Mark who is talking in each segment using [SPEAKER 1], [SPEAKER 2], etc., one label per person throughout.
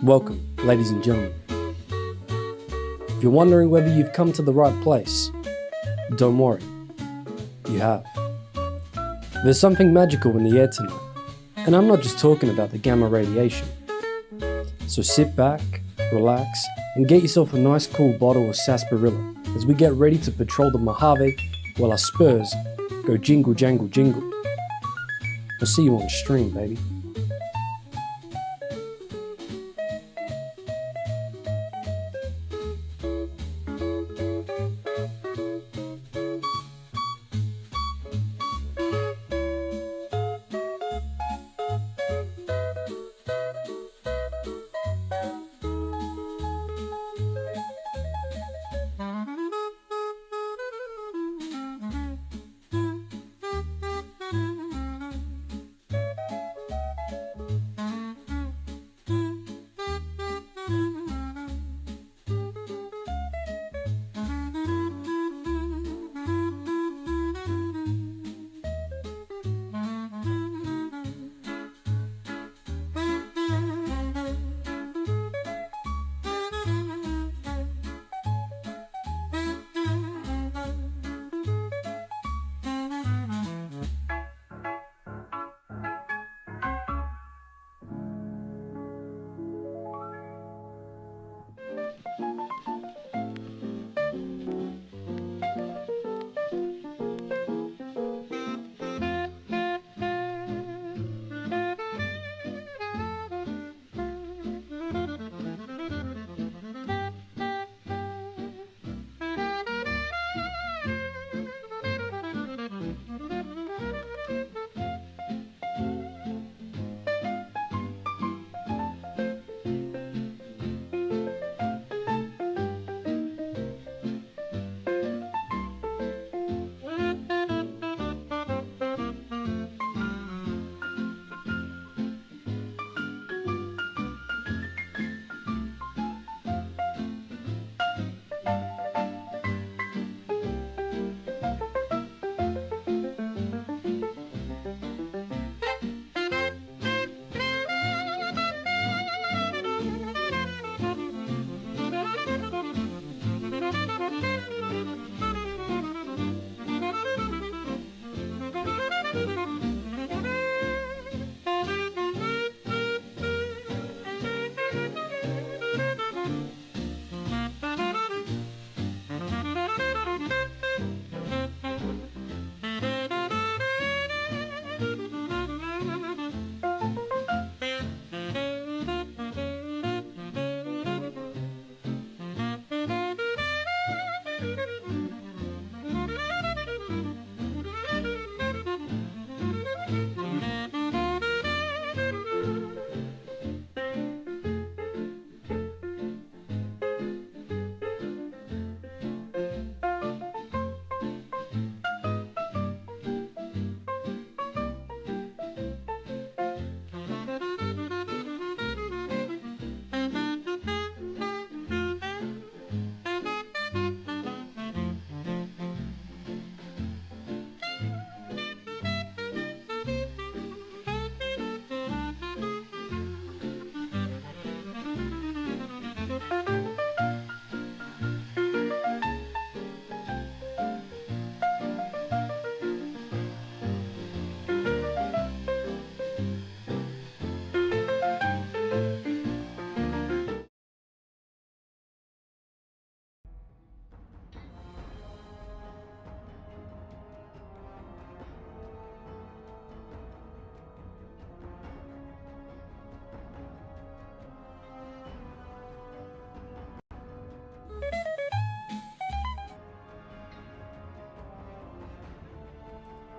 [SPEAKER 1] Welcome, ladies and gentlemen. If you're wondering whether you've come to the right place, don't worry, you have. There's something magical in the air tonight, and I'm not just talking about the gamma radiation. So sit back, relax, and get yourself a nice cool bottle of sarsaparilla as we get ready to patrol the Mojave while our Spurs go jingle, jangle, jingle. I'll see you on the stream, baby.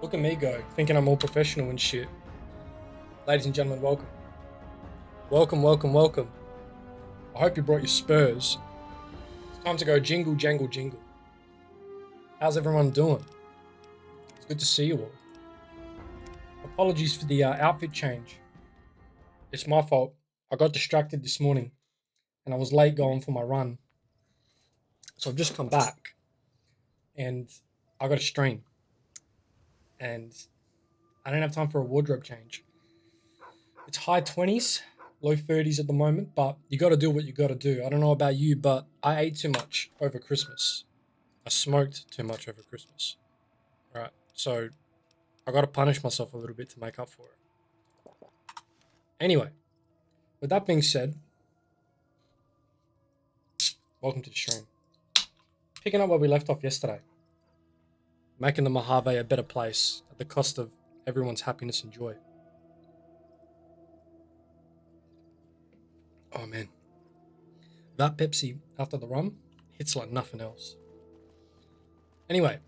[SPEAKER 1] Look at me go, thinking I'm all professional and shit. Ladies and gentlemen, welcome. Welcome, welcome, welcome. I hope you brought your Spurs. It's time to go jingle, jangle, jingle. How's everyone doing? It's good to see you all. Apologies for the outfit change. It's my fault. I got distracted this morning and I was late going for my run. So I've just come back and I got a stream. And I don't have time for a wardrobe change. It's high 20s, low 30s at the moment, but you got to do what you got to do. I don't know about you, but I ate too much over Christmas. I smoked too much over Christmas. Right, so I got to punish myself a little bit to make up for it. Anyway, with that being said, welcome to the stream. Picking up where we left off yesterday. Making the Mojave a better place at the cost of everyone's happiness and joy. Oh man. That Pepsi after the rum hits like nothing else. Anyway.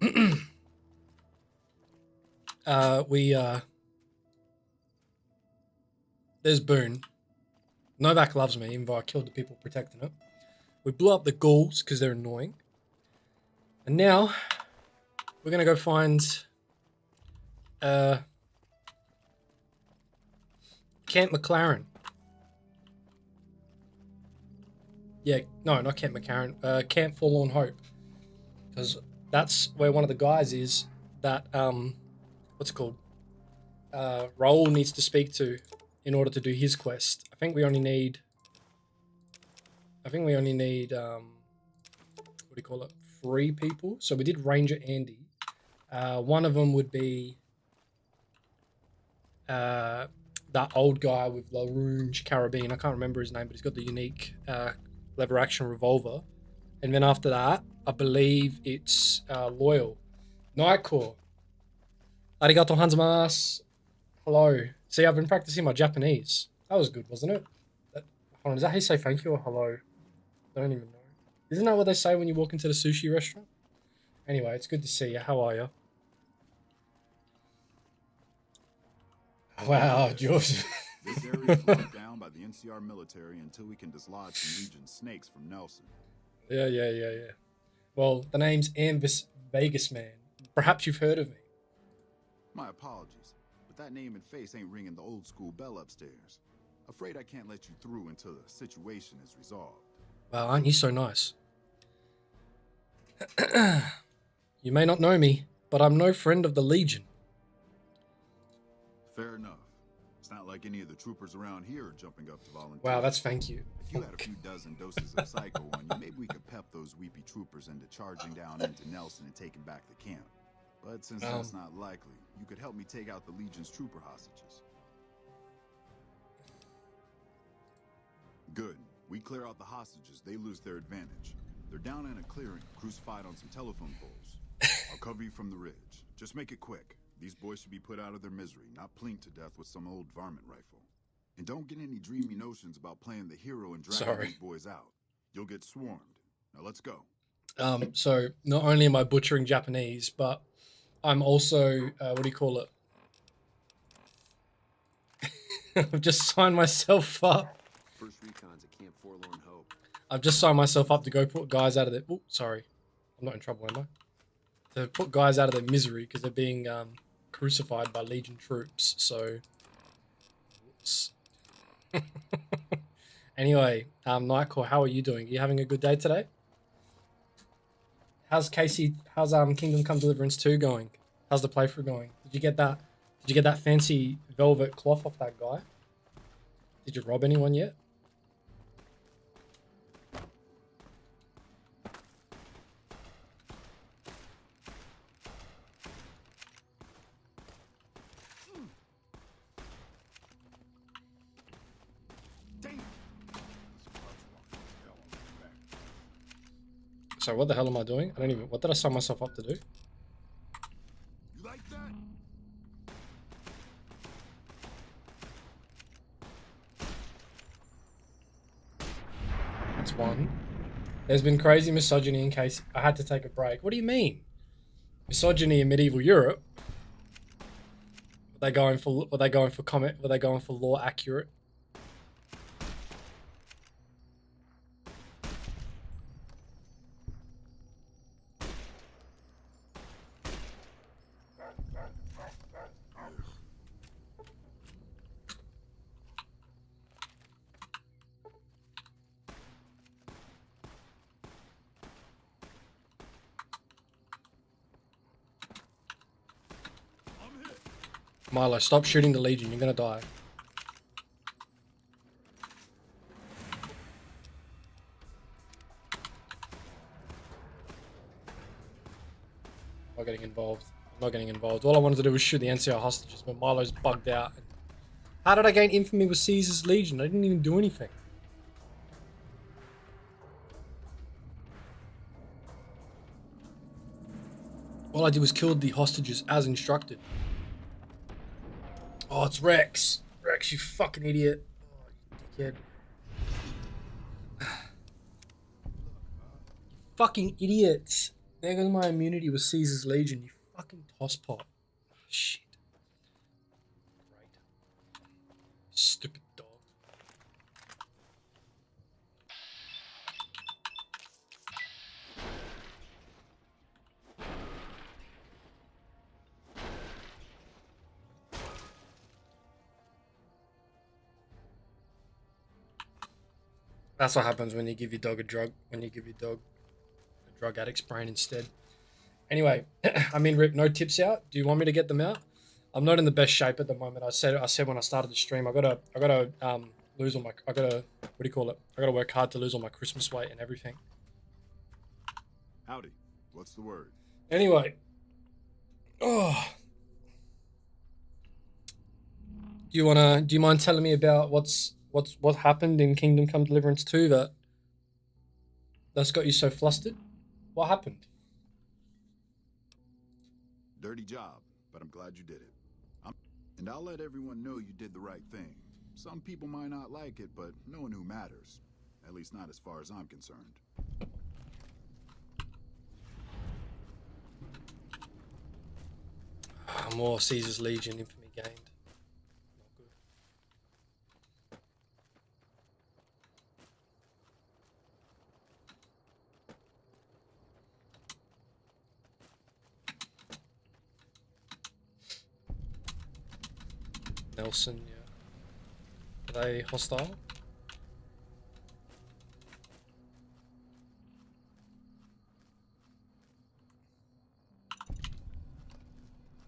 [SPEAKER 1] There's Boone. Novak loves me, even though I killed the people protecting it. We blew up the ghouls because they're annoying. And now we're gonna go find Camp McLaren. Yeah, no, not Camp McLaren. Camp Forlorn Hope, because that's where one of the guys is that what's it called? Raoul needs to speak to in order to do his quest. I think we only need what do you call it? 3 people. So we did Ranger Andy. One of them would be that old guy with the Rouge Carabine. I can't remember his name, but he's got the unique lever action revolver. And then after that, I believe it's Loyal. Nightcore. Arigato hanzaimasu. Hello. See, I've been practicing my Japanese. That was good, wasn't it? Hold on, is that how you say thank you or hello? I don't even know. Isn't that what they say when you walk into the sushi restaurant? Anyway, it's good to see you. How are you? Wow, George.
[SPEAKER 2] This area is locked down by the NCR military until we can dislodge some Legion snakes from Nelson.
[SPEAKER 1] Yeah. Well, the name's Anvis Vegas Man. Perhaps you've heard of me.
[SPEAKER 2] My apologies, but that name and face ain't ringing the old school bell upstairs. Afraid I can't let you through until the situation is resolved.
[SPEAKER 1] Well, aren't you so nice? You may not know me, but I'm no friend of the Legion.
[SPEAKER 2] Fair enough. It's not like any of the troopers around here are jumping up to volunteer.
[SPEAKER 1] Wow, that's thank you.
[SPEAKER 2] If you had a few dozen doses of Psycho on you, maybe we could pep those weepy troopers into charging down into Nelson and taking back the camp. But since that's not likely, you could help me take out the Legion's trooper hostages. Good. We clear out the hostages, they lose their advantage. They're down in a clearing, crucified on some telephone poles. I'll cover you from the ridge. Just make it quick. These boys should be put out of their misery, not plinked to death with some old varmint rifle. And don't get any dreamy notions about playing the hero and dragging these boys out. You'll get swarmed. Now let's go.
[SPEAKER 1] So not only am I butchering Japanese, but I'm also, what do you call it? I've just signed myself up.
[SPEAKER 3] First recon's at Camp Forlorn Hope.
[SPEAKER 1] I've just signed myself up to go put guys out of their... Oh, sorry. I'm not in trouble, am I? To put guys out of their misery because they're being crucified by Legion troops, so... Whoops. Anyway, Nightcore, how are you doing? Are you having a good day today? How's Kingdom Come Deliverance 2 going? How's the playthrough going? Did you get that fancy velvet cloth off that guy? Did you rob anyone yet? So what the hell am I doing? I don't even... What did I sign myself up to do?
[SPEAKER 2] You like that?
[SPEAKER 1] That's one. There's been crazy misogyny in case I had to take a break. What do you mean? Misogyny in medieval Europe? Were they going for comment? Were they going for law accurate? Milo, stop shooting the Legion. You're gonna die. not getting involved. I'm not getting involved. All I wanted to do was shoot the NCR hostages, but Milo's bugged out. How did I gain infamy with Caesar's Legion? I didn't even do anything. All I did was kill the hostages as instructed. Oh, it's Rex. Rex, you fucking idiot. Oh, you dickhead. You fucking idiot. There goes my immunity with Caesar's Legion, you fucking tosspot. Oh, shit. Great. Stupid dog. That's what happens when you give your dog a drug. When you give your dog a drug addict's brain instead. Anyway, I mean, Rip, no tips out. Do you want me to get them out? I'm not in the best shape at the moment. I said when I started the stream, I gotta lose all my. I gotta, what do you call it? I gotta work hard to lose all my Christmas weight and everything.
[SPEAKER 2] Howdy. What's the word?
[SPEAKER 1] Anyway, oh, do you mind telling me about what happened in Kingdom Come Deliverance 2 that's got you so flustered? What happened?
[SPEAKER 2] Dirty job, but I'm glad you did it. And I'll let everyone know you did the right thing. Some people might not like it, but no one who matters. At least not as far as I'm concerned.
[SPEAKER 1] More Caesar's Legion infamy gained. Not good. Nelson, yeah. Are they hostile?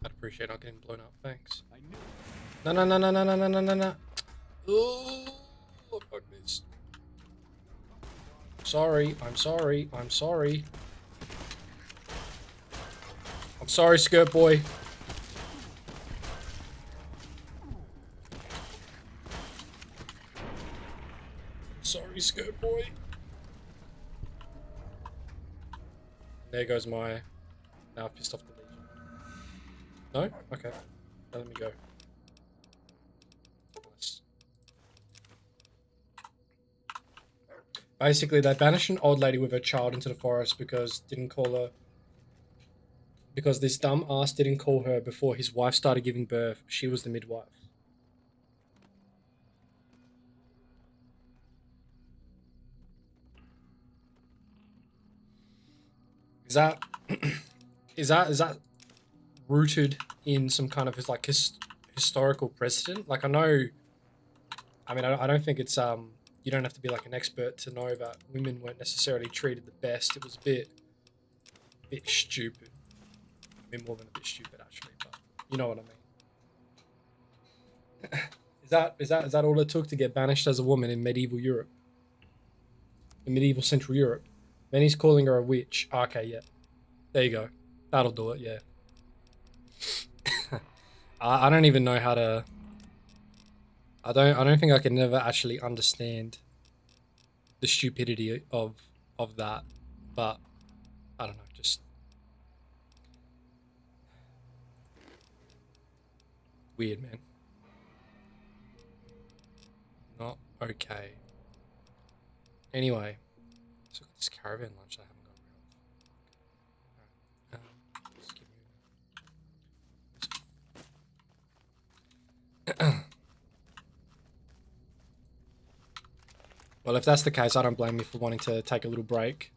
[SPEAKER 1] I'd appreciate not getting blown up, thanks. No. Oh, fuck this. I'm sorry. I'm sorry, Skirt Boy. Sorry, Skirt Boy. There goes my... Now I've pissed off the Legion. No? Okay. Now let me go. Nice. Basically, they banished an old lady with her child into the forest because this dumb ass didn't call her before his wife started giving birth. She was the midwife. Is that rooted in some kind of like historical precedent? Like I don't think it's you don't have to be like an expert to know that women weren't necessarily treated the best. It was a bit stupid. I mean, more than a bit stupid actually, but you know what I mean. Is that all it took to get banished as a woman in medieval Europe? In medieval Central Europe? Then he's calling her a witch. Okay, yeah. There you go. That'll do it, yeah. I don't even know how to... I don't think I can never actually understand the stupidity of that. But, I don't know, just... Weird, man. Not okay. Anyway. So got this caravan lunch that I haven't gotten rid of. Alright. Just give me... Well, if that's the case, I don't blame you for wanting to take a little break.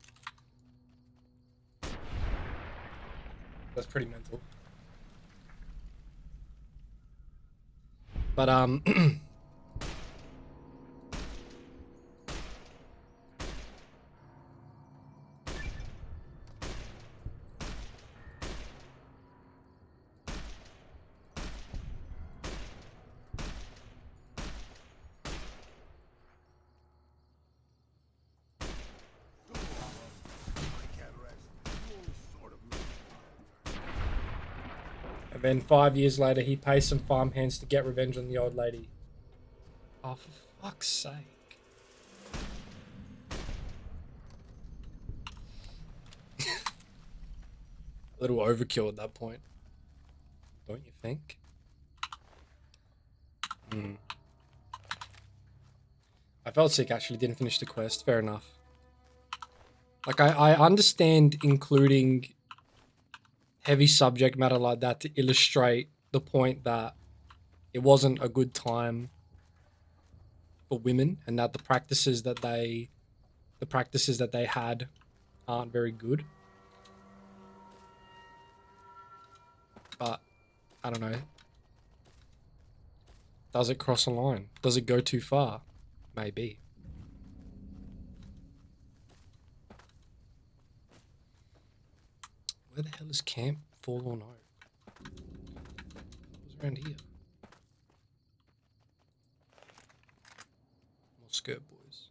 [SPEAKER 1] That's pretty mental. But, And then 5 years later, he pays some farmhands to get revenge on the old lady. Oh, for fuck's sake. A little overkill at that point. Don't you think? I felt sick, actually. Didn't finish the quest. Fair enough. Like, I understand including heavy subject matter like that to illustrate the point that it wasn't a good time for women, and that the practices that they had aren't very good. But I don't know. Does it cross a line? Does it go too far? Maybe. Where the hell is Camp Forlorn Hope? What's around here? More skirt boys.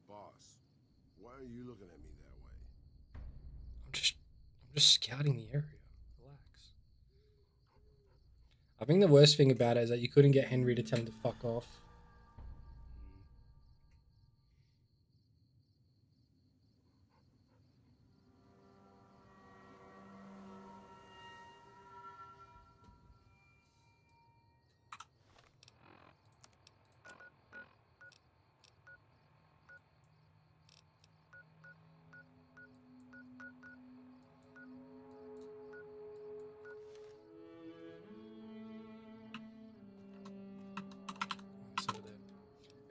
[SPEAKER 4] Boss, why are you looking at me that way?
[SPEAKER 1] I'm just scouting the area. Relax. I think the worst thing about it is that you couldn't get Henry to tell him to fuck off.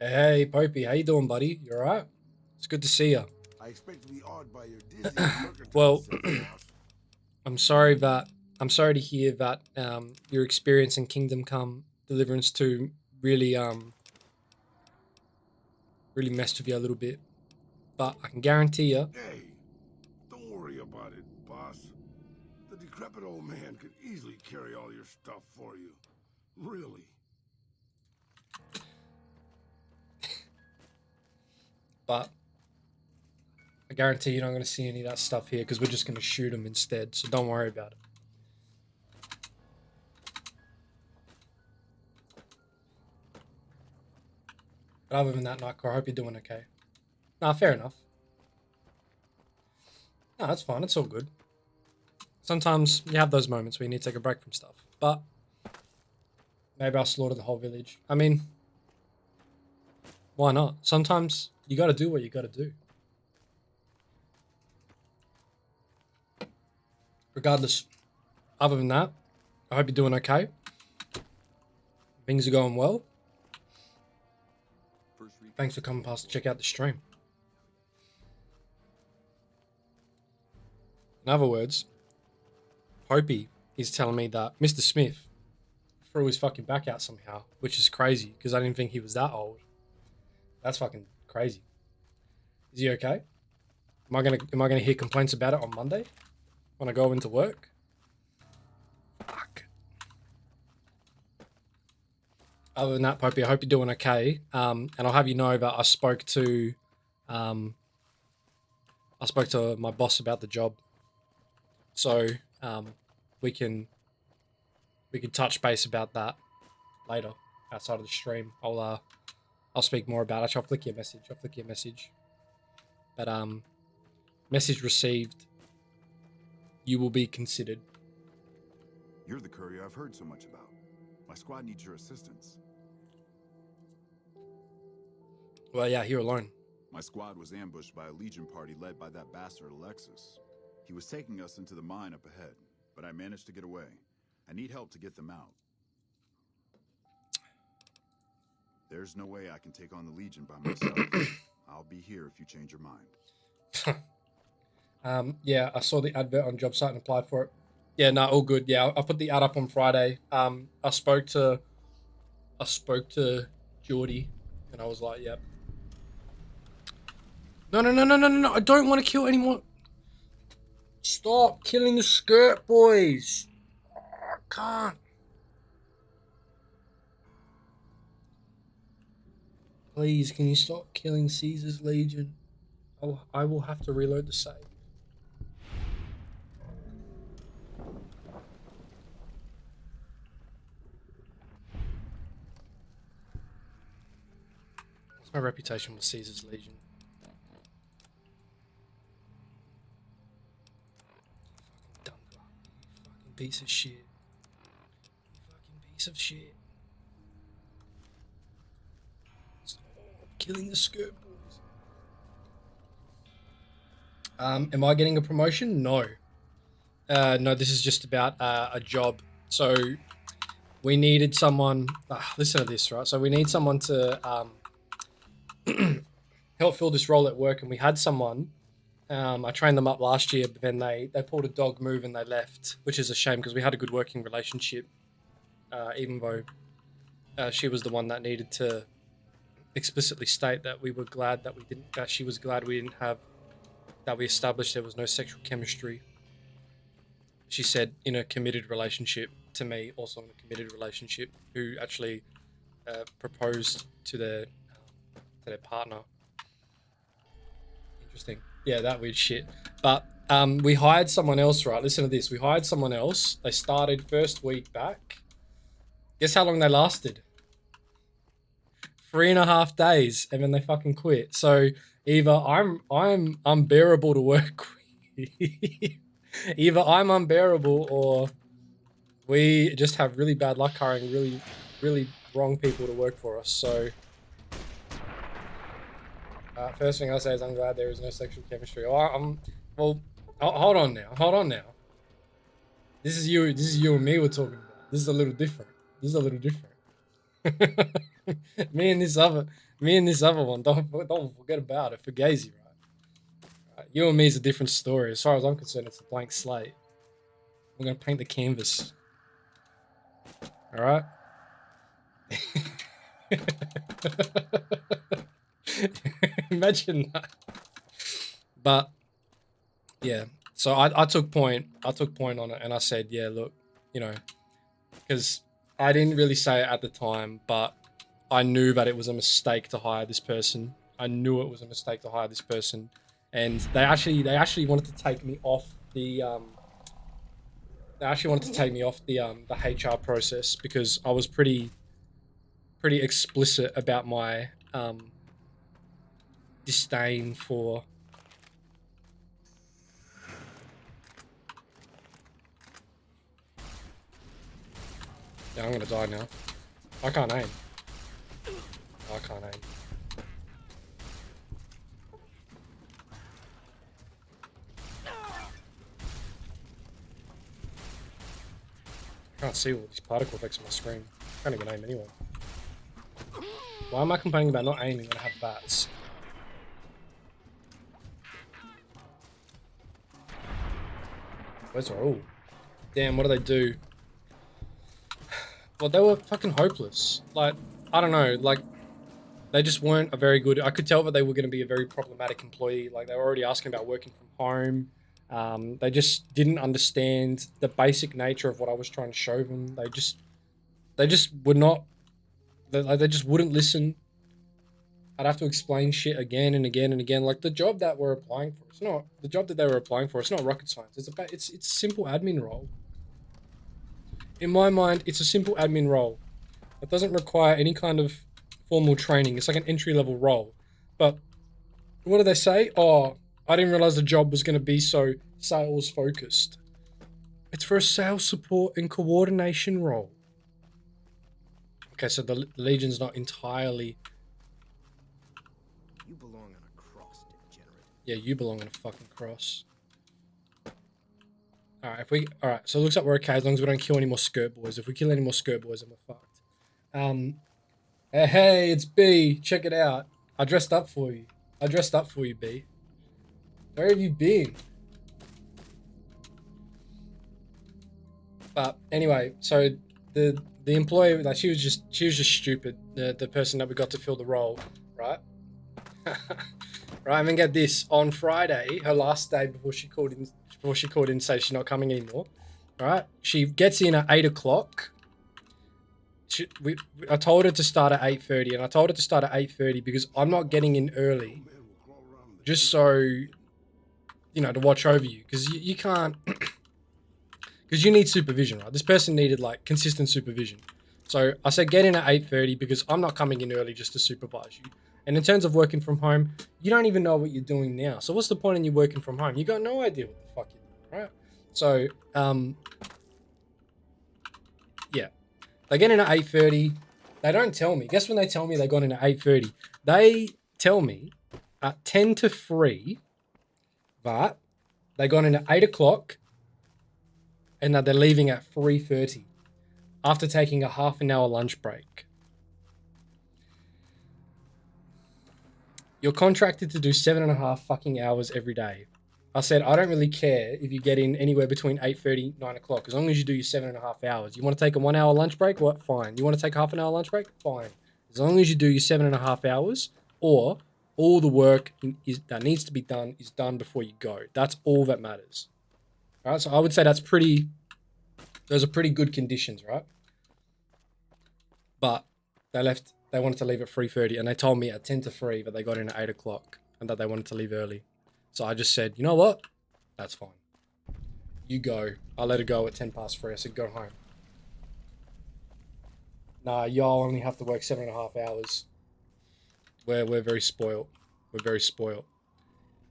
[SPEAKER 1] Hey, Popey, how you doing, buddy? You alright? It's good to see you.
[SPEAKER 4] I expect to be awed by your dizzy mercantile
[SPEAKER 1] Well,
[SPEAKER 4] sense, boss.
[SPEAKER 1] I'm sorry to hear that your experience in Kingdom Come Deliverance 2 really really messed with you a little bit. But I can guarantee you.
[SPEAKER 4] Hey, don't worry about it, boss. The decrepit old man could easily carry all your stuff for you. Really.
[SPEAKER 1] But I guarantee you're not going to see any of that stuff here because we're just going to shoot him instead. So don't worry about it. But other than that, Nightcore, I hope you're doing okay. Nah, fair enough. No, that's fine. It's all good. Sometimes you have those moments where you need to take a break from stuff. But maybe I'll slaughter the whole village. I mean, why not? Sometimes you got to do what you got to do. Regardless, other than that, I hope you're doing okay. Things are going well. Thanks for coming past to check out the stream. In other words, Popey is telling me that Mr. Smith threw his fucking back out somehow, which is crazy because I didn't think he was that old. That's fucking crazy. Is he okay? Am I gonna hear complaints about it on Monday when I go into work? Fuck. Other than that, Popey, I hope you're doing okay. And I'll have you know that I spoke to my boss about the job. So we can touch base about that later outside of the stream. I'll speak more about it. I'll flick you a message. But message received. You will be considered.
[SPEAKER 2] You're the courier I've heard so much about. My squad needs your assistance.
[SPEAKER 1] Well, yeah, here alone.
[SPEAKER 2] My squad was ambushed by a Legion party led by that bastard Alexis. He was taking us into the mine up ahead, but I managed to get away. I need help to get them out. There's no way I can take on the Legion by myself. I'll be here if you change your mind.
[SPEAKER 1] Yeah, I saw the advert on job site and applied for it. Yeah, no, all good. Yeah, I put the ad up on Friday. I spoke to Geordie, and I was like, yep. No, I don't want to kill anyone. Stop killing the skirt boys. Oh, I can't. Please, can you stop killing Caesar's Legion? I will have to reload the save. My reputation was Caesar's Legion. Fucking dumb fuck. You fucking piece of shit. You fucking piece of shit. Stop killing the skirt boys. Am I getting a promotion? No. No, this is just about a job. So we needed someone. Listen to this, right? So we need someone to help fill this role at work, and we had someone. I trained them up last year, but then they pulled a dog move and they left, which is a shame because we had a good working relationship. Even though she was the one that needed to explicitly state that we were glad that we didn't. That she was glad we didn't have. That we established there was no sexual chemistry. She said in a committed relationship to me, also in a committed relationship, who actually proposed to their partner. Interesting. Yeah, that weird shit. But we hired someone else, right? Listen to this. We hired someone else. They started first week back. Guess how long they lasted? 3.5 days, and then they fucking quit. So either I'm unbearable to work with. Either I'm unbearable, or we just have really bad luck hiring really, really wrong people to work for us. So, first thing I say is I'm glad there is no sexual chemistry. Well, hold on now. This is you and me we're talking about. This is a little different. me and this other one. Don't forget about it. For Gazy, right? You and me is a different story. As far as I'm concerned, it's a blank slate. We're gonna paint the canvas. All right. Imagine that. But yeah, so I took point on it, and I said, yeah, look, because I didn't really say it at the time, but I knew that it was a mistake to hire this person. And they actually wanted to take me off the the HR process because I was pretty explicit about my disdain for yeah, I'm gonna die now. I can't aim. I can't see all these particle effects on my screen. I can't even aim anyway. Why am I complaining about not aiming when I have bats? Where's Raul? Damn, what do they do? Well, they were fucking hopeless. Like, I don't know, like, they just weren't a very good... I could tell that they were going to be a very problematic employee. Like, they were already asking about working from home. They just didn't understand the basic nature of what I was trying to show them. They just would not... They just wouldn't listen. I'd have to explain shit again and again and again. Like, the job that we're applying for, it's not... The job that they were applying for, it's not rocket science. It's a simple admin role. In my mind, it's a simple admin role. It doesn't require any kind of formal training. It's like an entry-level role. But what do they say? Oh, I didn't realize the job was going to be so sales-focused. It's for a sales support and coordination role. Okay, so the Legion's not entirely...
[SPEAKER 3] You belong on a cross, degenerate.
[SPEAKER 1] Yeah, you belong on a fucking cross. Alright, so it looks like we're okay as long as we don't kill any more skirt boys. If we kill any more skirt boys, then we're fucked. Hey, it's B. Check it out. I dressed up for you. B. Where have you been? But anyway, so the employee, like, she was just stupid. The person that we got to fill the role, right? Right, and then get this. On Friday, her last day before she called in to say she's not coming anymore, right? She gets in at 8 o'clock. I told her to start at 8:30, and I told her to start at 8:30 because I'm not getting in early, just so, to watch over you, because you can't, because you need supervision, right? This person needed, like, consistent supervision. So I said get in at 8:30 because I'm not coming in early just to supervise you. And in terms of working from home, you don't even know what you're doing now. So what's the point in you working from home? You got no idea what the fuck you're doing, right? So, yeah. They get in at 8:30. They don't tell me. Guess when they tell me they got in at 8:30? They tell me at 10 to 3 that they got in at 8 o'clock and that they're leaving at 3:30 after taking a half an hour lunch break. You're contracted to do 7.5 fucking hours every day. I said, I don't really care if you get in anywhere between 8:30, 9 o'clock, as long as you do your 7.5 hours. You want to take a 1 hour lunch break? What? Fine. You want to take half an hour lunch break? Fine. As long as you do your 7.5 hours, or all the work that needs to be done is done before you go. That's all that matters. All right. So I would say those are pretty good conditions, right? But they wanted to leave at 3:30 and they told me at 10 to 3 that they got in at 8 o'clock and that they wanted to leave early. So I just said, you know what? That's fine. You go. I let it go at 10 past 3. I said, go home. Nah, y'all only have to work 7.5 hours. We're very spoiled. We're very spoiled.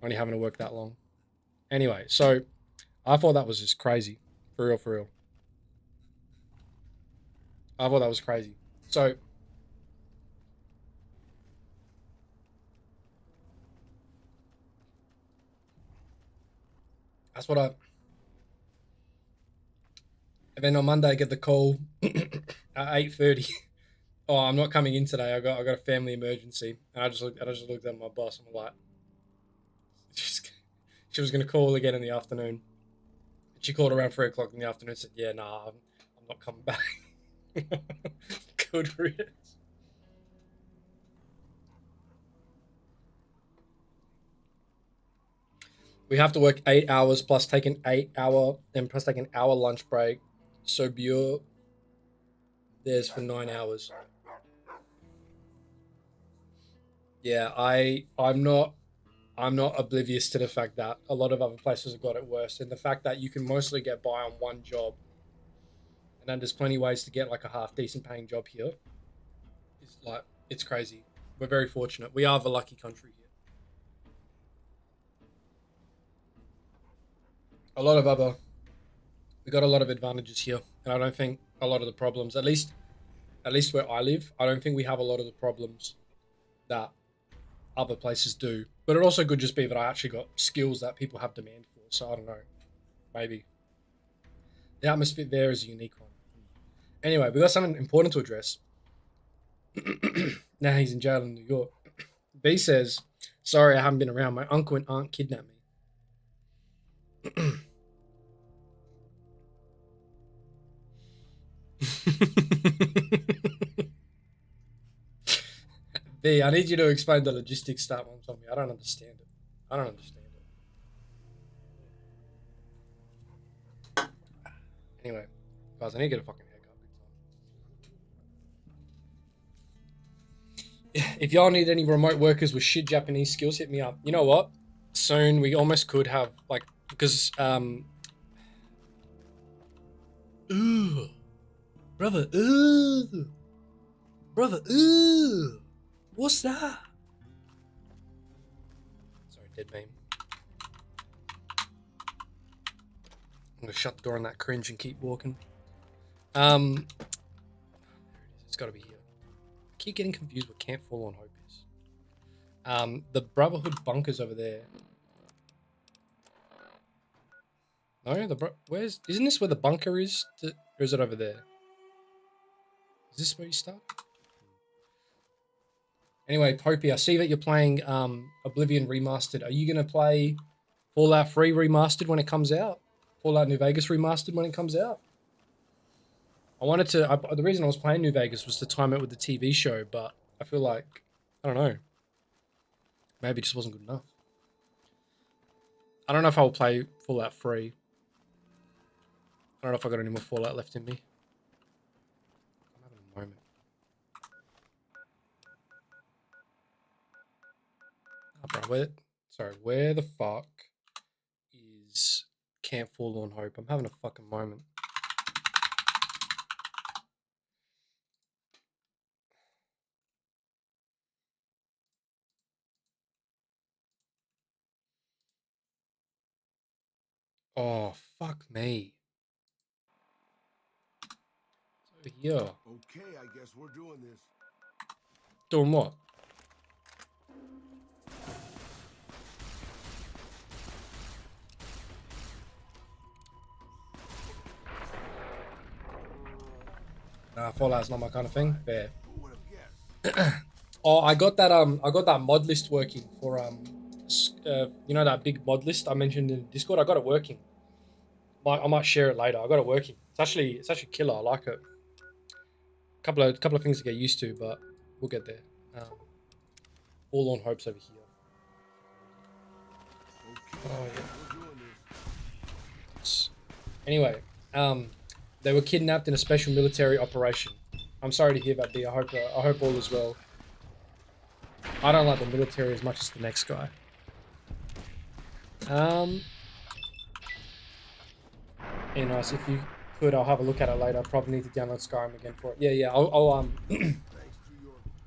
[SPEAKER 1] Only having to work that long. Anyway, so I thought that was just crazy. For real, for real. I thought that was crazy. So that's what I... And then on Monday, I get the call at 8:30. Oh, I'm not coming in today. I got a family emergency, and I just looked at my boss and I'm like, she was gonna call again in the afternoon. She called around 3 o'clock in the afternoon and said, "Yeah, nah, I'm not coming back." Good riddance. We have to work 8 hours plus take an 8 hour and plus take an hour lunch break. So Bureau there's for 9 hours. Yeah, I'm not oblivious to the fact that a lot of other places have got it worse, and the fact that you can mostly get by on one job, and then there's plenty of ways to get like a half decent paying job here. It's like it's crazy. We're very fortunate. We are the lucky country here. We got a lot of advantages here, and I don't think a lot of the problems, at least where I live, I don't think we have a lot of the problems that other places do. But it also could just be that I actually got skills that people have demand for. So I don't know. Maybe. The atmosphere there is a unique one. Anyway, we got something important to address. Now he's in jail in New York. B says, sorry I haven't been around. My uncle and aunt kidnapped me. B, I need you to explain the logistics that one to me. I don't understand it. I don't understand it. Anyway, guys, I need to get a fucking haircut. If y'all need any remote workers with shit Japanese skills, hit me up. You know what? Soon we almost could have like because ooh, brother, what's that? Sorry, dead meme. I'm gonna shut the door on that cringe and keep walking. There it is. It's got to be here. I keep getting confused what Can't Fall on Hope is. The Brotherhood bunkers over there. No, isn't this where the bunker is? Or is it over there? Is this where you start? Anyway, Popey, I see that you're playing Oblivion Remastered. Are you gonna play Fallout 3 Remastered when it comes out? Fallout New Vegas Remastered when it comes out? I wanted to. The reason I was playing New Vegas was to time it with the TV show, but I feel like I don't know. Maybe it just wasn't good enough. I don't know if I'll play Fallout 3. I don't know if I got any more Fallout left in me. I'm having a moment. Oh, bro, where the fuck is Can't Fall on Hope? I'm having a fucking moment. Oh, fuck me. It's over here.
[SPEAKER 4] Okay, I guess we're doing this.
[SPEAKER 1] Doing what? Nah, Fallout's not my kind of thing. Fair.
[SPEAKER 4] Who would have guessed?
[SPEAKER 1] Oh, I got that mod list working for you know that big mod list I mentioned in Discord. I got it working. I might share it later. I got it working. It's actually killer. I like it. Couple of things to get used to, but we'll get there. All on hopes over here.
[SPEAKER 4] Okay,
[SPEAKER 1] Oh yeah.
[SPEAKER 4] we're doing this.
[SPEAKER 1] Anyway, they were kidnapped in a special military operation. I'm sorry to hear that, D. I hope all is well. I don't like the military as much as the next guy. Hey, nice. If you could, I'll have a look at it later. I probably need to download Skyrim again for it. Yeah.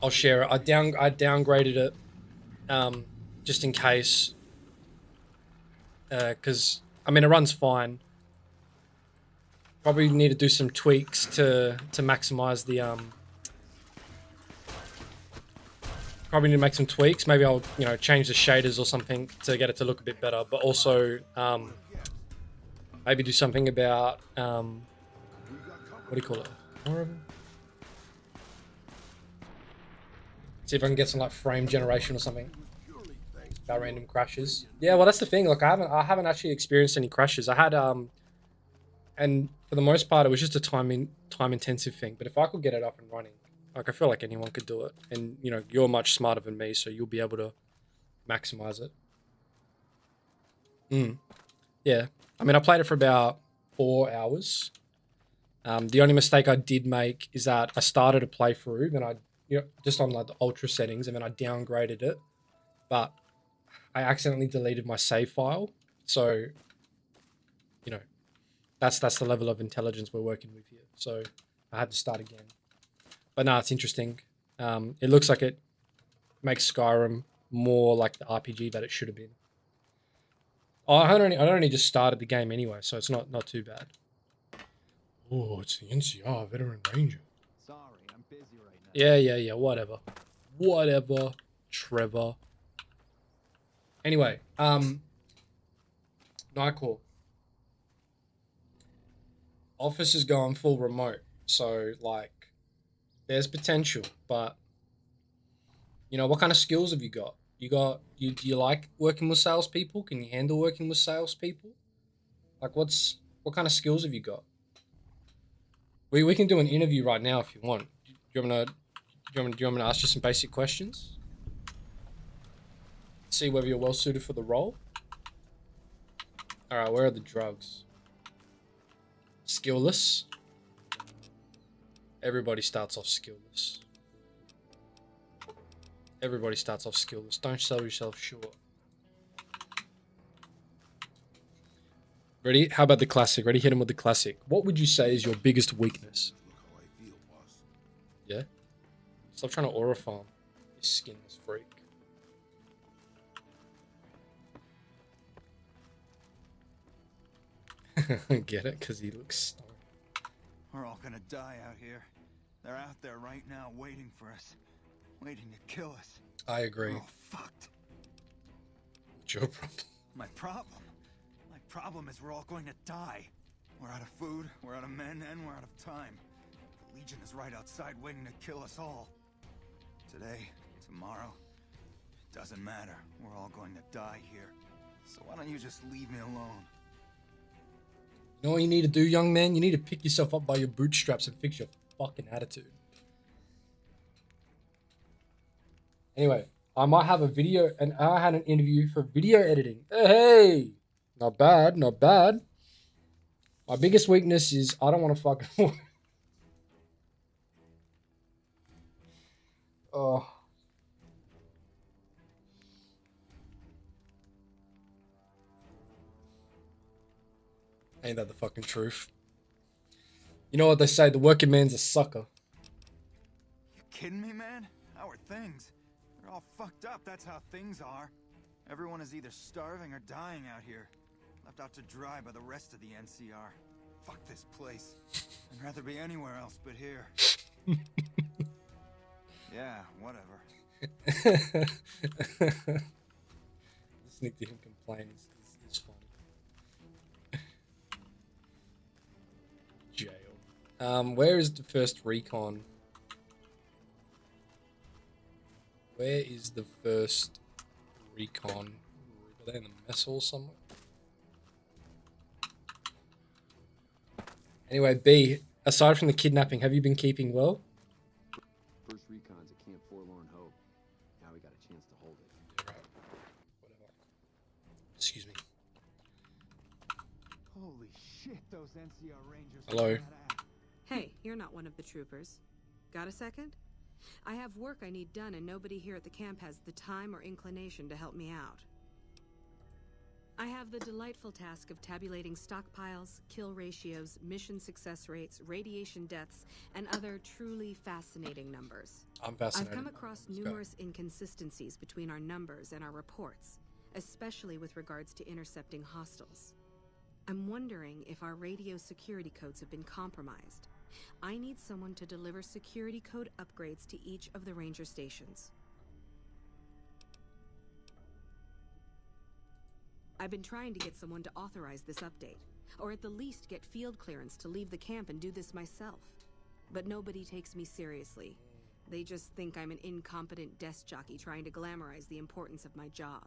[SPEAKER 1] I'll share it. I downgraded it, just in case. Because I mean it runs fine. Probably need to do some tweaks to maximize the Probably need to make some tweaks. Maybe I'll change the shaders or something to get it to look a bit better. But also maybe do something about what do you call it? See if I can get some like frame generation or something about random crashes. Yeah, well that's the thing. Like I haven't actually experienced any crashes. I had and for the most part it was just a time intensive thing. But if I could get it up and running, like I feel like anyone could do it. And you're much smarter than me, so you'll be able to maximize it. Yeah. I mean I played it for about 4 hours. The only mistake I did make is that I started a playthrough, then I just on like the ultra settings, and then I downgraded it, but I accidentally deleted my save file. So, that's the level of intelligence we're working with here. So I had to start again. But no, it's interesting. It looks like it makes Skyrim more like the RPG that it should have been. Oh, I only just started the game anyway, so it's not too bad. Oh, it's the NCR Veteran Ranger.
[SPEAKER 3] Sorry, I'm busy right now.
[SPEAKER 1] Yeah, whatever, Trevor. Anyway, Nightcore. Office is going full remote, so like, there's potential, but what kind of skills have you got? Do you like working with salespeople? Can you handle working with salespeople? Like, what kind of skills have you got? We can do an interview right now if you want. Do you want me to ask you some basic questions? See whether you're well suited for the role. All right, where are the drugs? Skillless. Everybody starts off skillless. Don't sell yourself short. Ready? How about the classic? Ready? Hit him with the classic. What would you say is your biggest weakness?
[SPEAKER 4] Look how I feel, boss.
[SPEAKER 1] Yeah? Stop trying to aura farm. You skinless freak. Get it? Because he looks stoned.
[SPEAKER 5] We're all gonna die out here. They're out there right now waiting for us. Waiting to kill us.
[SPEAKER 1] I agree.
[SPEAKER 5] We're all fucked.
[SPEAKER 1] What's your problem?
[SPEAKER 5] My problem is we're all going to die. We're out of food, we're out of men, and we're out of time. The Legion is right outside waiting to kill us all. Today, tomorrow, it doesn't matter. We're all going to die here. So why don't you just leave me alone?
[SPEAKER 1] You know what you need to do, young man? You need to pick yourself up by your bootstraps and fix your fucking attitude. Anyway, I might have a video, and I had an interview for video editing. Hey! Not bad. My biggest weakness is I don't want to fucking work. Oh. Ain't that the fucking truth? You know what they say, the working man's a sucker.
[SPEAKER 5] You kidding me, man? How are things? They're all fucked up, that's how things are. Everyone is either starving or dying out here. Left out to dry by the rest of the NCR. Fuck this place. I'd rather be anywhere else but here. Yeah, whatever.
[SPEAKER 1] Listening to him complain is funny. Jail. Where is the first recon? Where is the first recon? Are they in the mess hall somewhere? Anyway, B, aside from the kidnapping, have you been keeping well?
[SPEAKER 6] First recon's a Camp Forlorn Hope. Now we got a chance to hold it.
[SPEAKER 1] Yeah, right. Whatever. Excuse me.
[SPEAKER 3] Holy shit, those NCR Rangers.
[SPEAKER 1] Hello.
[SPEAKER 7] Hey, you're not one of the troopers. Got a second? I have work I need done and nobody here at the camp has the time or inclination to help me out. I have the delightful task of tabulating stockpiles, kill ratios, mission success rates, radiation deaths, and other truly fascinating numbers.
[SPEAKER 1] I'm fascinated.
[SPEAKER 7] I've come across numerous inconsistencies between our numbers and our reports, especially with regards to intercepting hostiles. I'm wondering if our radio security codes have been compromised. I need someone to deliver security code upgrades to each of the ranger stations. I've been trying to get someone to authorize this update, or at the least get field clearance to leave the camp and do this myself. But nobody takes me seriously. They just think I'm an incompetent desk jockey trying to glamorize the importance of my job.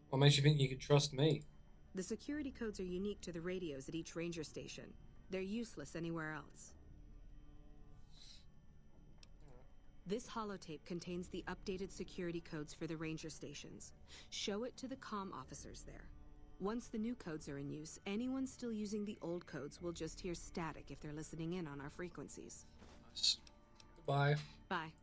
[SPEAKER 1] What makes you think you can trust me?
[SPEAKER 7] The security codes are unique to the radios at each ranger station. They're useless anywhere else. This holotape contains the updated security codes for the ranger stations. Show it to the comm officers there. Once the new codes are in use, anyone still using the old codes will just hear static if they're listening in on our frequencies.
[SPEAKER 1] Nice. Goodbye.
[SPEAKER 7] Bye.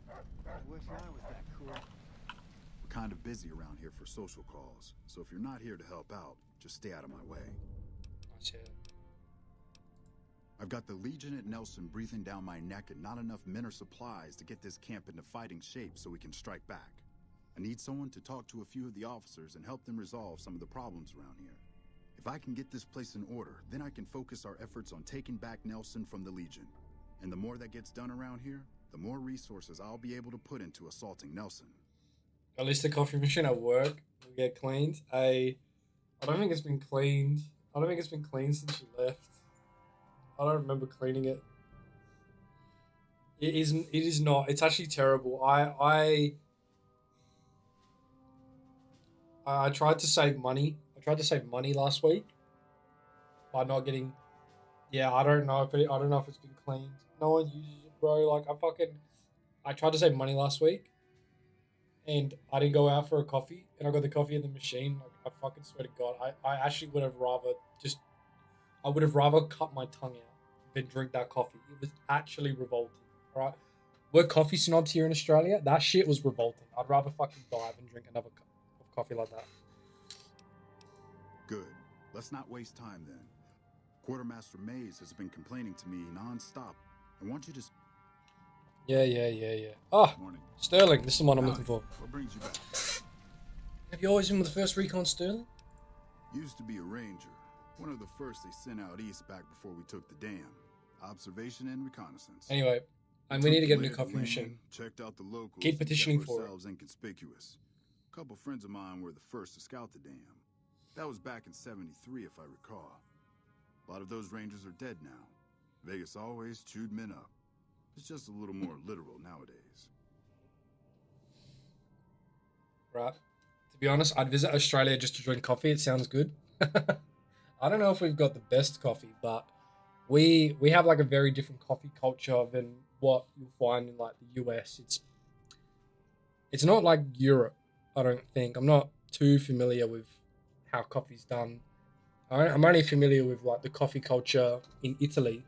[SPEAKER 3] I wish I was that cool.
[SPEAKER 2] We're kind of busy around here for social calls, so if you're not here to help out, just stay out of my way.
[SPEAKER 1] Nice, yeah.
[SPEAKER 2] I've got the Legion at Nelson breathing down my neck and not enough men or supplies to get this camp into fighting shape so we can strike back. I need someone to talk to a few of the officers and help them resolve some of the problems around here. If I can get this place in order, then I can focus our efforts on taking back Nelson from the Legion. And the more that gets done around here, the more resources I'll be able to put into assaulting Nelson.
[SPEAKER 1] At least the coffee machine at work will get cleaned. I don't think it's been cleaned. I don't think it's been cleaned since you left. I don't remember cleaning it. It isn't. It is not. It's actually terrible. I tried to save money. I tried to save money last week by not getting. Yeah, I don't know if it's been cleaned. No one uses it, bro. Like I tried to save money last week, and I didn't go out for a coffee, and I got the coffee in the machine. Like I fucking swear to God, I actually would have rather just. I would have rather cut my tongue out than drink that coffee. It was actually revolting, right? We're coffee snobs here in Australia. That shit was revolting. I'd rather fucking die than drink another cup of coffee like that.
[SPEAKER 2] Good. Let's not waste time then. Quartermaster Mays has been complaining to me non-stop. I want you to...
[SPEAKER 1] Yeah. Oh,
[SPEAKER 2] Morning.
[SPEAKER 1] Sterling. This is the one I'm looking for.
[SPEAKER 2] What brings you back?
[SPEAKER 1] Have you always been with the first recon, Sterling?
[SPEAKER 2] Used to be a ranger. One of the first they sent out east back before we took the dam. Observation and reconnaissance.
[SPEAKER 1] Anyway, and we need to get a new coffee machine.
[SPEAKER 2] Checked out the locals.
[SPEAKER 1] Keep petitioning
[SPEAKER 2] and kept
[SPEAKER 1] for it.
[SPEAKER 2] ourselves inconspicuous. A couple friends of mine were the first to scout the dam. That was back in '73, if I recall. A lot of those rangers are dead now. Vegas always chewed men up. It's just a little more literal nowadays.
[SPEAKER 1] Right. To be honest, I'd visit Australia just to drink coffee. It sounds good. I don't know if we've got the best coffee, but we have like a very different coffee culture than what you'll find in like the US. It's not like Europe, I don't think. I'm not too familiar with how coffee's done. I'm only familiar with like the coffee culture in Italy.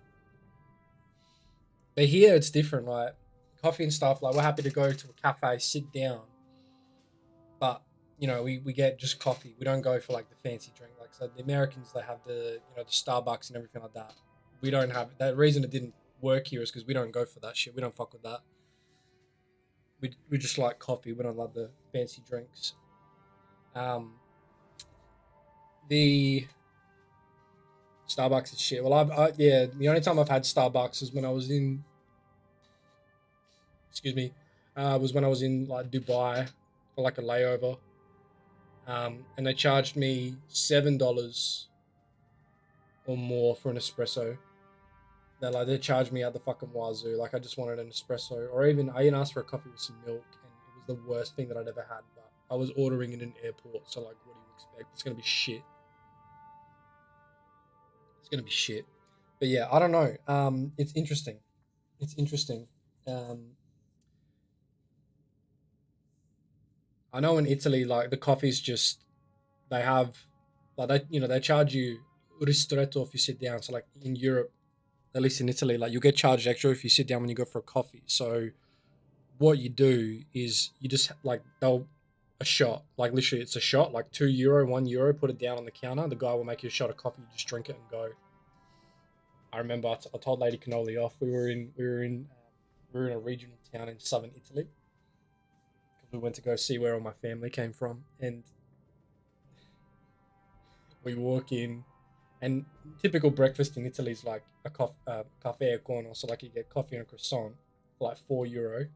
[SPEAKER 1] But here it's different, like coffee and stuff. Like we're happy to go to a cafe, sit down, but you know we get just coffee. We don't go for like the fancy drink. Like so, the Americans they have the the Starbucks and everything like that. We don't have that. Reason it didn't work here is because we don't go for that shit. We don't fuck with that. We just like coffee. We don't like the fancy drinks. The Starbucks is shit. Well, yeah, the only time I've had Starbucks is when I was in, excuse me, was when I was in like Dubai for like a layover. And they charged me $7 or more for an espresso. They charged me out the fucking wazoo. Like I just wanted an espresso, or even I even asked for a coffee with some milk, and it was the worst thing that I'd ever had. But I was ordering in an airport, so like, what do you expect? It's gonna be shit. It's gonna be shit. But yeah, I don't know. It's interesting. It's interesting. I know in Italy, like the coffee's just they have, like they charge you ristretto if you sit down. So like in Europe, at least in Italy, like you get charged extra if you sit down when you go for a coffee. So what you do is you just like they'll a shot, like literally it's a shot, like €2, €1, put it down on the counter. The guy will make you a shot of coffee. You just drink it and go. I remember I told Lady Cannoli off. We were in a regional town in southern Italy because we went to go see where all my family came from, and we walk in, and typical breakfast in Italy is like a cafe a corner, so like you get coffee and a croissant for like €4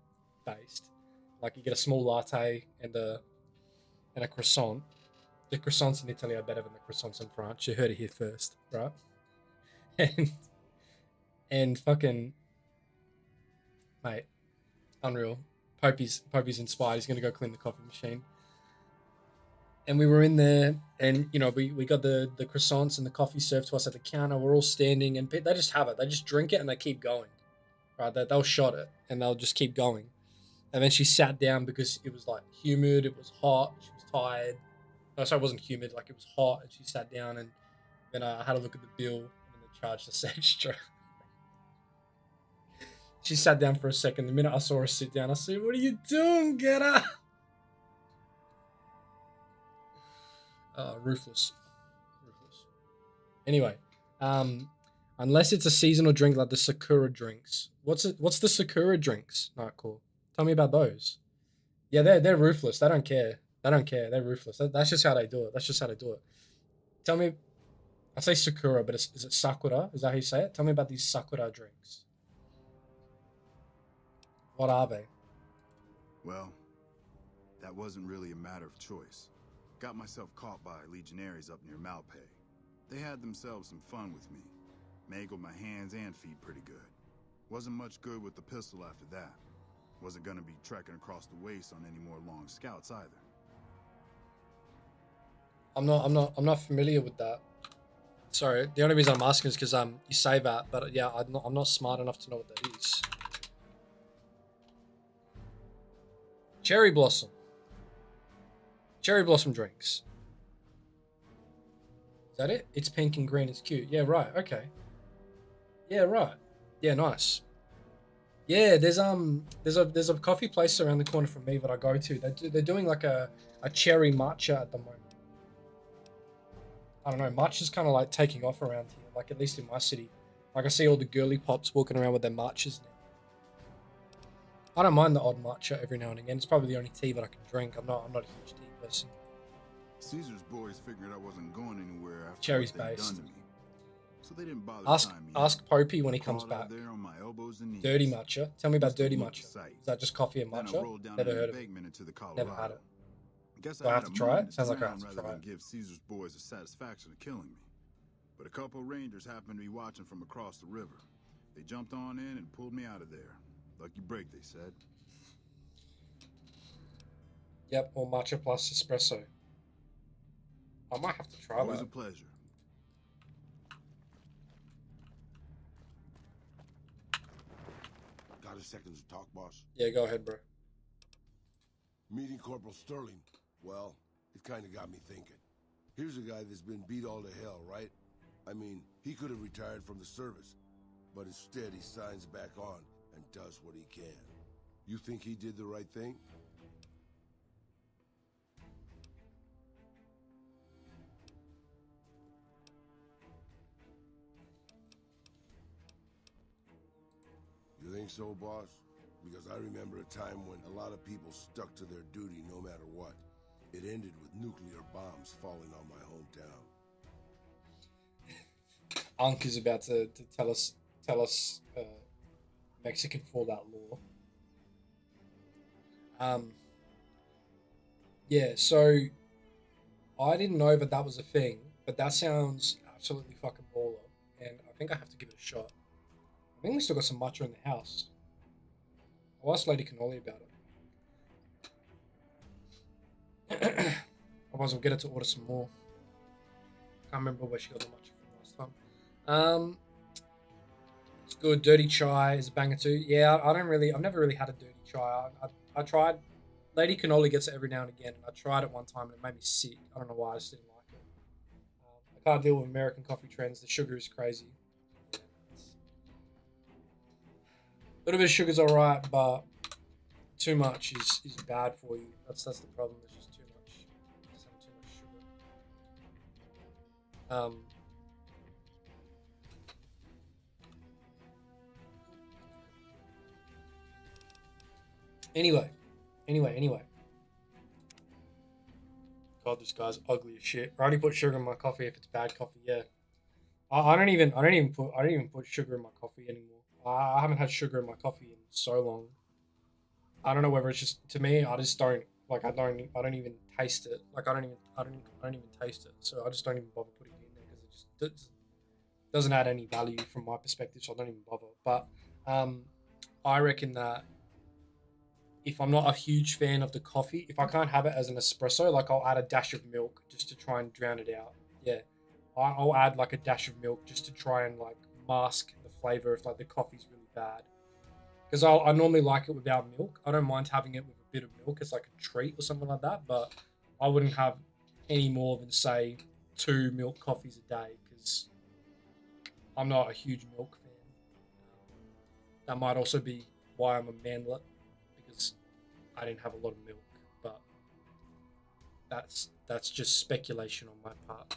[SPEAKER 1] based. Like you get a small latte and a croissant. The croissants in Italy are better than the croissants in France. You heard it here first, right? And fucking mate, unreal. Popey's inspired. He's gonna go clean the coffee machine. And we were in there, and we got the croissants and the coffee served to us at the counter. We're all standing, and they just have it. They just drink it and they keep going, right? They'll shot it and they'll just keep going. And then she sat down because it was like humid, it was hot, she was tired. No, sorry, it wasn't humid, like it was hot, and she sat down, and then I had a look at the bill, and then they charged us extra. She sat down for a second. The minute I saw her sit down, I said, "What are you doing? Get up!" Ruthless. Anyway, unless it's a seasonal drink like the Sakura drinks. What's the Sakura drinks? Alright, cool. Tell me about those. Yeah, they're ruthless. They don't care. They're ruthless. That's just how they do it. Tell me. I say Sakura, but is it Sakura? Is that how you say it? Tell me about these Sakura drinks. What are they?
[SPEAKER 2] Well, that wasn't really a matter of choice. Got myself caught by legionaries up near Malpay. They had themselves some fun with me. Mangled my hands and feet pretty good. Wasn't much good with the pistol after that. Wasn't gonna be trekking across the waste on any more long scouts either.
[SPEAKER 1] I'm not familiar with that. Sorry, the only reason I'm asking is because you say that, but yeah, I'm not smart enough to know what that is. Cherry blossom drinks. Is that it? It's pink and green. It's cute. Yeah, right. Okay. Yeah, right. Yeah, nice. Yeah, there's a coffee place around the corner from me that I go to. They're doing like a cherry matcha at the moment. I don't know. Matcha's kind of like taking off around here. Like at least in my city. Like I see all the girly pops walking around with their matchas now. I don't mind the odd matcha every now and again. It's probably the only tea that I can drink. I'm not a huge tea person.
[SPEAKER 2] Caesar's boys figured I wasn't going anywhere after
[SPEAKER 1] Cherry's
[SPEAKER 2] what they'd
[SPEAKER 1] based.
[SPEAKER 2] done to me. So they didn't bother tying me
[SPEAKER 1] Ask
[SPEAKER 2] up.
[SPEAKER 1] Popey when he comes
[SPEAKER 2] Crawled out
[SPEAKER 1] back.
[SPEAKER 2] there on my elbows and knees.
[SPEAKER 1] Dirty matcha. Tell me about
[SPEAKER 2] Just a
[SPEAKER 1] dirty
[SPEAKER 2] look
[SPEAKER 1] matcha.
[SPEAKER 2] at sight.
[SPEAKER 1] Is that just coffee and
[SPEAKER 2] Then I
[SPEAKER 1] matcha?
[SPEAKER 2] rolled down
[SPEAKER 1] Never
[SPEAKER 2] an
[SPEAKER 1] heard of it.
[SPEAKER 2] embankment into the Colorado.
[SPEAKER 1] Never had it.
[SPEAKER 2] Guess
[SPEAKER 1] Do I
[SPEAKER 2] I
[SPEAKER 1] have
[SPEAKER 2] had
[SPEAKER 1] to
[SPEAKER 2] a
[SPEAKER 1] try it?
[SPEAKER 2] moment
[SPEAKER 1] Sounds like I
[SPEAKER 2] down
[SPEAKER 1] have to
[SPEAKER 2] rather
[SPEAKER 1] try
[SPEAKER 2] than
[SPEAKER 1] it.
[SPEAKER 2] give Caesar's boys the satisfaction of killing me. But a couple rangers happened to be watching from across the river. They jumped on in and pulled me out of there. Lucky break, they said.
[SPEAKER 1] Yep, or matcha plus espresso. I might have to try
[SPEAKER 2] Always
[SPEAKER 1] that.
[SPEAKER 2] a pleasure.
[SPEAKER 4] Got a second to talk, boss?
[SPEAKER 1] Yeah, go ahead, bro.
[SPEAKER 4] Meeting Corporal Sterling, well, it kind of got me thinking. Here's a guy that's been beat all to hell, right? I mean, he could have retired from the service, but instead he signs back on and does what he can. You think he did the right thing? You think so, boss? because I remember a time when a lot of people stuck to their duty no matter what. It ended with nuclear bombs falling on my hometown.
[SPEAKER 1] Unc is about to tell us Mexican fallout lore. Yeah, so I didn't know that was a thing, but that sounds absolutely fucking baller, and I think I have to give it a shot. I think we still got some matcha in the house. I'll ask Lady Cannoli about it. Otherwise, we'll get her to order some more. Can't remember where she got the matcha from last time. It's good. Dirty chai is a banger too. Yeah, I've never really had a dirty chai. I tried. Lady Cannoli gets it every now and again, and I tried it one time and it made me sick. I don't know why, I just didn't like it. I can't deal with American coffee trends. The sugar is crazy. Yeah, a little bit of sugar's alright, but too much is bad for you. That's the problem. It's just too much. Just having too much sugar. Anyway. God, this guy's ugly as shit. I only put sugar in my coffee if it's bad coffee. Yeah, I don't even put sugar in my coffee anymore. I haven't had sugar in my coffee in so long. I don't know whether it's just, to me, I just don't like. I don't even taste it. Like I don't even taste it. So I just don't even bother putting it in there because it just doesn't add any value from my perspective. So I don't even bother. But I reckon that if I'm not a huge fan of the coffee, if I can't have it as an espresso, like I'll add a dash of milk just to try and drown it out. Yeah, I'll add like a dash of milk just to try and like mask the flavor if like the coffee's really bad. Because I normally like it without milk. I don't mind having it with a bit of milk. It's like a treat or something like that. But I wouldn't have any more than say 2 milk coffees a day because I'm not a huge milk fan. That might also be why I'm a manlet, because I didn't have a lot of milk, but that's just speculation on my part.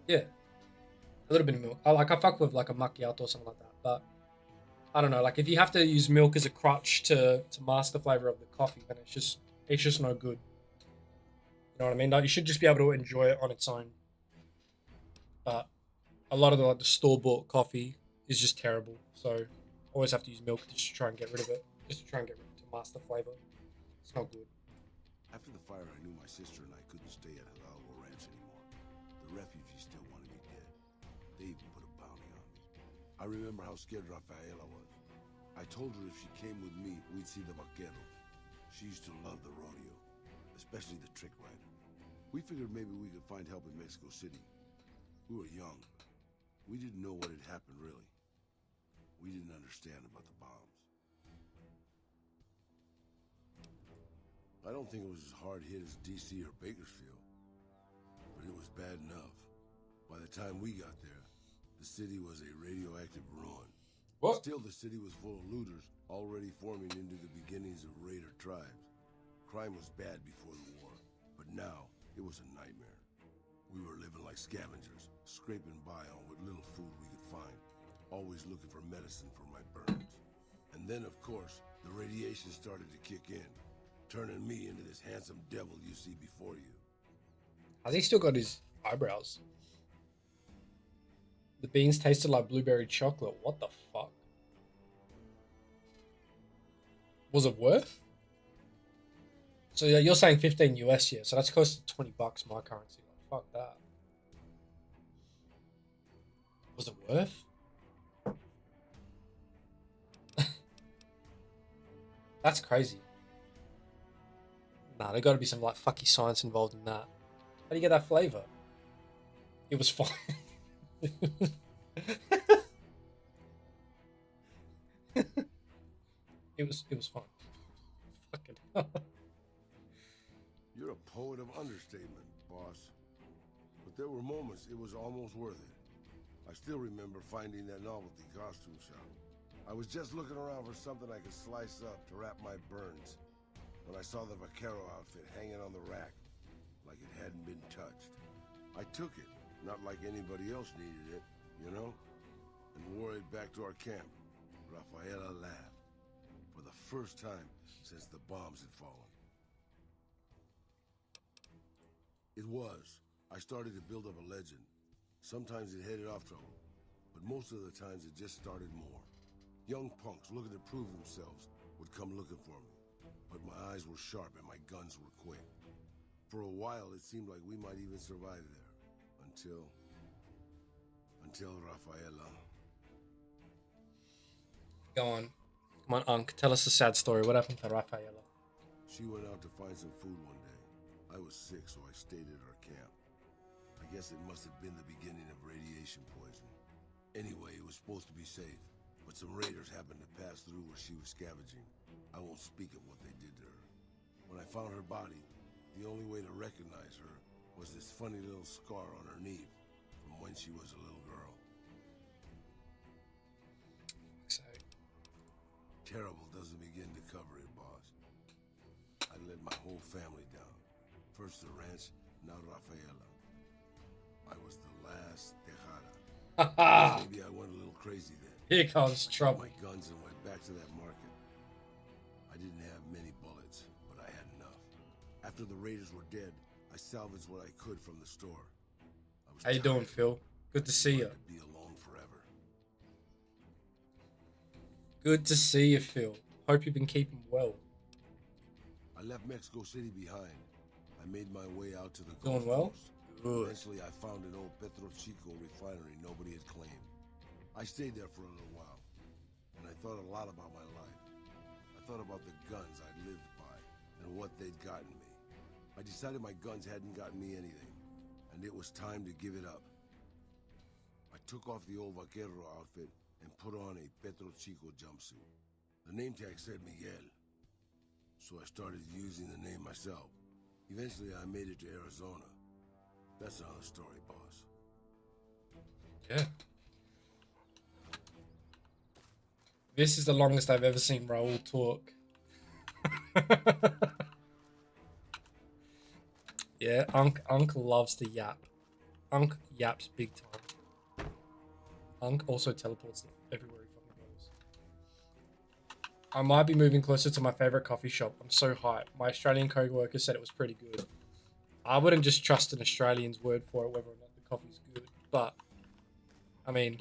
[SPEAKER 1] Yeah, a little bit of milk. I fuck with like a macchiato or something like that, but I don't know. Like if you have to use milk as a crutch to mask the flavor of the coffee, then it's just no good. You know what I mean? Like you should just be able to enjoy it on its own. But a lot of the store-bought coffee is just terrible. So always have to use milk just to try and get rid of it. Just to try and get rid of it, to mask the flavor. It's not good.
[SPEAKER 4] After the fire, I knew my sister and I couldn't stay at Hidalgo Ranch anymore. The refugees still wanted me dead. They even put a bounty on me. I remember how scared Rafaela was. I told her if she came with me, we'd see the vaqueros. She used to love the rodeo, especially the trick rider. We figured maybe we could find help in Mexico City. We were young. We didn't know what had happened, really. We didn't understand about the bombs. I don't think it was as hard hit as DC or Bakersfield, but it was bad enough. By the time we got there, the city was a radioactive ruin.
[SPEAKER 1] What?
[SPEAKER 4] Still, the city was full of looters, already forming into the beginnings of raider tribes. Crime was bad before the war, but now it was a nightmare. We were living like scavengers, scraping by on what little food we could find, always looking for medicine for my burns. And then, of course, the radiation started to kick in, turning me into this handsome devil you see before you.
[SPEAKER 1] Has he still got his eyebrows? The beans tasted like blueberry chocolate. What the fuck? Was it worth? So yeah, you're saying 15 US, yeah? So that's close to $20 my currency. Like, fuck that. Was it worth? That's crazy. Nah, there got to be some like fucky science involved in that. How do you get that flavor? It was fine. It was fine. Fucking hell.
[SPEAKER 4] You're a poet of understatement, boss. But there were moments it was almost worth it. I still remember finding that novelty costume shop. I was just looking around for something I could slice up to wrap my burns when I saw the vaquero outfit hanging on the rack like it hadn't been touched. I took it, Not like anybody else needed it, you know? And wore it back to our camp. Rafaela laughed. For the first time since the bombs had fallen. It was. I started to build up a legend. Sometimes it headed off trouble, but most of the times it just started more. Young punks looking to prove themselves would come looking for me, but my eyes were sharp and my guns were quick. For a while, it seemed like we might even survive there, until Rafaela.
[SPEAKER 1] Go on. Come on, Unc. Tell us the sad story. What happened to Rafaela?
[SPEAKER 4] She went out to find some food one day. I was sick, so I stayed at our camp. I guess it must have been the beginning of radiation poisoning. Anyway, it was supposed to be safe, but some raiders happened to pass through where she was scavenging. I won't speak of what they did to her. When I found her body, the only way to recognize her was this funny little scar on her knee from when she was a little girl.
[SPEAKER 1] So,
[SPEAKER 4] Terrible doesn't begin to cover it, boss. I let my whole family down. First the ranch, now Rafaela. I was the last Tejada. Maybe I went a little crazy then.
[SPEAKER 1] here comes
[SPEAKER 4] I took
[SPEAKER 1] trouble.
[SPEAKER 4] my guns and went back to that market. I didn't have many bullets, but I had enough. After the raiders were dead, I salvaged what I could from the store. I was
[SPEAKER 1] How you doing,
[SPEAKER 4] tired.
[SPEAKER 1] Phil? Good to see you.
[SPEAKER 4] I wanted to be alone forever.
[SPEAKER 1] Good to see you, Phil. Hope you've been keeping well.
[SPEAKER 4] I left Mexico City behind. I made my way out to the
[SPEAKER 1] Doing
[SPEAKER 4] Gulf
[SPEAKER 1] well?
[SPEAKER 4] Coast.
[SPEAKER 1] Good.
[SPEAKER 4] Eventually, I found an old Petro Chico refinery nobody had claimed. I stayed there for a little while, and I thought a lot about my life. I thought about the guns I'd lived by and what they'd gotten me. I decided my guns hadn't gotten me anything, and it was time to give it up. I took off the old vaquero outfit and put on a Petro Chico jumpsuit. The name tag said Miguel, so I started using the name myself. Eventually, I made it to Arizona. That's another story, boss.
[SPEAKER 1] Yeah. This is the longest I've ever seen Raul talk. Yeah, Unc loves to yap. Unc yaps big time. Unc also teleports everywhere he fucking goes. I might be moving closer to my favorite coffee shop. I'm so hyped. My Australian co-worker said it was pretty good. I wouldn't just trust an Australian's word for it, whether or not the coffee's good. But, I mean,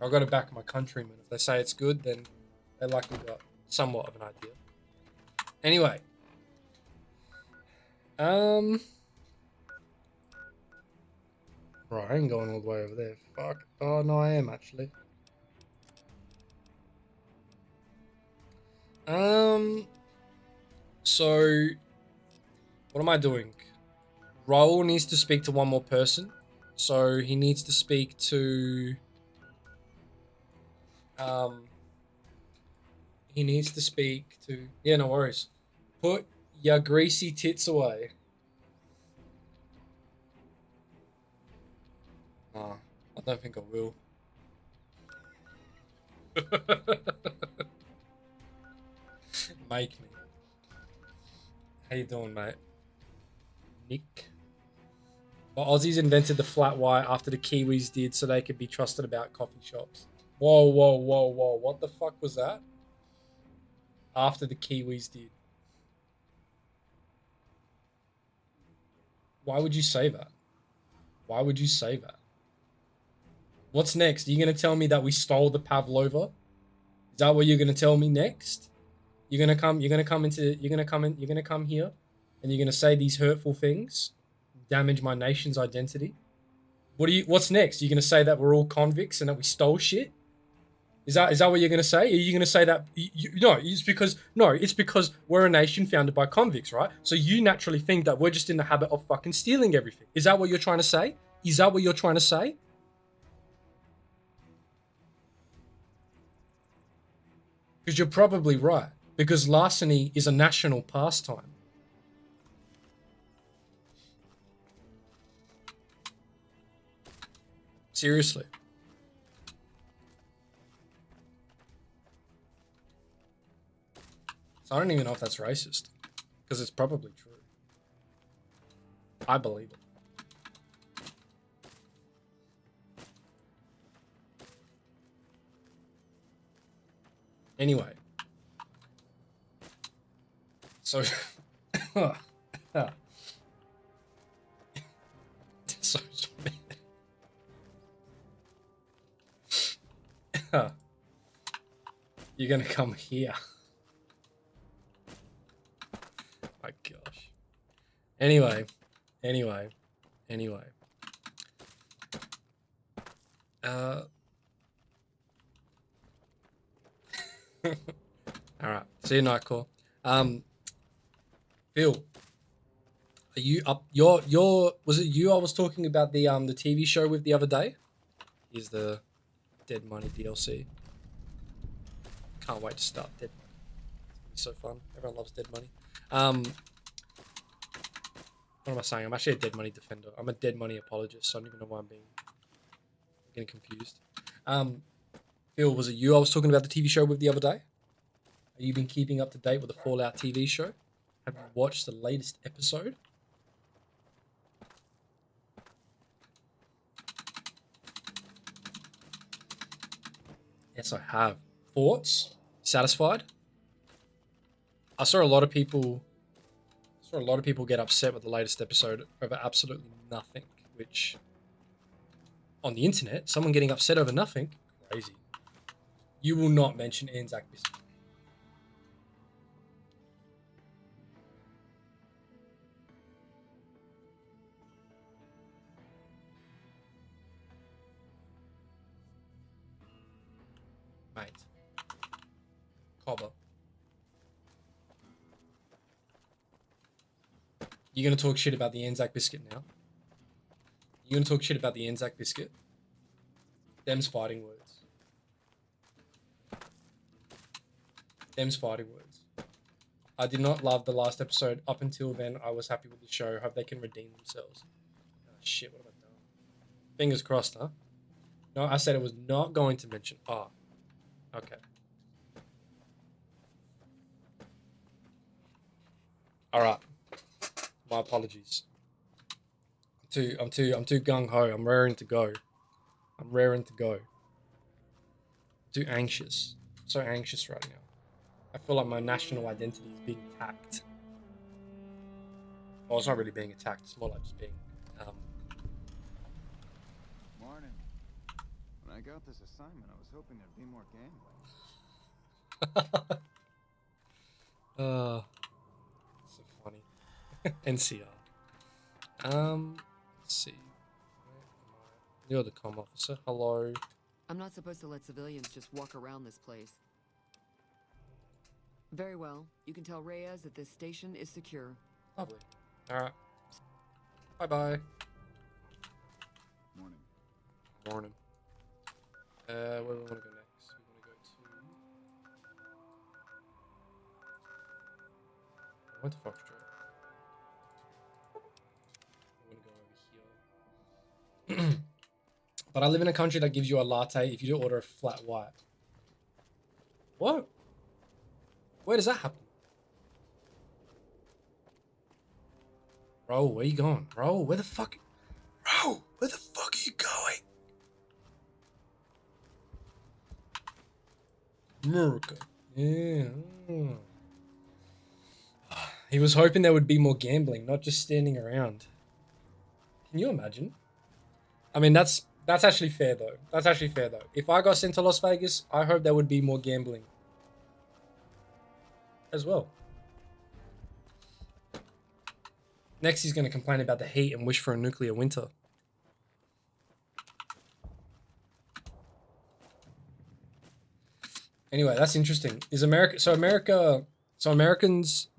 [SPEAKER 1] I've got to back my countrymen. If they say it's good, then they likely got somewhat of an idea. Anyway. Right, I ain't going all the way over there. Fuck. Oh, no, I am, actually. So, what am I doing? Raul needs to speak to one more person. So, he needs to speak to... He needs to speak to... Yeah, no worries. Put your greasy tits away. Oh, I don't think I will. Make me. How you doing, mate? Nick. Well, Aussies invented the flat white after the Kiwis did so they could be trusted about coffee shops. Whoa, whoa, whoa, whoa. What the fuck was that? After the Kiwis did. Why would you say that? Why would you say that? What's next? Are you going to tell me that we stole the Pavlova? Is that what you're going to tell me next? You're going to come here and you're going to say these hurtful things, damage my nation's identity. What's next? You're going to say that we're all convicts and that we stole shit? Is that what you're going to say? Are you going to say that? It's because we're a nation founded by convicts, right? So you naturally think that we're just in the habit of fucking stealing everything. Is that what you're trying to say? Is that what you're trying to say? Because you're probably right. Because larceny is a national pastime. Seriously. So I don't even know if that's racist. Because it's probably true. I believe it. Anyway. So... so you're gonna come here. My gosh. Anyway. Alright. See you, Nightcore. Phil. Are you up? Your was it you I was talking about the TV show with the other day? Is the Dead Money DLC. Can't wait to start Dead Money. It's so fun. Everyone loves Dead Money. What am I saying? I'm actually a Dead Money defender. I'm a Dead Money apologist, so I don't even know why I'm getting confused. Phil, was it you I was talking about the TV show with the other day? Have you been keeping up to date with the Fallout TV show? Have you watched the latest episode? Yes, I have. Thoughts? Satisfied? I saw a lot of people get upset with the latest episode over absolutely nothing, which on the internet, someone getting upset over nothing, crazy. You will not mention Anzac Biscuit. Mate. Cobber. You're going to talk shit about the Anzac Biscuit now? You're going to talk shit about the Anzac Biscuit? Them's fighting words. Them's fighting words. I did not love the last episode. Up until then, I was happy with the show. Hope they can redeem themselves. Oh, shit, what have I done? Fingers crossed, huh? No, I said it was not going to mention. Ah. Okay. Alright. My apologies. I'm too gung ho. I'm raring to go. Too anxious. So anxious right now. I feel like my national identity is being attacked. Well, it's not really being attacked. It's more like just being.
[SPEAKER 3] Morning. When I got this assignment, I was hoping there'd be more gambling.
[SPEAKER 1] So funny. NCR. Let's see. You're the comm officer. Hello.
[SPEAKER 8] I'm not supposed to let civilians just walk around this place. Very well. You can tell Reyes that this station is secure.
[SPEAKER 1] Lovely. Alright. Bye-bye.
[SPEAKER 2] Morning.
[SPEAKER 1] Where do we want to go next? We want to go to... I went to Foxtrot. I want to go over here. But I live in a country that gives you a latte if you do order a flat white. What? Where does that happen? Bro, where you going? Bro, where the fuck are you going? America. Yeah. He was hoping there would be more gambling, not just standing around. Can you imagine? I mean, that's actually fair though. If I got sent to Las Vegas, I hope there would be more gambling as well. Next, he's going to complain about the heat and wish for a nuclear winter. Anyway, that's interesting. Is Americans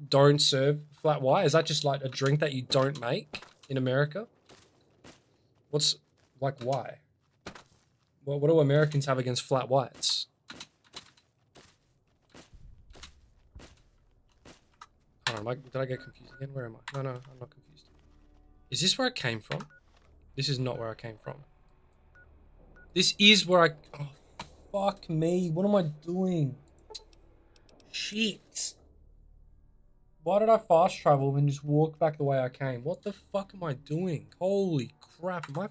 [SPEAKER 1] don't serve flat white? Is that just like a drink that you don't make in America? What's like why? What do Americans have against flat whites? Hold on, did I get confused again? Where am I? No, I'm not confused. Is this where I came from? This is not where I came from. This is where I... Oh, fuck me. What am I doing? Shit. Why did I fast travel and just walk back the way I came? What the fuck am I doing? Holy crap. Am I...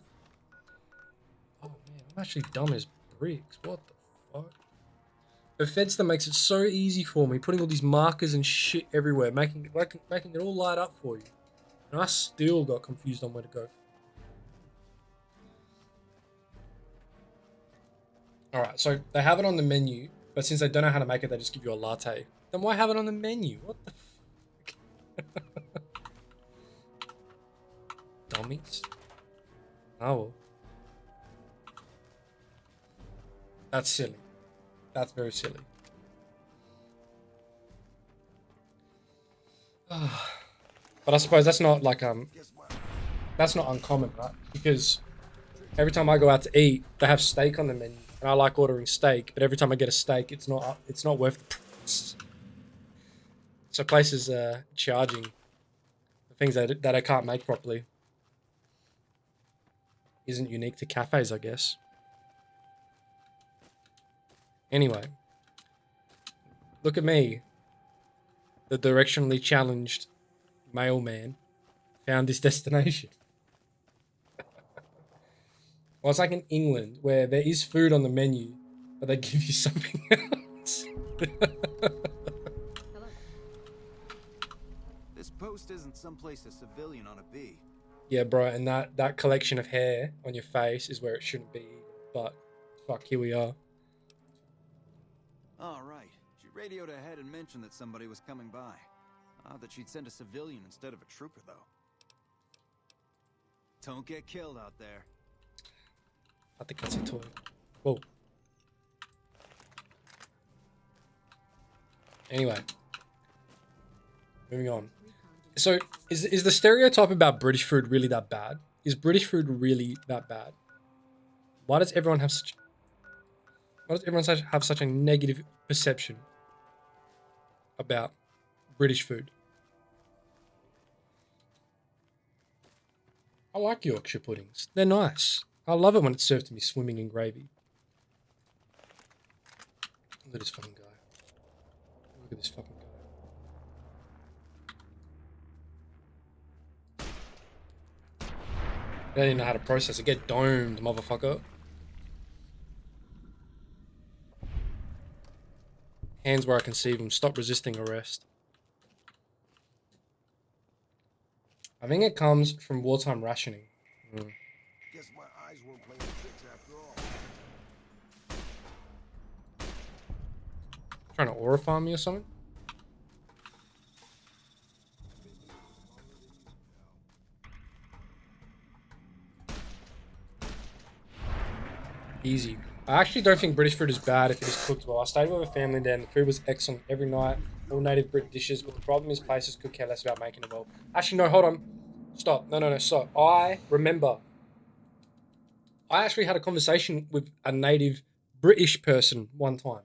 [SPEAKER 1] Oh, man. I'm actually dumb as bricks. What the fuck? Bethesda makes it so easy for me, putting all these markers and shit everywhere, making it all light up for you. And I still got confused on where to go. Alright, so they have it on the menu, but since they don't know how to make it, they just give you a latte. Then why have it on the menu? What the fuck? Dummies. Oh well. That's silly. That's very silly. But I suppose that's not like that's not uncommon, right? Because every time I go out to eat, they have steak on the menu, and I like ordering steak. But every time I get a steak, it's not worth the price. So places charging the things that I can't make properly isn't unique to cafes, I guess. Anyway, look at me, the directionally challenged mailman, found this destination. Well, it's like in England where there is food on the menu, but they give you something else.
[SPEAKER 7] Hello.
[SPEAKER 5] This post isn't someplace a civilian ought to be.
[SPEAKER 1] Yeah, bro, and that collection of hair on your face is where it shouldn't be. But fuck, here we are.
[SPEAKER 5] All right. She radioed ahead and mentioned that somebody was coming by. Odd that she'd send a civilian instead of a trooper, though. Don't get killed out there.
[SPEAKER 1] I think that's a toy. Whoa. Anyway. Moving on. So, is the stereotype about British food really that bad? Is British food really that bad? Why does everyone have such a negative perception about British food? I like Yorkshire puddings. They're nice. I love it when it's served to me swimming in gravy. Look at this fucking guy. Look at this fucking guy. They don't even know how to process it. Get domed, motherfucker. Hands where I can see them. Stop resisting arrest. I think it comes from wartime rationing.
[SPEAKER 4] Guess my eyes weren't playing tricks after all.
[SPEAKER 1] Trying to aura farm me or something? Easy. I actually don't think British food is bad if it is cooked well. I stayed with a family there and the food was excellent every night. All native Brit dishes, but the problem is places could care less about making it well. Actually, no, hold on. Stop. No, stop. I remember. I actually had a conversation with a native British person one time.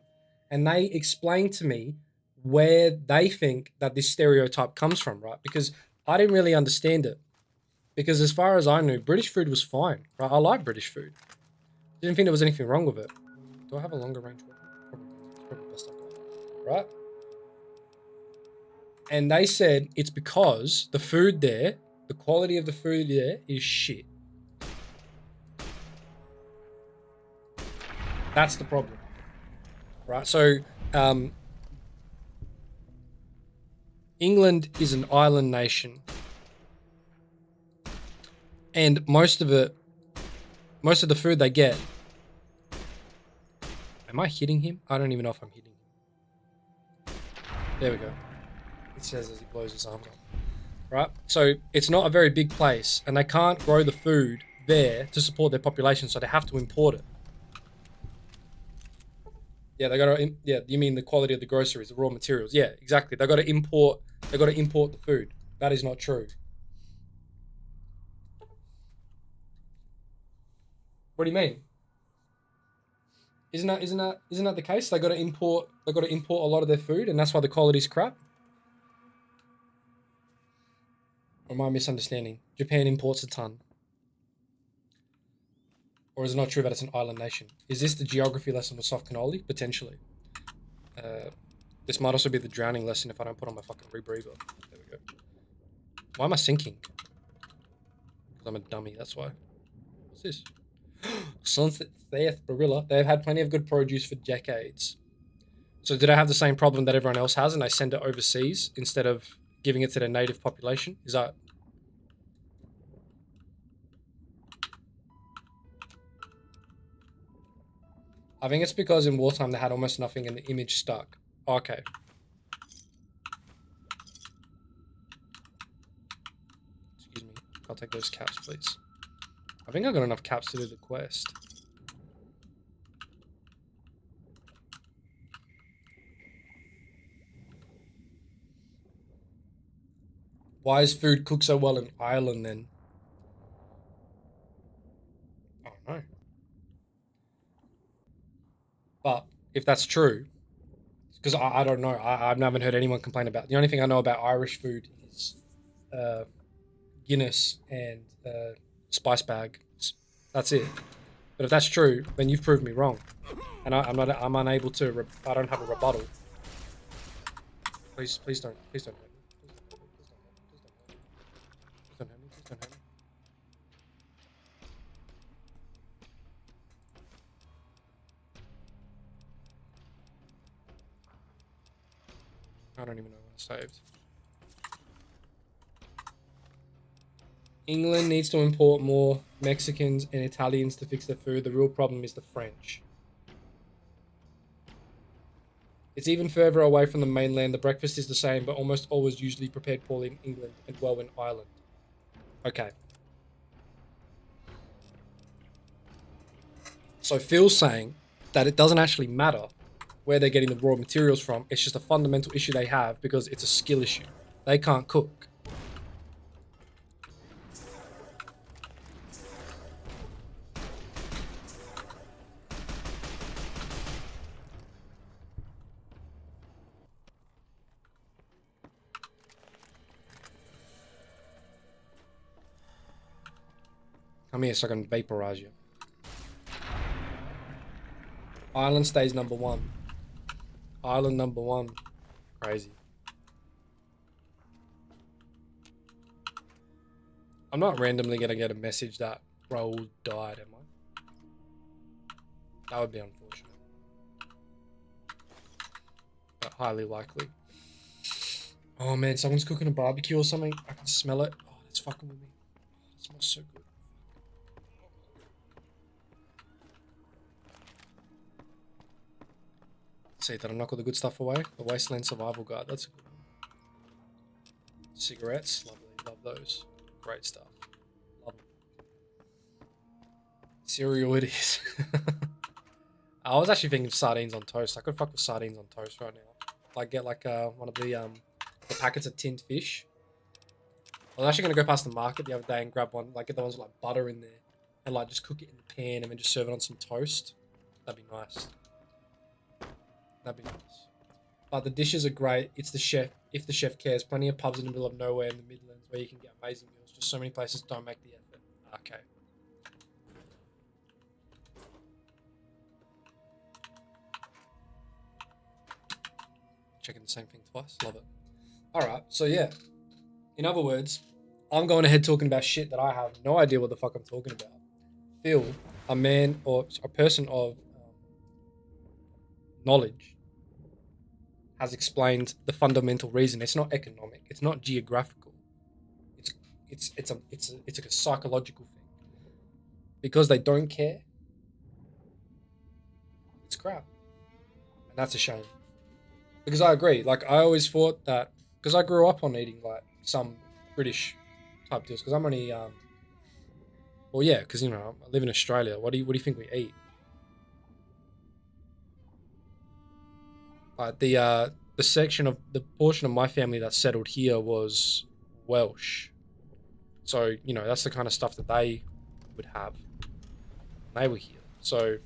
[SPEAKER 1] And they explained to me where they think that this stereotype comes from, right? Because I didn't really understand it. Because as far as I knew, British food was fine, right? I like British food. Didn't think there was anything wrong with it. Do I have a longer range weapon? Probably best I got. Right? And they said it's because the food there, the quality of the food there is shit. That's the problem. Right? So, England is an island nation. And most of the food they get. Am I hitting him? I don't even know if I'm hitting him. There we go. It says as he blows his arms off. Right? So it's not a very big place, and they can't grow the food there to support their population, so they have to import it. Yeah, they gotta. Yeah, you mean the quality of the groceries, the raw materials? Yeah, exactly. They gotta import. They gotta import the food. That is not true. What do you mean? Isn't that the case? They got to import a lot of their food, and that's why the quality's crap. Or am I misunderstanding? Japan imports a ton. Or is it not true that it's an island nation? Is this the geography lesson with soft cannoli? Potentially. This might also be the drowning lesson if I don't put on my fucking rebreather. There we go. Why am I sinking? Because I'm a dummy, that's why. What's this? Sunset Theft Barilla. They've had plenty of good produce for decades. So did I have the same problem that everyone else has and they send it overseas instead of giving it to their native population? Is that... I think it's because in wartime they had almost nothing and the image stuck. Okay. Excuse me. I'll take those caps, please. I think I got enough caps to do the quest. Why is food cooked so well in Ireland then? I don't know. But if that's true, because I don't know, I haven't heard anyone complain about. The only thing I know about Irish food is Guinness and spice bag. That's it. But if that's true, then you've proved me wrong, and I'm unable to. I don't have a rebuttal. Please don't hurt me. Please don't hurt me. Please don't hurt me. Please don't hurt me. I don't even know what I saved. England needs to import more Mexicans and Italians to fix their food. The real problem is the French. It's even further away from the mainland. The breakfast is the same, but almost always usually prepared poorly in England and well in Ireland. Okay. So Phil's saying that it doesn't actually matter where they're getting the raw materials from. It's just a fundamental issue they have because it's a skill issue. They can't cook. Come here so I can vaporize you. Ireland stays number one. Ireland number one. Crazy. I'm not randomly gonna get a message that Raoul died, am I? That would be unfortunate. But highly likely. Oh man, someone's cooking a barbecue or something. I can smell it. Oh, that's fucking with me. Oh, it smells so good. See, did I knock all the good stuff away? The Wasteland Survival Guide, that's a good one. Cigarettes, lovely, love those. Great stuff. Love them. Cereal it is. I was actually thinking of sardines on toast. I could fuck with sardines on toast right now. Like get like one of the packets of tinned fish. I was actually gonna go past the market the other day and grab one, like get the ones with like butter in there, and like just cook it in the pan and then just serve it on some toast. That'd be nice. That'd be nice. But the dishes are great. It's the chef. If the chef cares, plenty of pubs in the middle of nowhere in the Midlands where you can get amazing meals. Just so many places don't make the effort. Okay. Checking the same thing twice. Love it. Alright, so yeah. In other words, I'm going ahead talking about shit that I have no idea what the fuck I'm talking about. Phil, a man or a person of knowledge, has explained the fundamental reason. It's not economic. It's not geographical. It's like a psychological thing. Because they don't care. It's crap, and that's a shame. Because I agree. Like I always thought that because I grew up on eating like some British type deals. Because I'm only well yeah. Because you know I live in Australia. What do you think we eat? The section of the portion of my family that settled here was Welsh, so you know that's the kind of stuff that they would have when they were here. So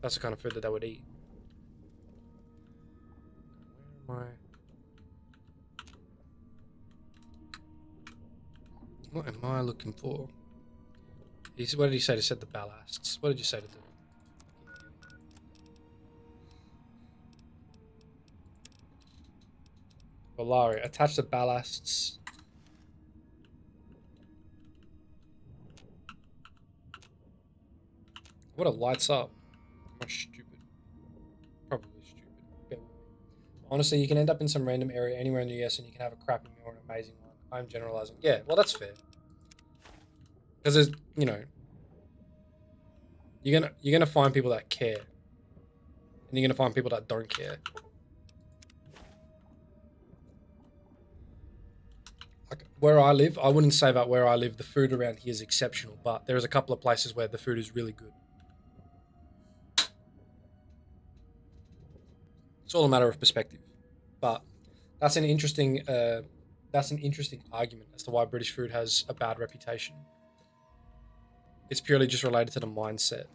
[SPEAKER 1] that's the kind of food that they would eat. Where am I? What am I looking for? What did he say to set the ballasts? What did you say to do? Valari, attach the ballasts. What, it lights up? Am I stupid? Probably stupid. Honestly, you can end up in some random area anywhere in the US and you can have a crappy meal or an amazing one. I'm generalizing. Yeah, well, that's fair. Because there's, you know, you're gonna find people that care, and you're gonna find people that don't care. Like where I live, I wouldn't say that where I live the food around here is exceptional, but there's a couple of places where the food is really good. It's all a matter of perspective, but that's an interesting argument as to why British food has a bad reputation. It's purely just related to the mindset.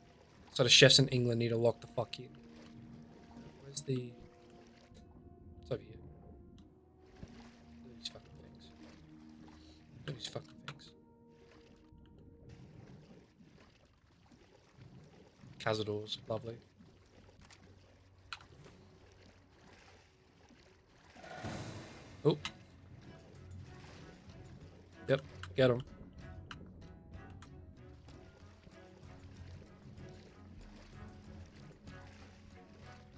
[SPEAKER 1] So the chefs in England need to lock the fuck in. Where's the? It's over here. Look at these fucking things. Look at these fucking things. Cazadors, lovely. Oh. Yep, get him.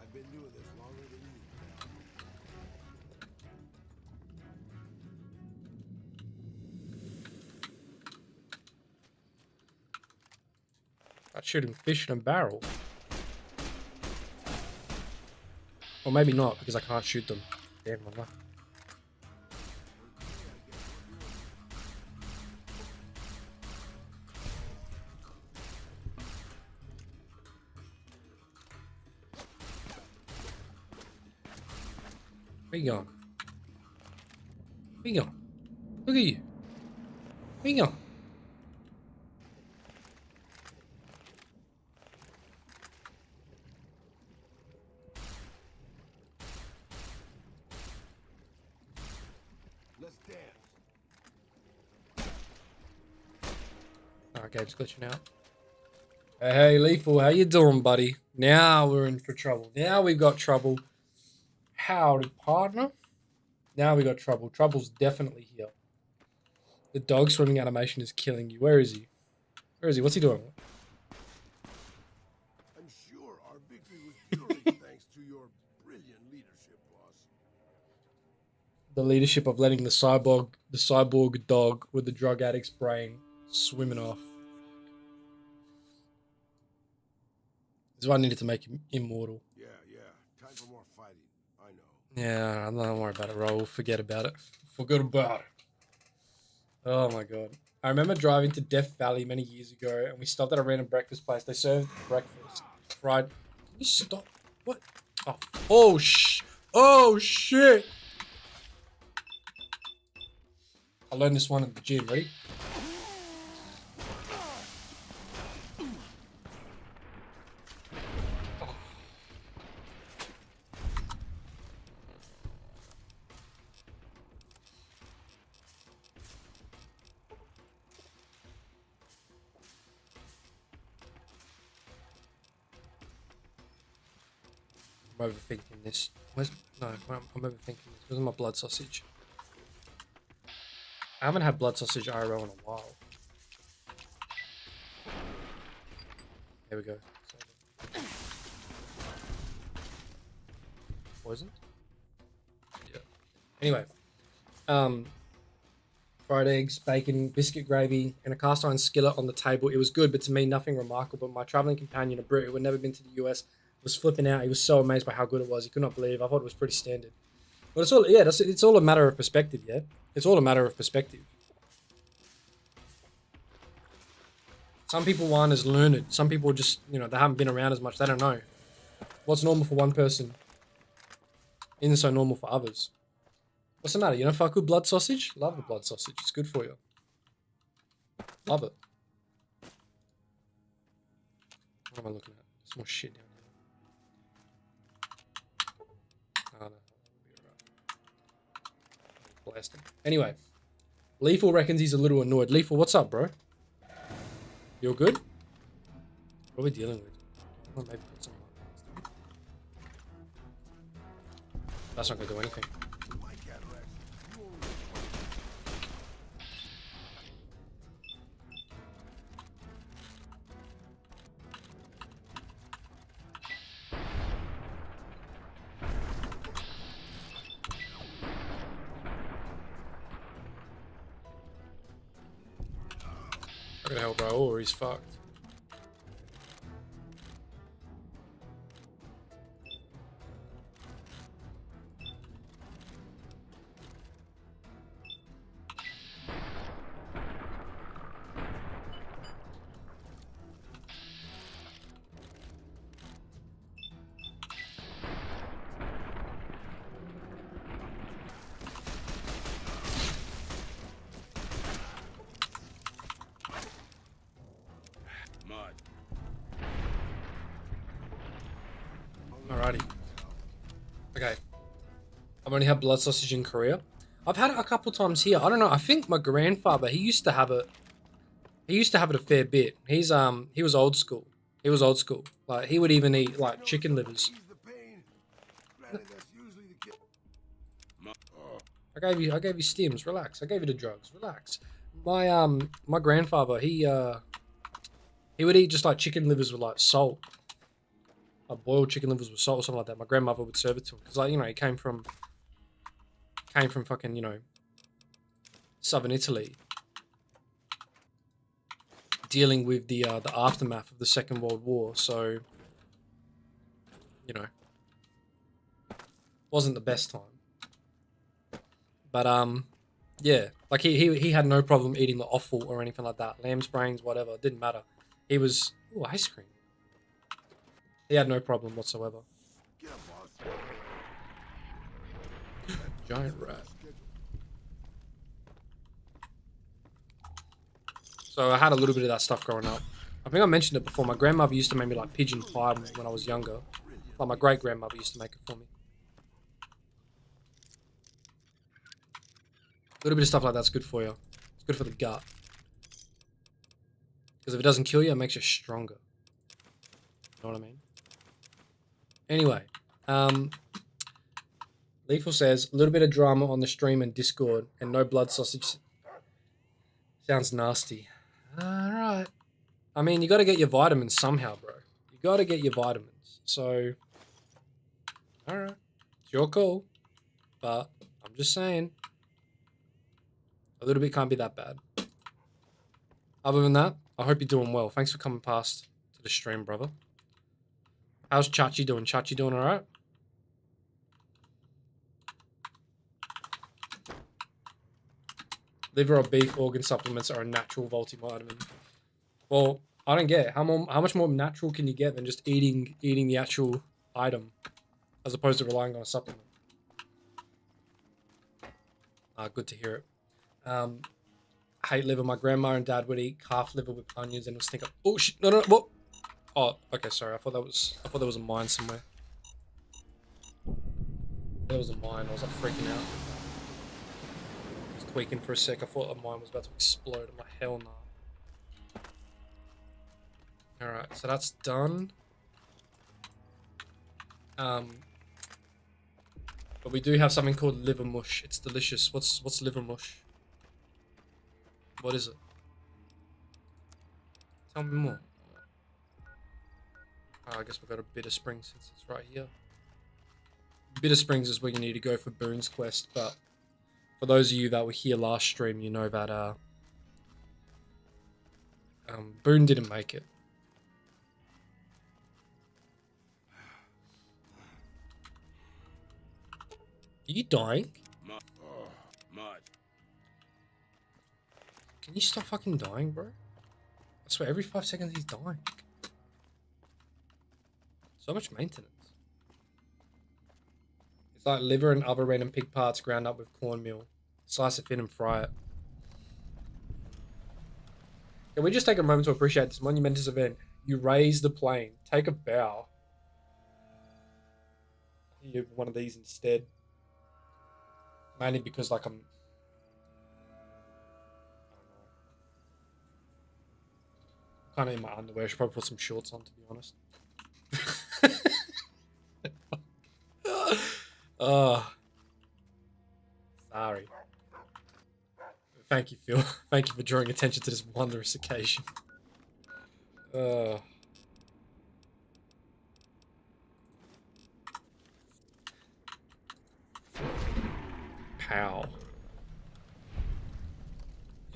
[SPEAKER 4] I've been doing this longer than you.
[SPEAKER 1] That's shooting fish in a barrel. Or maybe not, because I can't shoot them. Damn my luck. Where you going? Where you going? Look at you. Where you going?
[SPEAKER 4] Let's dance.
[SPEAKER 1] Okay, it's glitching out. Hey, Lethal, how you doing, buddy? Now we're in for trouble. Now we've got trouble. Howdy, partner. Now we got trouble. Trouble's definitely here. The dog swimming animation is killing you. Where is he? Where is he? What's he doing?
[SPEAKER 4] I'm sure our victory was purely thanks to your brilliant leadership, boss.
[SPEAKER 1] The leadership of letting the cyborg dog with the drug addict's brain swimming off. This is why I needed to make him immortal.
[SPEAKER 4] Yeah. Time for more fighting. I know.
[SPEAKER 1] Yeah, don't worry about it, Raul. Forget about it. Forget about it. Oh my god. I remember driving to Death Valley many years ago and we stopped at a random breakfast place. They served breakfast. Fried. Can you stop? What? Oh shit. I learned this one at the gym. Ready? I'm overthinking this. I'm overthinking this. Where's my blood sausage? I haven't had blood sausage IRL in a while. There we go. Poisoned? Yeah. Anyway. Fried eggs, bacon, biscuit gravy, and a cast iron skillet on the table. It was good, but to me, nothing remarkable. My traveling companion, a Brit who had never been to the US, was flipping out. He was so amazed by how good it was. He could not believe. I thought it was pretty standard. But it's all, yeah, it's all a matter of perspective, yeah? It's all a matter of perspective. Some people aren't as learned. Some people just, you know, they haven't been around as much. They don't know. What's normal for one person isn't so normal for others. What's the matter? You don't fuck with blood sausage? Love the blood sausage. It's good for you. Love it. What am I looking at? There's more shit down here. Oh, no. Blast him. Anyway. Lethal reckons he's a little annoyed. Lethal, what's up, bro? You all good? What are we dealing with? Oh, maybe put some. That's not going to do anything. hell, bro, or he's fucked. Alrighty. Okay. I've only had blood sausage in Korea. I've had it a couple times here. I don't know. I think my grandfather, he used to have it. He used to have it a fair bit. He was old school. He was old school. Like he would even eat like chicken livers. I gave you stims. Relax. I gave you the drugs. Relax. My grandfather, he would eat just like chicken livers with like salt. Like boiled chicken livers with salt or something like that. My grandmother would serve it to him because, like, you know, he came from fucking, you know, southern Italy, dealing with the aftermath of the Second World War. So, you know, wasn't the best time. But yeah, like he had no problem eating the offal or anything like that. Lamb's brains, whatever, it didn't matter. He was ice cream. He had no problem whatsoever. Giant rat. So I had a little bit of that stuff growing up. I think I mentioned it before. My grandmother used to make me like pigeon pie when I was younger. Like my great grandmother used to make it for me. A little bit of stuff like that's good for you. It's good for the gut. Because if it doesn't kill you, it makes you stronger. You know what I mean? Anyway, Lethal says, a little bit of drama on the stream and Discord and no blood sausage. Sounds nasty. Alright. I mean, you got to get your vitamins somehow, bro. You got to get your vitamins. So, alright. It's your call. But, I'm just saying. A little bit can't be that bad. Other than that, I hope you're doing well. Thanks for coming past to the stream, brother. How's Chachi doing? Chachi doing alright? Liver or beef organ supplements are a natural multivitamin. Well, I don't get it. How much more natural can you get than just eating the actual item, as opposed to relying on a supplement? Good to hear it. Hate liver. My grandma and dad would eat calf liver with onions and was thinking, oh shit, no, what? Oh, okay, sorry. I thought there was a mine somewhere. There was a mine. I was like freaking out. I was tweaking for a sec. I thought a mine was about to explode. I'm like, hell no. Alright, so that's done. But we do have something called liver mush. It's delicious. What's liver mush? What is it? Tell me more. Oh, I guess we've got a Bitter Springs since it's right here. Bitter Springs is where you need to go for Boone's Quest, but for those of you that were here last stream, you know that Boone didn't make it. Are you dying? Can you stop fucking dying, bro? I swear, every 5 seconds he's dying. So much maintenance. It's like liver and other random pig parts ground up with cornmeal. Slice it thin and fry it. Can we just take a moment to appreciate this monumentous event? You raise the plane. Take a bow. You have one of these instead. Mainly because, like, I'm kind of in my underwear. I should probably put some shorts on, to be honest. Oh, sorry. Thank you, Phil. Thank you for drawing attention to this wondrous occasion. Pow.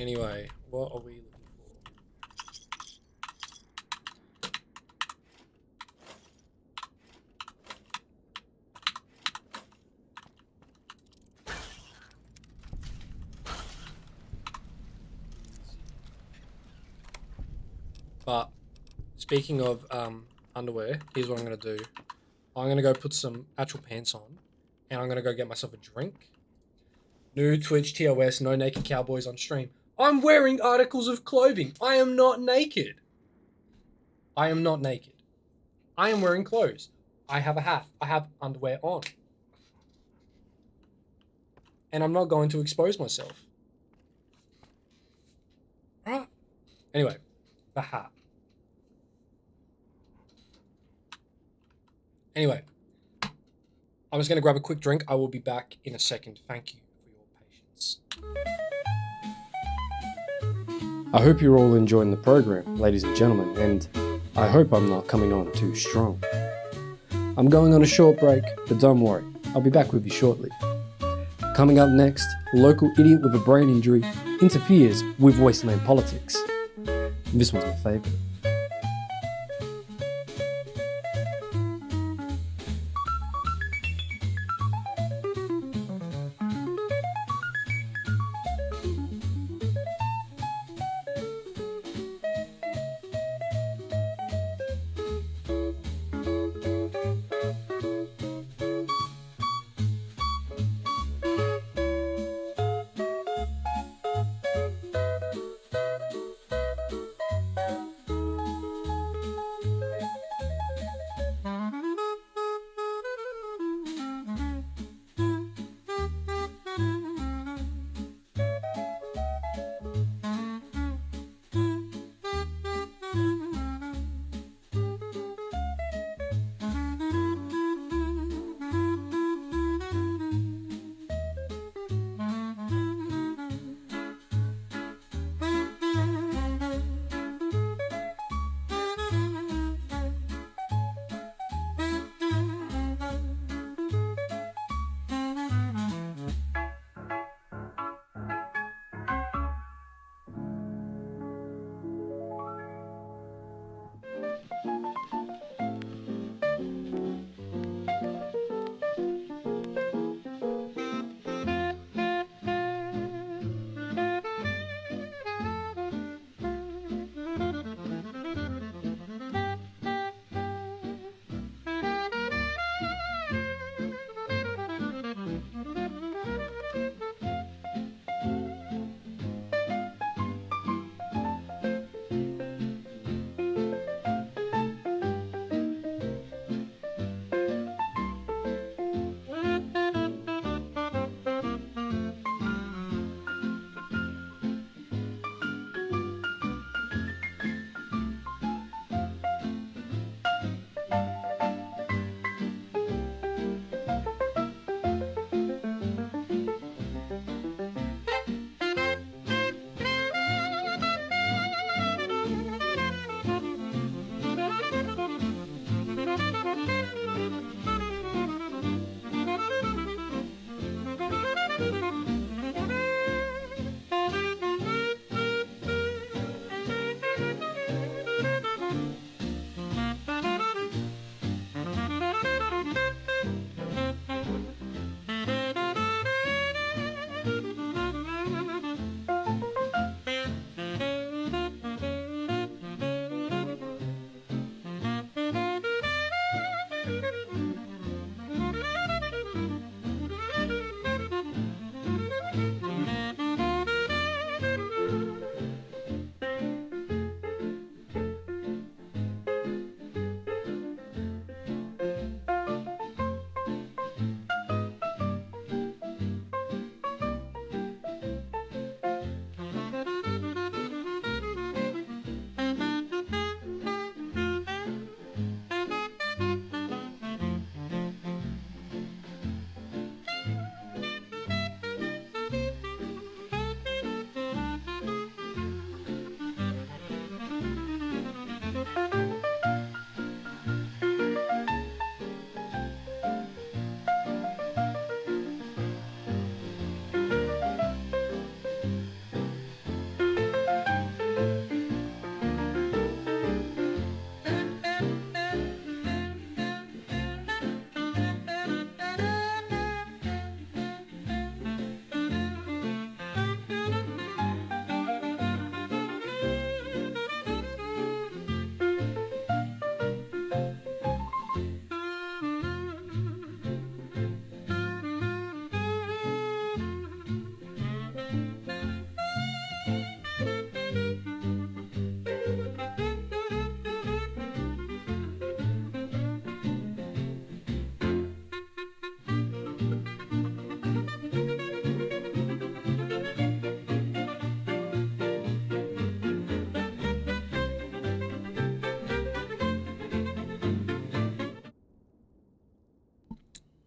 [SPEAKER 1] Anyway, what are we looking for? But speaking of underwear, here's what I'm going to do. I'm going to go put some actual pants on, and I'm going to go get myself a drink. New Twitch TOS, no naked cowboys on stream. I'm wearing articles of clothing. I am not naked. I am not naked. I am wearing clothes. I have a hat. I have underwear on. And I'm not going to expose myself. Anyway, the hat. Anyway, I'm just going to grab a quick drink. I will be back in a second. Thank you for your patience. I hope you're all enjoying the program, ladies and gentlemen, and I hope I'm not coming on too strong. I'm going on a short break, but don't worry, I'll be back with you shortly. Coming up next, local idiot with a brain injury interferes with wasteland politics. This one's my favourite.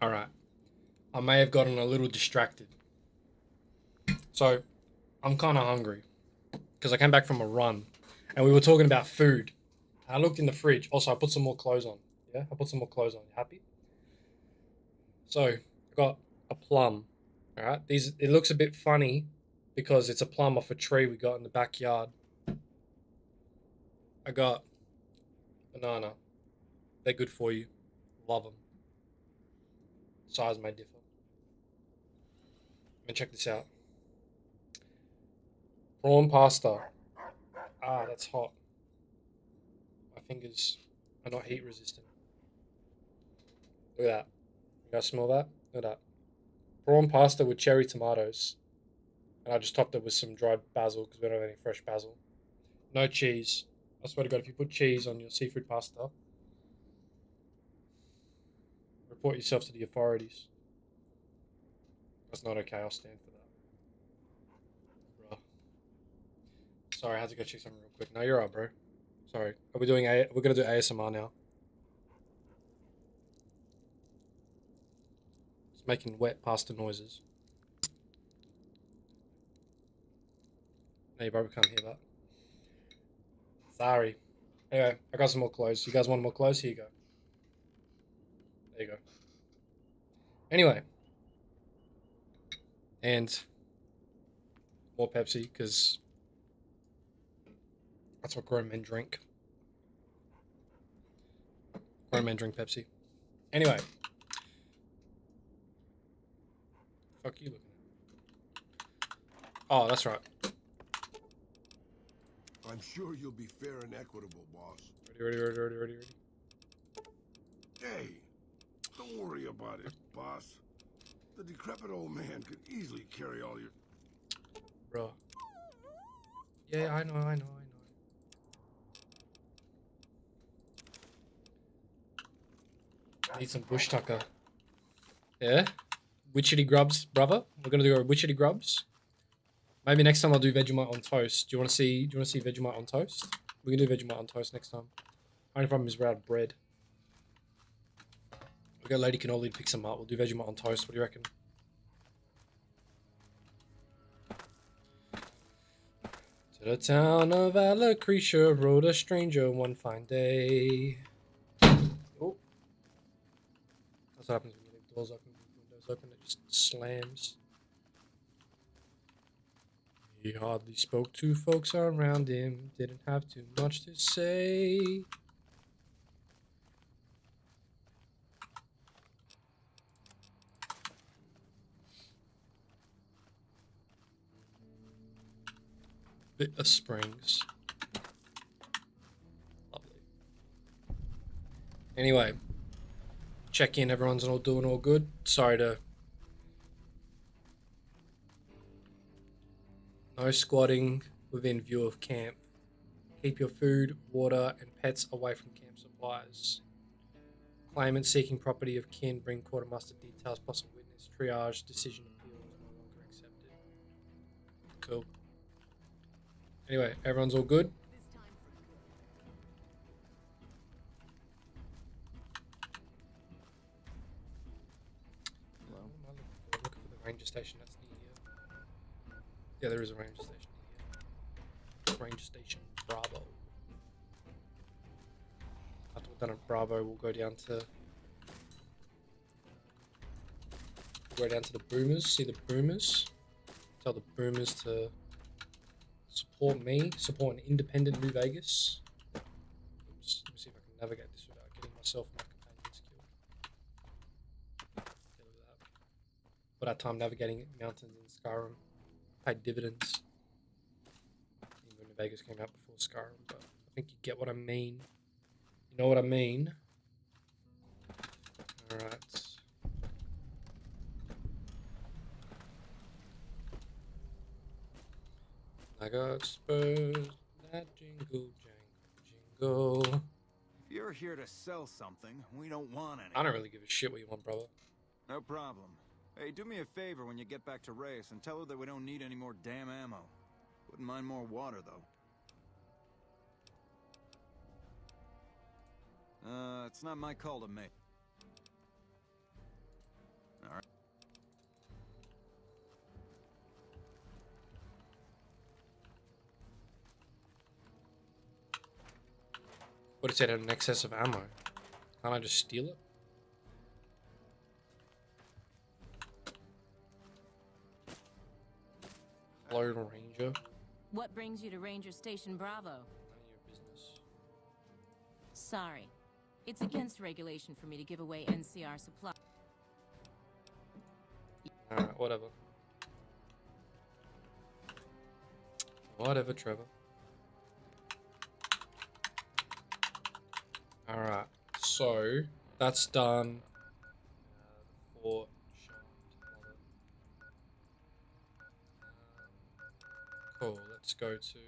[SPEAKER 1] Alright. I may have gotten a little distracted. So, I'm kind of hungry. Because I came back from a run. And we were talking about food. I looked in the fridge. Also, I put some more clothes on. Yeah? I put some more clothes on. You happy? So, I got a plum. Alright? It looks a bit funny because it's a plum off a tree we got in the backyard. I got banana. They're good for you. Love them. Size may differ. And check this out. Prawn pasta. Ah, that's hot. My fingers are not heat resistant. Look at that. You guys smell that? Look at that. Prawn pasta with cherry tomatoes. And I just topped it with some dried basil because we don't have any fresh basil. No cheese. I swear to God, if you put cheese on your seafood pasta, report yourself to the authorities. That's not okay. I'll stand for that. Bruh. Sorry, I had to go check something real quick. No, you're right, bro. Sorry. We're gonna do ASMR now. It's making wet pasta noises. No, you probably can't hear that. Sorry. Anyway, I got some more clothes. You guys want more clothes? Here you go. There you go. Anyway. And more Pepsi, because that's what grown men drink. Grown men drink Pepsi. Anyway. Fuck you looking at? Oh, that's right.
[SPEAKER 4] I'm sure you'll be fair and equitable, boss.
[SPEAKER 1] Ready.
[SPEAKER 4] Hey, don't worry about it, boss. The decrepit old man could easily carry all your...
[SPEAKER 1] Bro. Yeah, I know. Need some bush tucker. Yeah? Witchetty grubs, brother. We're gonna do a witchetty grubs. Maybe next time I'll do Vegemite on toast. Do you wanna see Vegemite on toast? We can do Vegemite on toast next time. Only problem is we're out of bread. We'll get Lady Cannoli to pick some up. We'll do Vegemite on toast. What do you reckon? To the town of Alacretia rode a stranger one fine day. Oh. That's what happens when you leave doors open, windows open, it just slams. He hardly spoke to folks around him, didn't have too much to say. Bitter Springs. Lovely. Anyway, check in, everyone's all doing all good. Sorry to... No squatting within view of camp. Keep your food, water, and pets away from camp supplies. Claimant seeking property of kin, bring quartermaster details, possible witness, triage, decision appeal is no longer accepted. Cool. Anyway, everyone's all good? Hello? I'm looking for the ranger station that's near here. Yeah, there is a ranger station near here. Ranger station Bravo. After we're done at Bravo, we'll go down to the boomers, see the boomers. Tell the boomers to support me, support an independent New Vegas. Oops, let me see if I can navigate this without getting myself and my companions killed. Okay, look at that. But our time navigating mountains in Skyrim paid dividends. Even though New Vegas came out before Skyrim, but I think you get what I mean. You know what I mean? Alright. I got Spurs, that jingle, jangle, jingle.
[SPEAKER 5] If you're here to sell something, we don't want any.
[SPEAKER 1] I don't really give a shit what you want, brother.
[SPEAKER 5] No problem. Hey, do me a favor when you get back to Reyes and tell her that we don't need any more damn ammo. Wouldn't mind more water, though. It's not my call to make.
[SPEAKER 1] What is it, an excess of ammo? Can't I just steal it? Lone Ranger?
[SPEAKER 9] What brings you to Ranger Station Bravo?
[SPEAKER 1] None of your business.
[SPEAKER 9] Sorry. It's against regulation for me to give away NCR supply.
[SPEAKER 1] Alright, whatever. Whatever, Trevor. Alright, so that's done. The fort, shaft, love it. Cool, let's go to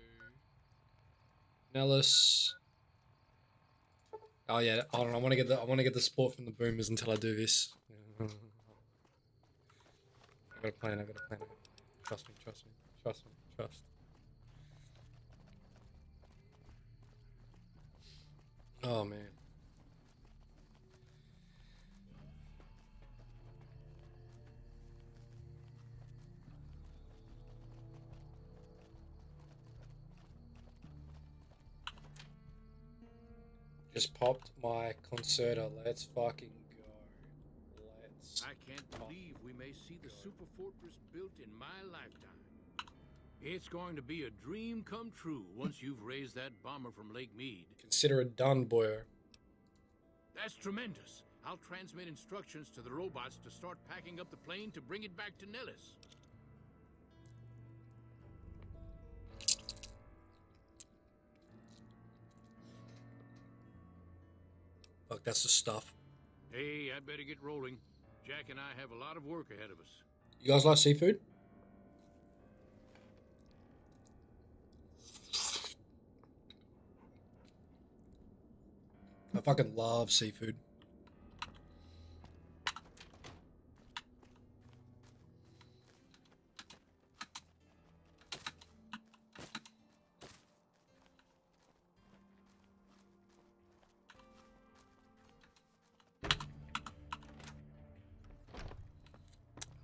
[SPEAKER 1] Nellis. Oh yeah, hold on, I want to get the support from the boomers until I do this. I got a plan, I got a plan. Trust me, trust me, trust me, trust. Oh man. Just popped my concerta. Let's fucking go. Let's.
[SPEAKER 10] I can't believe we may see the super fortress built in my lifetime. It's going to be a dream come true once you've raised that bomber from Lake Mead.
[SPEAKER 1] Consider it done, boyo.
[SPEAKER 10] That's tremendous. I'll transmit instructions to the robots to start packing up the plane to bring it back to Nellis.
[SPEAKER 1] Fuck, that's the stuff.
[SPEAKER 10] Hey, I better get rolling. Jack and I have a lot of work ahead of us.
[SPEAKER 1] You guys like seafood? I fucking love seafood.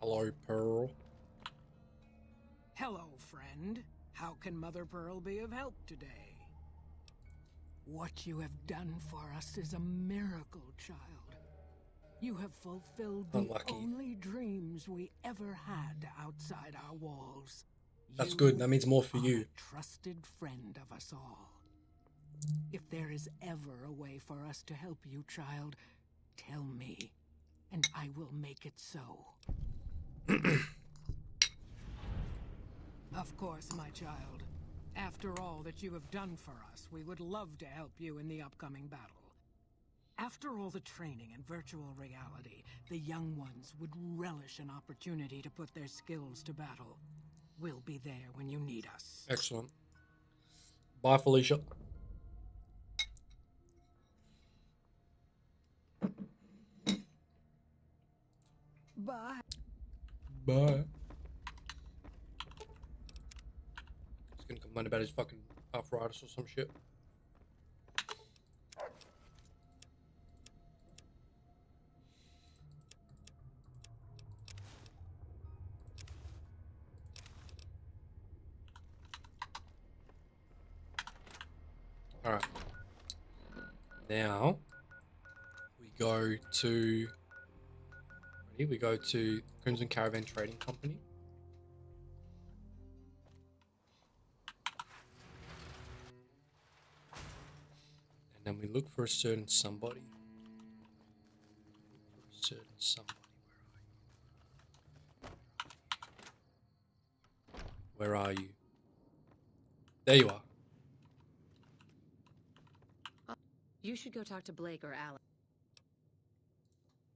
[SPEAKER 1] Hello, Pearl.
[SPEAKER 11] Hello, friend. How can Mother Pearl be of help today? What you have done for us is a miracle, child. You have fulfilled the
[SPEAKER 1] Unlucky.
[SPEAKER 11] only dreams we ever had outside our walls.
[SPEAKER 1] That's
[SPEAKER 11] You
[SPEAKER 1] good. That means more for
[SPEAKER 11] are
[SPEAKER 1] you.
[SPEAKER 11] a trusted friend of us all. If there is ever a way for us to help you, child, tell me, and I will make it so. Of course, my child. After all that you have done for us, we would love to help you in the upcoming battle. After all the training in virtual reality, the young ones would relish an opportunity to put their skills to battle. We'll be there when you need us.
[SPEAKER 1] Excellent. Bye, Felicia.
[SPEAKER 11] Bye.
[SPEAKER 1] Bye. He's gonna complain about his fucking arthritis or some shit. Alright. Now we go to we go to Crimson Caravan Trading Company. And then we look for a certain somebody. Where are you? There you are.
[SPEAKER 7] You should go talk to Blake or Alex.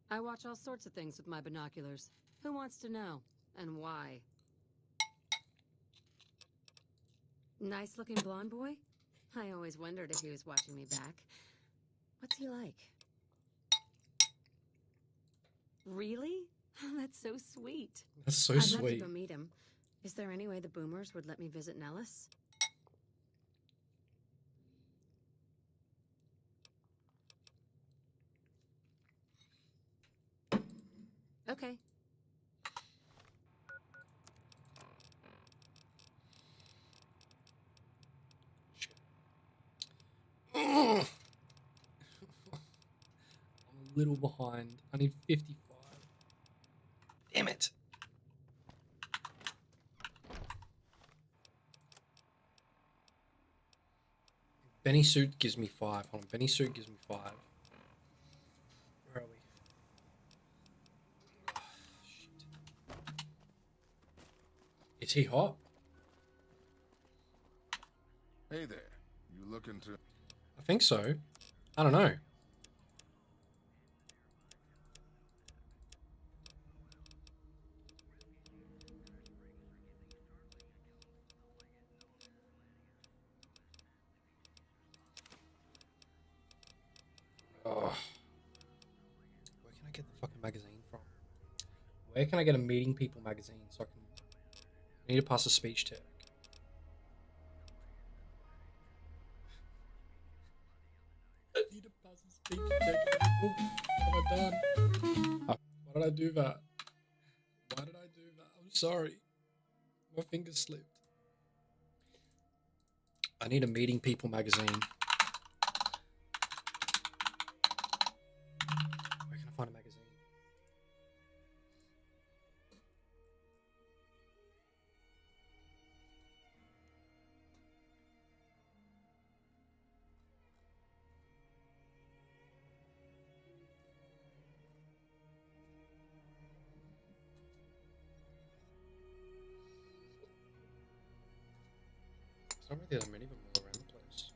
[SPEAKER 7] I watch all sorts of things with my binoculars. Who wants to know? And why? Nice looking blonde boy? I always wondered if he was watching me back. What's he like? Really? That's so sweet.
[SPEAKER 1] That's so
[SPEAKER 7] I'd
[SPEAKER 1] sweet.
[SPEAKER 7] love to go meet him. Is there any way the boomers would let me visit Nellis? Okay.
[SPEAKER 1] little behind. I need 55. Damn it. Benny suit gives me 5. Hold on, Benny suit gives me 5. Where are we? Oh, shit. Is he hot?
[SPEAKER 4] Hey there. You looking to...
[SPEAKER 1] I think so. I don't know. Oh. Where can I get the fucking magazine from? Where can I get a meeting people magazine so I can... I need to pass a speech test. I need to pass a speech check. What have I done? Why did I do that? Why did I do that? I'm sorry. My finger slipped. I need a meeting people magazine. Where can I find a magazine? There's not really that many of them all around the place.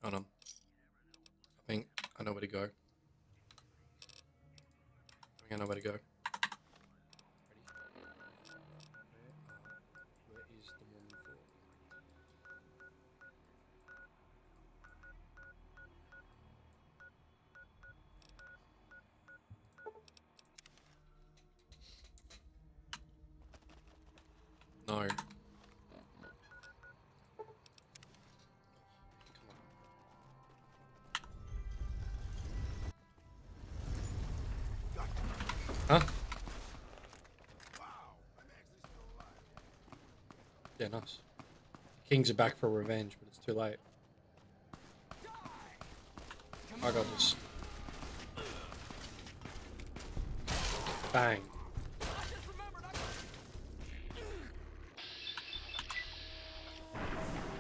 [SPEAKER 1] Hold on. I think I know where to go. I know where to go. Ready? Where is the woman for? No. Huh? Yeah, nice. Kings are back for revenge, but it's too late. I got this. Bang.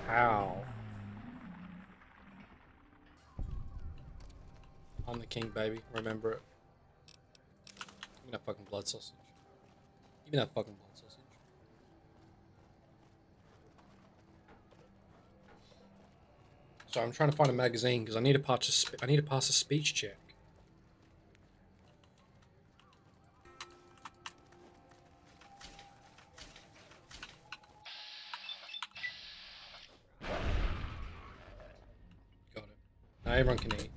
[SPEAKER 1] Ow. I'm the king, baby. Remember it. Give me that fucking blood sausage. Give me that fucking blood sausage. So I'm trying to find a magazine because I need to pass a speech check. Got it. Now everyone can eat.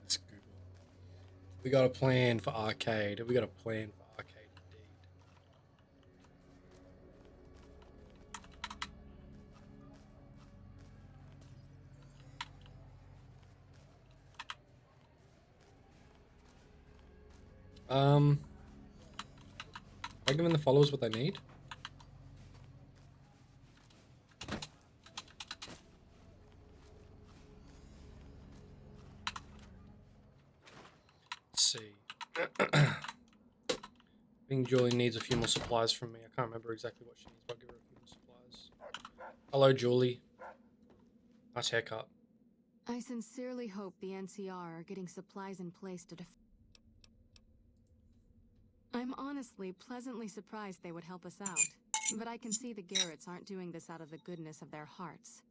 [SPEAKER 1] Let's Google. We got a plan for arcade. We got a plan for arcade indeed. Am I giving the followers what they need? Let's see. I think Julie needs a few more supplies from me. I can't remember exactly what she needs, but I'll give her a few more supplies. Hello, Julie. Nice haircut.
[SPEAKER 7] I sincerely hope the NCR are getting supplies in place to I'm honestly pleasantly surprised they would help us out.
[SPEAKER 12] But I can see the Garretts aren't doing this out of the goodness of their hearts.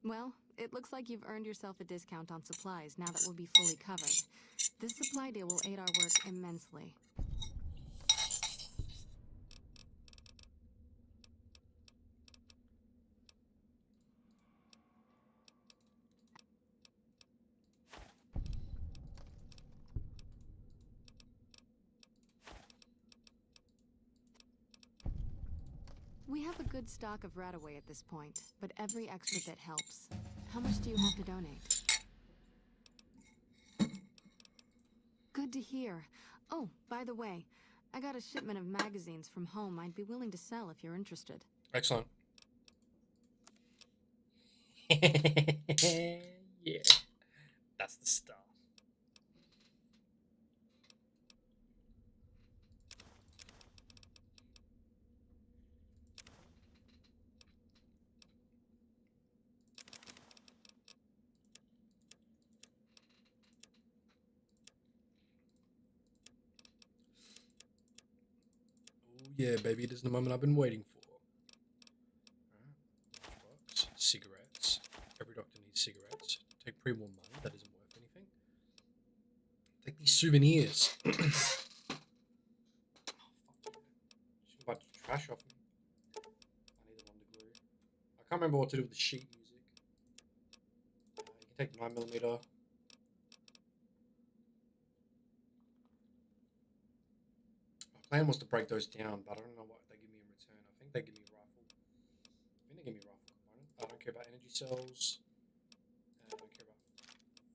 [SPEAKER 12] Well, it looks like you've earned yourself a discount on supplies now that we'll be fully covered. This supply deal will aid our work immensely. We have a good stock of Rataway at this point, but every extra bit helps. How much do you have to donate? Good to hear. Oh, by the way, I got a shipment of magazines from home I'd be willing to sell if you're interested.
[SPEAKER 1] Excellent. Yeah, that's the stuff. Oh yeah, baby, this is the moment I've been waiting for. Lunchbox, cigarettes. Every doctor needs cigarettes. Take pre-war money, that isn't worth anything. Take these souvenirs. Oh, fuck yeah. Just a bunch of trash off me. I need a Wonder Glue. I can't remember what to do with the sheet music. You can take 9mm. My plan was to break those down, but I don't know what they give me in return. I think they give me rifle. I think they give me rifle component. I don't care about energy cells. I don't care about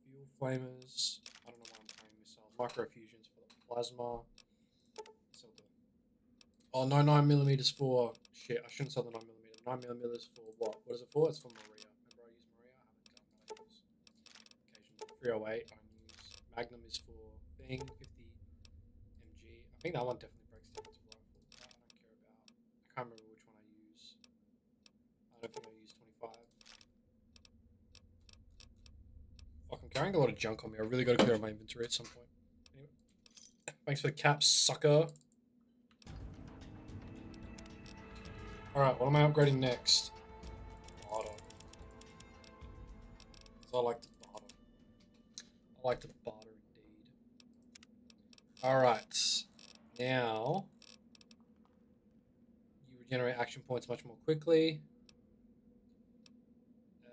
[SPEAKER 1] fuel flamers. I don't know why I'm carrying missiles. Microfusions for the plasma. Sell the... Oh no, 9mm for shit. I shouldn't sell the 9mm. 9mm for what? What is it for? It's for Maria. Remember I use Maria? I haven't done that. I use occasionally. 308. I use Magnum is for thing. 50 mg. I think that one definitely breaks down to rifle. I don't care about. I can't remember which one I use. I don't think I use 25. Fuck, I'm carrying a lot of junk on me. I really got to clear out my inventory at some point. Anyway, thanks for the cap, sucker. Alright, what am I upgrading next? Barter. So I like to barter. I like to barter indeed. Alright. Now, you regenerate action points much more quickly.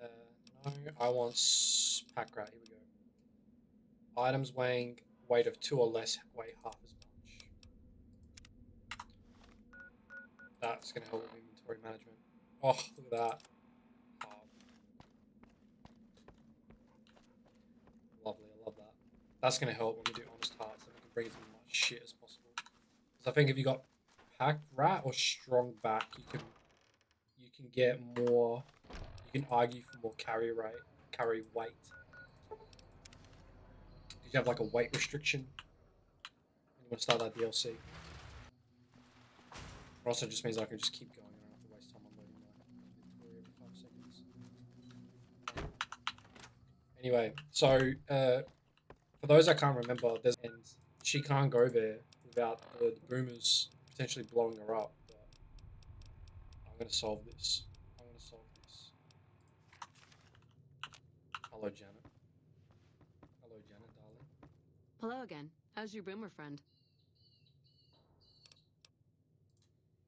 [SPEAKER 1] No, I want pack rat. Here we go. Items weighing weight of 2 or less weigh half as much. That's going to help with inventory management. Oh, look at that. Oh. Lovely, I love that. That's going to help when we do honest hearts, and we can bring as much shit as possible. Because I think if you got pack rat or strong back, you can get more. You can argue for more carry weight. Did you have like a weight restriction? You want to start that DLC? It also just means I can just keep going. I don't have to waste time unloading my inventory every 5 seconds. Anyway, so for those I can't remember, and she can't go there without the boomers potentially blowing her up. But I'm gonna solve this. Hello, Janet. Hello, Janet, darling.
[SPEAKER 12] Hello again. How's your boomer friend?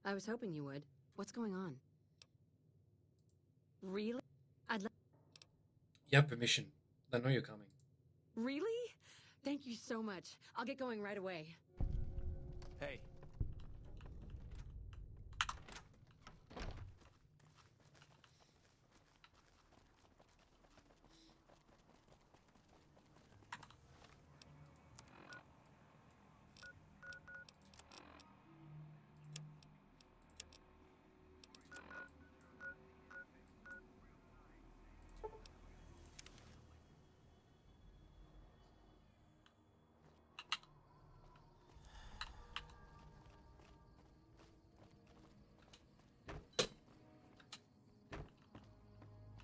[SPEAKER 12] I was hoping you would. What's going on? Really?
[SPEAKER 1] You have permission. I know you're coming.
[SPEAKER 12] Really? Thank you so much. I'll get going right away.
[SPEAKER 5] Hey.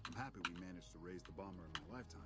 [SPEAKER 2] I'm happy we managed to raise the bomber in my lifetime.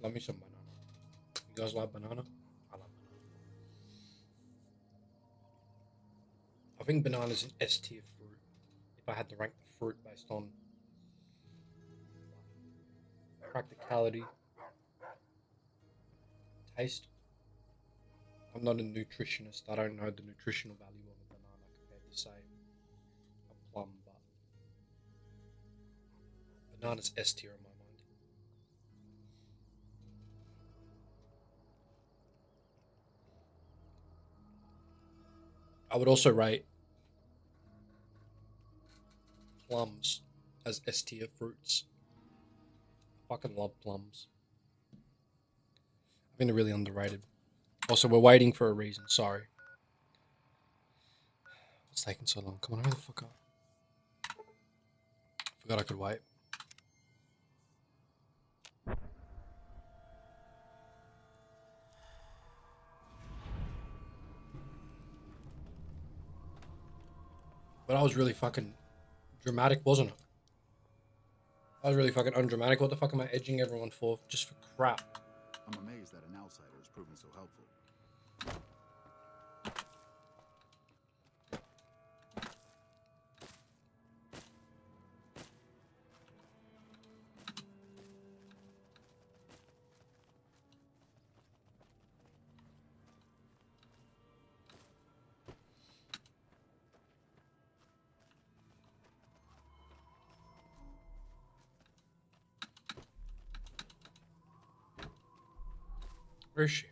[SPEAKER 1] Love me some banana. You guys like banana? I love banana. I think banana's an S tier fruit. If I had to rank the fruit based on practicality, taste. I'm not a nutritionist. I don't know the nutritional value of a banana compared to, say, a plum, but banana's S tier in my mind. I would also rate plums as S tier fruits. I fucking love plums. I think they're really underrated. Also, we're waiting for a reason. Sorry. What's taking so long? Come on, hurry the fuck up. Forgot I could wait. But I was really fucking dramatic, wasn't it? I was really fucking undramatic. What the fuck am I edging everyone for? Just for crap.
[SPEAKER 2] I'm amazed that an outsider has proven so helpful.
[SPEAKER 1] Where is she?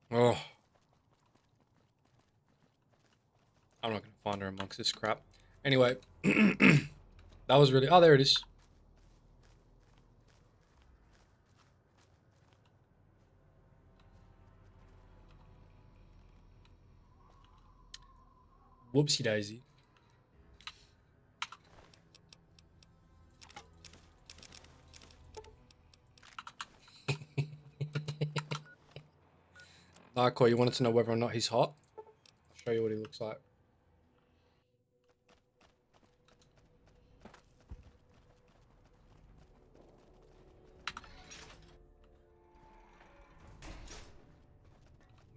[SPEAKER 1] Oh. I'm not going to find her amongst this crap. Anyway. That was really... Oh, there it is. Whoopsie daisy. Narco, you wanted to know whether or not he's hot? I'll show you what he looks like.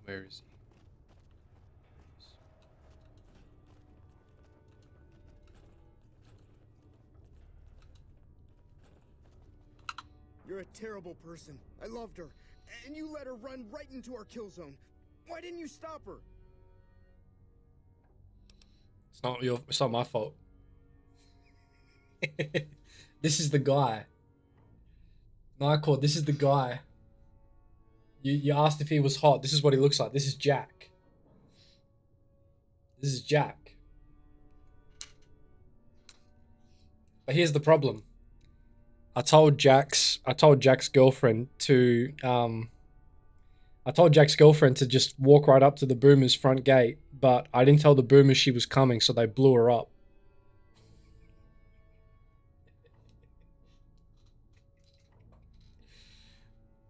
[SPEAKER 1] Where is he?
[SPEAKER 13] You're a terrible person. I loved her. And you let her run right into our kill zone. Why didn't you stop her?
[SPEAKER 1] It's not my fault. This is the guy. Narco, this is the guy. You asked if he was hot. This is what he looks like. This is Jack. This is Jack. But here's the problem. I told Jack's girlfriend to just walk right up to the Boomers' front gate, but I didn't tell the Boomers she was coming, so they blew her up.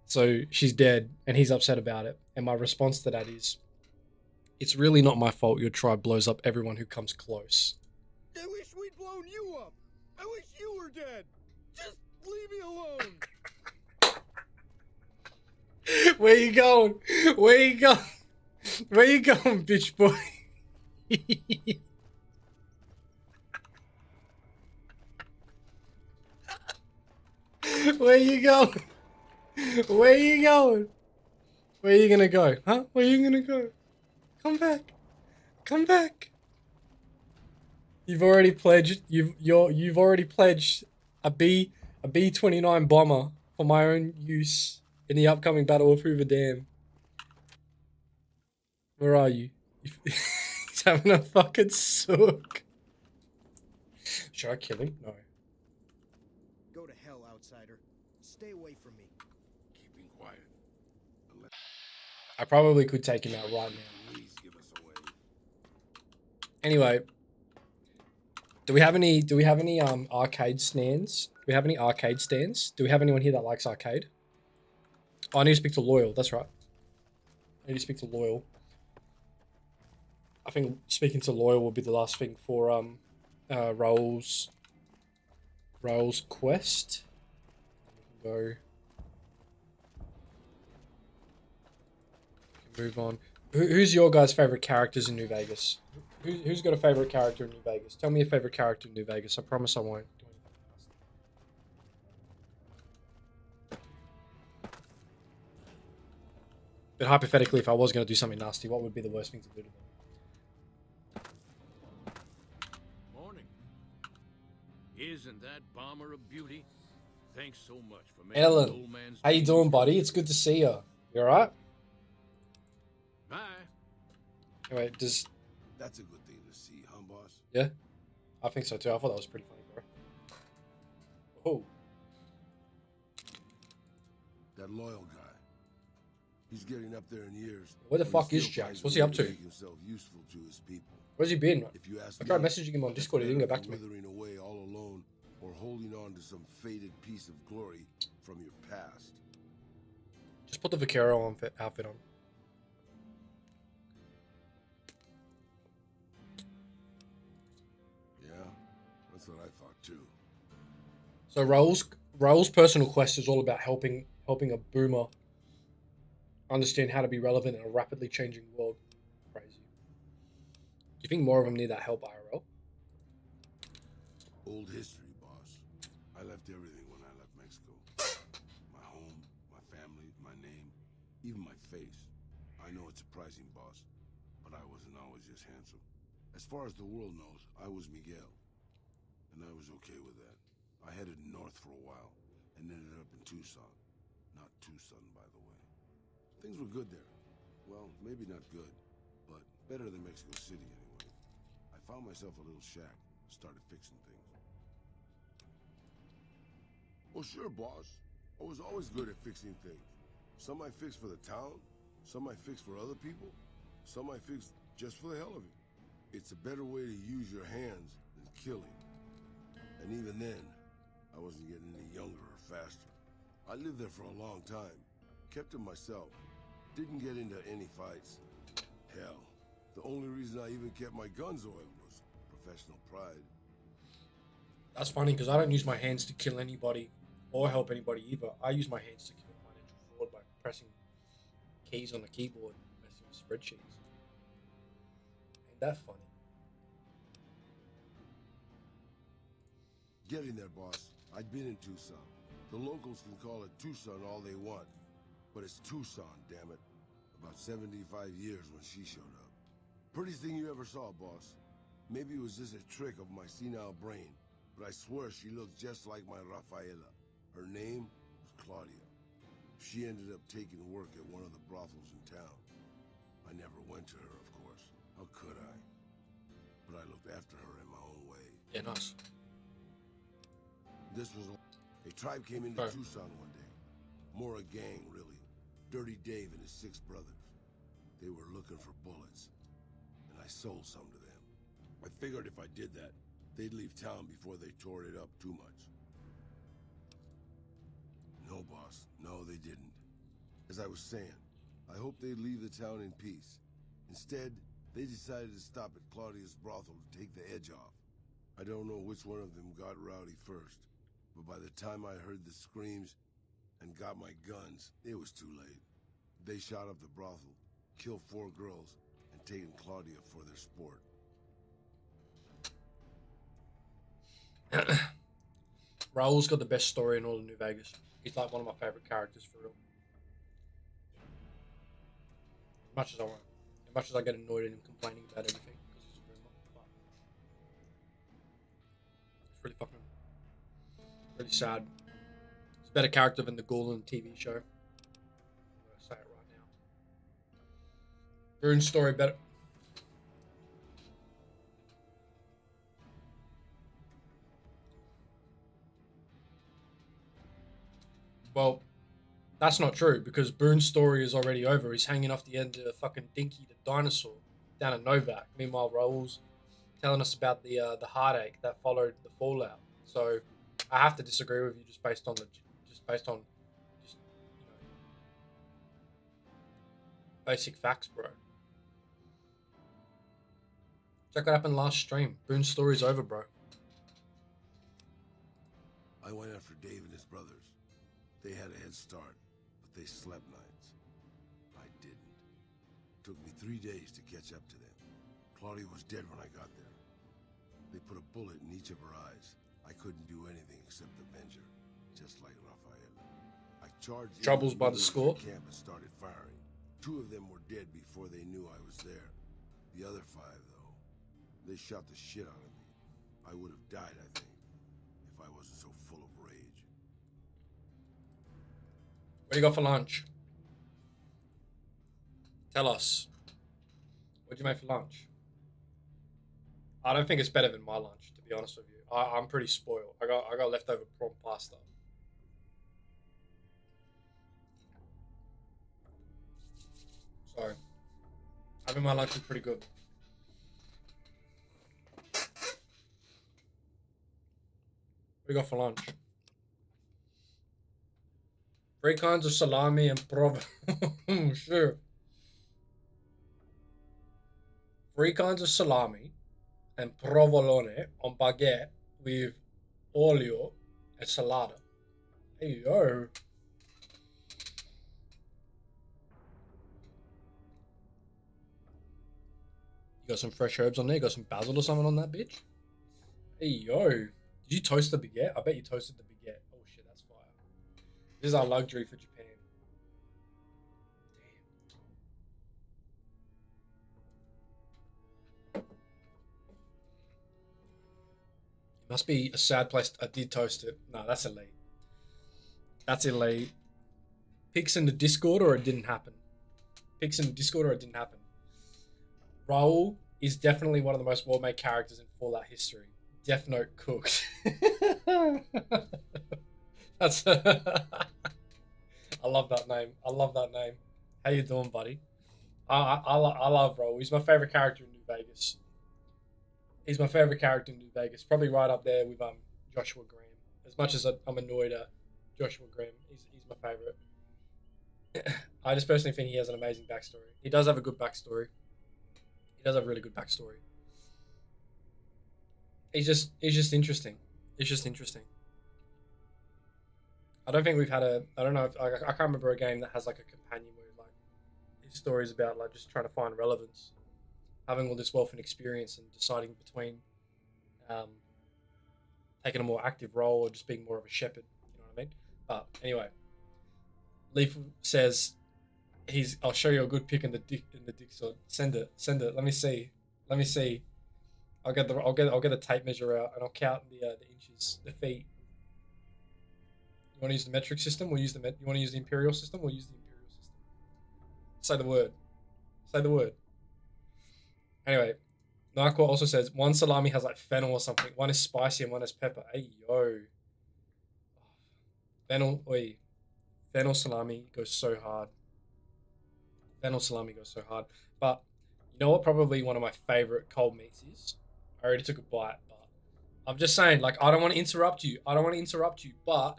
[SPEAKER 1] So she's dead, and he's upset about it. And my response to that is, it's really not my fault your tribe blows up everyone who comes close.
[SPEAKER 13] I wish we'd blown you up. I wish you were dead. Just leave me alone.
[SPEAKER 1] Where you going? Where you going? Where you going, bitch boy? Where you going? Where you going? Where you gonna go? Huh? Where you gonna go? Come back. Come back. You've already pledged a B-29 bomber for my own use in the upcoming Battle of Hoover Dam. Where are you? He's having a fucking sook. Should I kill him? No.
[SPEAKER 13] Go to hell, outsider. Stay away from me.
[SPEAKER 4] Keeping quiet.
[SPEAKER 1] I probably could take him out right now.
[SPEAKER 4] Please give us away.
[SPEAKER 1] Anyway, Do we have any? Do we have any arcade stands? Do we have any arcade stands? Do we have anyone here that likes arcade? Oh, I need to speak to Loyal. That's right. I need to speak to Loyal. I think speaking to Loyal will be the last thing for Raul's quest. Go. We can move on. Who's your guys' favorite characters in New Vegas? Who's got a favorite character in New Vegas? Tell me a favorite character in New Vegas. I promise I won't. But hypothetically, if I was going to do something nasty, what would be the worst thing to do to them?
[SPEAKER 10] Morning. Isn't that bomber a beauty? Thanks so much for making the
[SPEAKER 1] Ellen,
[SPEAKER 10] old man's
[SPEAKER 1] how you doing, buddy? It's good to see you. You alright?
[SPEAKER 10] Bye.
[SPEAKER 1] Anyway, does...
[SPEAKER 4] That's a good thing to see, huh, boss?
[SPEAKER 1] Yeah? I think so too. I thought that was pretty funny, bro. Oh.
[SPEAKER 4] That Loyal guy. He's getting up there in years.
[SPEAKER 1] Where the fuck is Jax? What's he up to?
[SPEAKER 4] Make himself useful to his people.
[SPEAKER 1] Where's he been?
[SPEAKER 4] If you ask
[SPEAKER 1] I tried
[SPEAKER 4] me,
[SPEAKER 1] messaging him on Discord. He didn't get back to me.
[SPEAKER 4] Withering away all alone or holding on to some faded piece of glory from your past.
[SPEAKER 1] Just put the Vaquero outfit on.
[SPEAKER 4] Yeah, that's what I thought too.
[SPEAKER 1] So Raul's personal quest is all about helping a boomer understand how to be relevant in a rapidly changing world. Crazy. Do you think more of them need that help, IRL?
[SPEAKER 4] Old history, boss. I left everything when I left Mexico. My home, my family, my name, even my face. I know it's surprising, boss, but I wasn't always just handsome. As far as the world knows, I was Miguel, and I was okay with that. I headed north for a while, and ended up in Tucson. Not Tucson, by the way. Things were good there. Well, maybe not good, but better than Mexico City anyway. I found myself a little shack, started fixing things. Well, sure, boss. I was always good at fixing things. Some I fixed for the town, some I fixed for other people, some I fixed just for the hell of it. It's a better way to use your hands than killing. And even then, I wasn't getting any younger or faster. I lived there for a long time, kept to myself, didn't get into any fights. Hell, the only reason I even kept my guns oiled was professional pride.
[SPEAKER 1] That's funny because I don't use my hands to kill anybody or help anybody either. I use my hands to commit financial fraud by pressing keys on the keyboard and messing with spreadsheets. Ain't that funny?
[SPEAKER 4] Getting there, boss. I'd been in Tucson. The locals can call it Tucson all they want, but it's Tucson, damn it. About 75 years when she showed up. Prettiest thing you ever saw, boss. Maybe it was just a trick of my senile brain, but I swear she looked just like my Rafaela. Her name was Claudia. She ended up taking work at one of the brothels in town. I never went to her, of course. How could I? But I looked after her in my own way.
[SPEAKER 1] Yeah, nice.
[SPEAKER 4] This was a tribe came into Tucson one day. More a gang, really. Dirty Dave and his 6 brothers. They were looking for bullets, and I sold some to them. I figured if I did that, they'd leave town before they tore it up too much. No, boss. No, they didn't. As I was saying, I hoped they'd leave the town in peace. Instead, they decided to stop at Claudia's brothel to take the edge off. I don't know which one of them got rowdy first, but by the time I heard the screams and got my guns, it was too late. They shot up the brothel, killed 4 girls, and taken Claudia for their sport.
[SPEAKER 1] Raul's got the best story in all of New Vegas. He's like one of my favorite characters for real. As much as I get annoyed at him complaining about everything because he's a boomer, but it's really fucking, really sad. He's a better character than the Ghoul in the TV show. I'm gonna say it right now. Rune's story better. Well, that's not true because Boone's story is already over. He's hanging off the end of fucking Dinky the dinosaur down in Novak. Meanwhile, Raul's telling us about the heartache that followed the fallout. So I have to disagree with you just based on basic facts, bro. Check what happened last stream. Boone's story's over, bro.
[SPEAKER 4] I went after Dave and his brothers. They had a head start, but they slept nights. I didn't. Took me 3 days to catch up to them. Claudia was dead when I got there. They put a bullet in each of her eyes. I couldn't do anything except avenge her, just like Rafael. I charged
[SPEAKER 1] Troubles by the score.
[SPEAKER 4] Camp and started firing. 2 of them were dead before they knew I was there. The other 5, though, they shot the shit out of me. I would have died, I think, if I wasn't so full of rage.
[SPEAKER 1] What do you got for lunch? Tell us. What'd you make for lunch? I don't think it's better than my lunch, to be honest with you. I'm pretty spoiled. I got leftover prawn pasta. So, having my lunch is pretty good. What do you got for lunch? 3 kinds of salami and provolone. Sure. 3 kinds of salami and provolone on baguette with olio and salada. Hey, yo. You got some fresh herbs on there? You got some basil or something on that bitch? Hey, yo. Did you toast the baguette? I bet you toasted the baguette. Oh, shit, that's fire. This is our luxury for Japan. Must be a sad place. I did toast it. No, that's elite. That's elite. Pics in the Discord or it didn't happen. Pics in the Discord or it didn't happen. Raul is definitely one of the most well-made characters in Fallout history. Death Note cooked. That's. I love that name. I love that name. How you doing, buddy? I love Raul. He's my favorite character in New Vegas. He's my favorite character in New Vegas. Probably right up there with Joshua Graham. As much as I'm annoyed at Joshua Graham, he's my favorite. I just personally think he has an amazing backstory. He does have a good backstory. He does have a really good backstory. He's just interesting. It's just interesting. I don't think we've had I don't know if I can't remember a game that has like a companion where like his story is about like just trying to find relevance. Having all this wealth and experience and deciding between taking a more active role or just being more of a shepherd, you know what I mean? But anyway, Leaf says I'll show you a good pic in the Discord. Send it. Let me see. I'll get a tape measure out and I'll count the inches, the feet. You want to use the metric system? You want to use the imperial system? We'll use the imperial system. Say the word. Say the word. Anyway, Narco also says one salami has like fennel or something. One is spicy and one is pepper. Hey, yo. Fennel salami goes so hard. But you know what probably one of my favorite cold meats is? I already took a bite, but I'm just saying, like, I don't want to interrupt you, but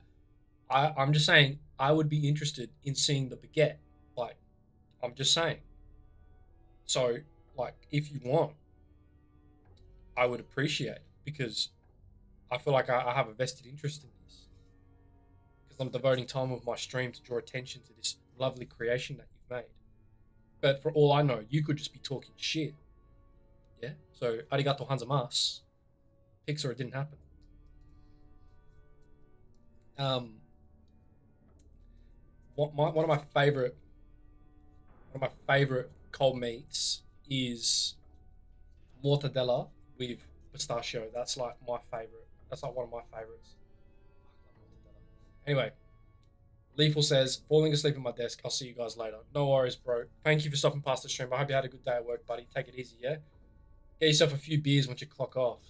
[SPEAKER 1] I'm just saying I would be interested in seeing the baguette. Like, I'm just saying. So, like, if you want, I would appreciate it because I feel like I have a vested interest in this. Because I'm devoting time of my stream to draw attention to this lovely creation that you've made. But for all I know, you could just be talking shit. Yeah? So, arigato hanzamasu. Pixar, it didn't happen. One of my favorite cold meats is mortadella with pistachio. That's like my favorite. That's like one of my favorites. Anyway, Lethal says, falling asleep at my desk. I'll see you guys later. No worries, bro. Thank you for stopping past the stream. I hope you had a good day at work, buddy. Take it easy, yeah? Get yourself a few beers once you clock off.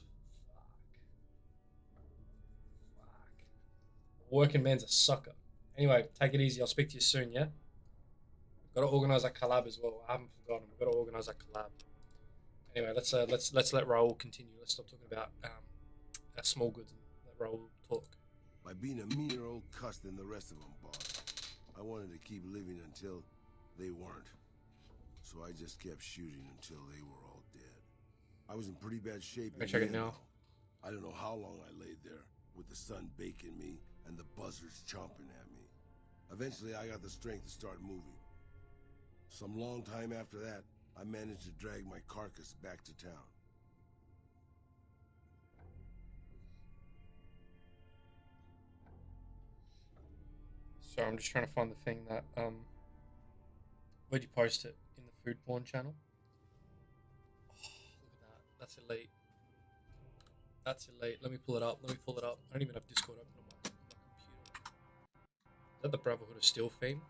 [SPEAKER 1] Fuck. Working man's a sucker. Anyway, take it easy. I'll speak to you soon, yeah? Got to organise that collab as well. I haven't forgotten. We've got to organise that collab. Anyway, let's let Raul continue. Let's stop talking about small goods and let Raul talk.
[SPEAKER 4] By being a meaner old cuss than the rest of them, boss. I wanted to keep living until they weren't. So I just kept shooting until they were all dead. I was in pretty bad shape.
[SPEAKER 1] Check it now.
[SPEAKER 4] I don't know how long I laid there, with the sun baking me and the buzzards chomping at me. Eventually, I got the strength to start moving. Some long time after that, I managed to drag my carcass back to town.
[SPEAKER 1] So I'm just trying to find the thing that where'd you post it? In the food porn channel? Oh, look at that. That's elite. That's elite. Let me pull it up. I don't even have Discord open on my computer. Is that the Brotherhood of Steel theme?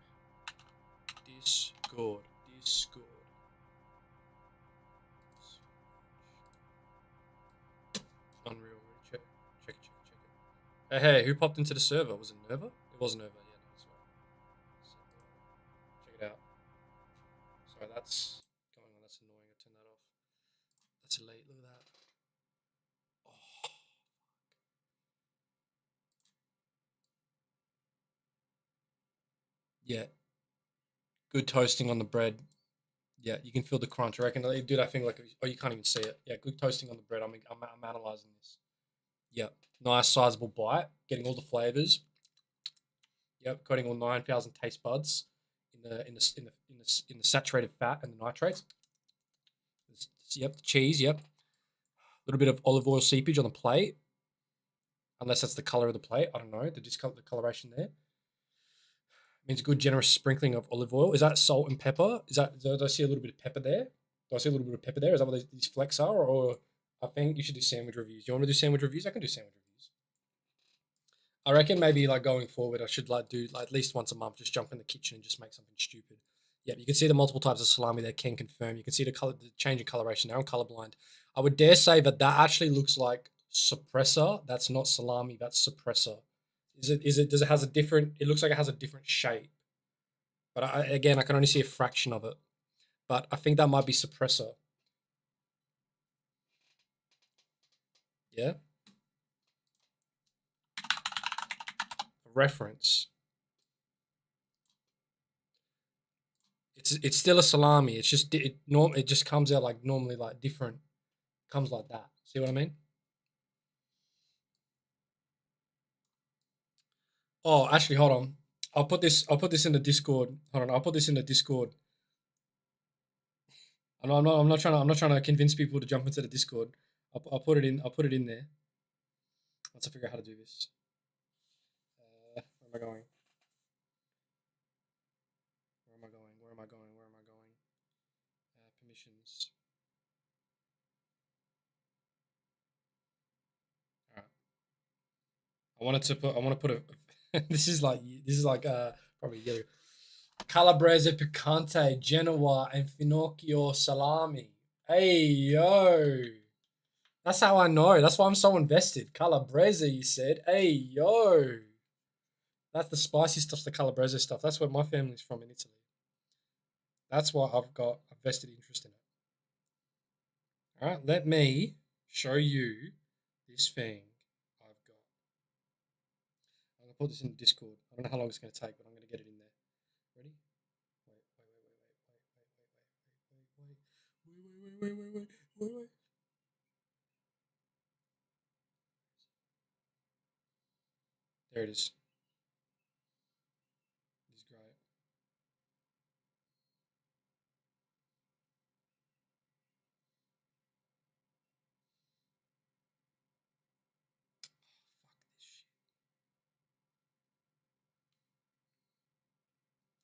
[SPEAKER 1] Discord. Unreal. Check it. Hey, who popped into the server? Was it Nerva? It was Nerva, yeah, no, that's right. So, check it out. Sorry, that's going on. That's annoying. I turned that off. That's elite. Look at that. Oh, yeah. Good toasting on the bread. Yeah, you can feel the crunch. I reckon they do that thing like, oh, you can't even see it. Yeah, good toasting on the bread. I'm analyzing this. Yep, nice sizable bite, getting all the flavors. Yep, coating all 9,000 taste buds in the saturated fat and the nitrates. Yep, the cheese. Yep, a little bit of olive oil seepage on the plate, unless that's the color of the plate. I don't know the coloration there. Means a good generous sprinkling of olive oil. Is that salt and pepper? Do I see a little bit of pepper there? Is that what these flecks are? Or I think you should do sandwich reviews. You want me to do sandwich reviews? I can do sandwich reviews. I reckon maybe like going forward, I should do at least once a month, just jump in the kitchen and just make something stupid. Yep, you can see the multiple types of salami there. Can confirm. You can see the change in coloration. Now I'm colorblind. I would dare say that actually looks like suppressor. That's not salami. That's suppressor. Does it has a different, it looks like it has a different shape. But again, I can only see a fraction of it. But I think that might be suppressor. Yeah. Reference. It's still a salami. It's just it just comes out like normally, like different. Comes like that. See what I mean? Oh, actually, hold on. I'll put this in the Discord. Hold on, I'll put this in the Discord. I'm not trying to convince people to jump into the Discord. I'll put it in there. Once I figure out how to do this. Where am I going? Permissions. All right. I want to put a. this is like probably yellow. Calabrese picante, Genoa, and Finocchio salami. Hey yo, that's how I know. That's why I'm so invested. Calabrese, you said. Hey yo, that's the spicy stuff, the Calabrese stuff. That's where my family's from in Italy. That's why I've got a vested interest in it. All right, let me show you this thing I've got. I'm gonna put this in Discord. I don't know how long it's gonna take, but I'm gonna get it in there. Ready? Wait. There it is. This is great.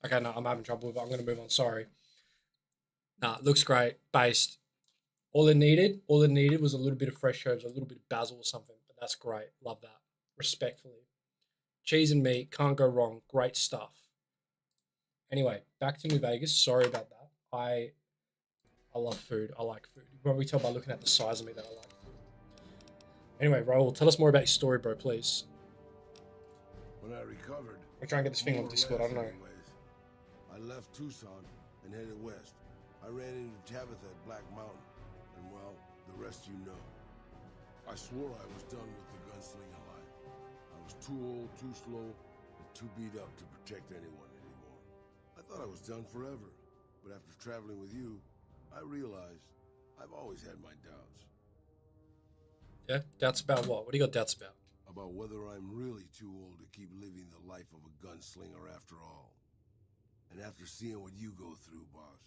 [SPEAKER 1] Okay, no, I'm having trouble with it. I'm going to move on. Sorry. Nah, it looks great. Based. All it needed was a little bit of fresh herbs, a little bit of basil or something. But that's great. Love that. Respectfully. Cheese and meat. Can't go wrong. Great stuff. Anyway, back to New Vegas. Sorry about that. I love food. I like food. You can probably tell by looking at the size of me that I like food. Anyway, Raul, tell us more about your story, bro, please.
[SPEAKER 4] When I recovered,
[SPEAKER 1] I'll try and get this thing on Discord. I don't know.
[SPEAKER 4] I left Tucson and headed west. I ran into Tabitha at Black Mountain. And well, the rest you know. I swore I was done with the gunslinging life. I was too old, too slow, and too beat up to protect anyone anymore. I thought I was done forever, but after traveling with you, I realized I've always had my doubts.
[SPEAKER 1] Yeah? Doubts about what? What do you got doubts about?
[SPEAKER 4] About whether I'm really too old to keep living the life of a gunslinger after all. And after seeing what you go through, boss,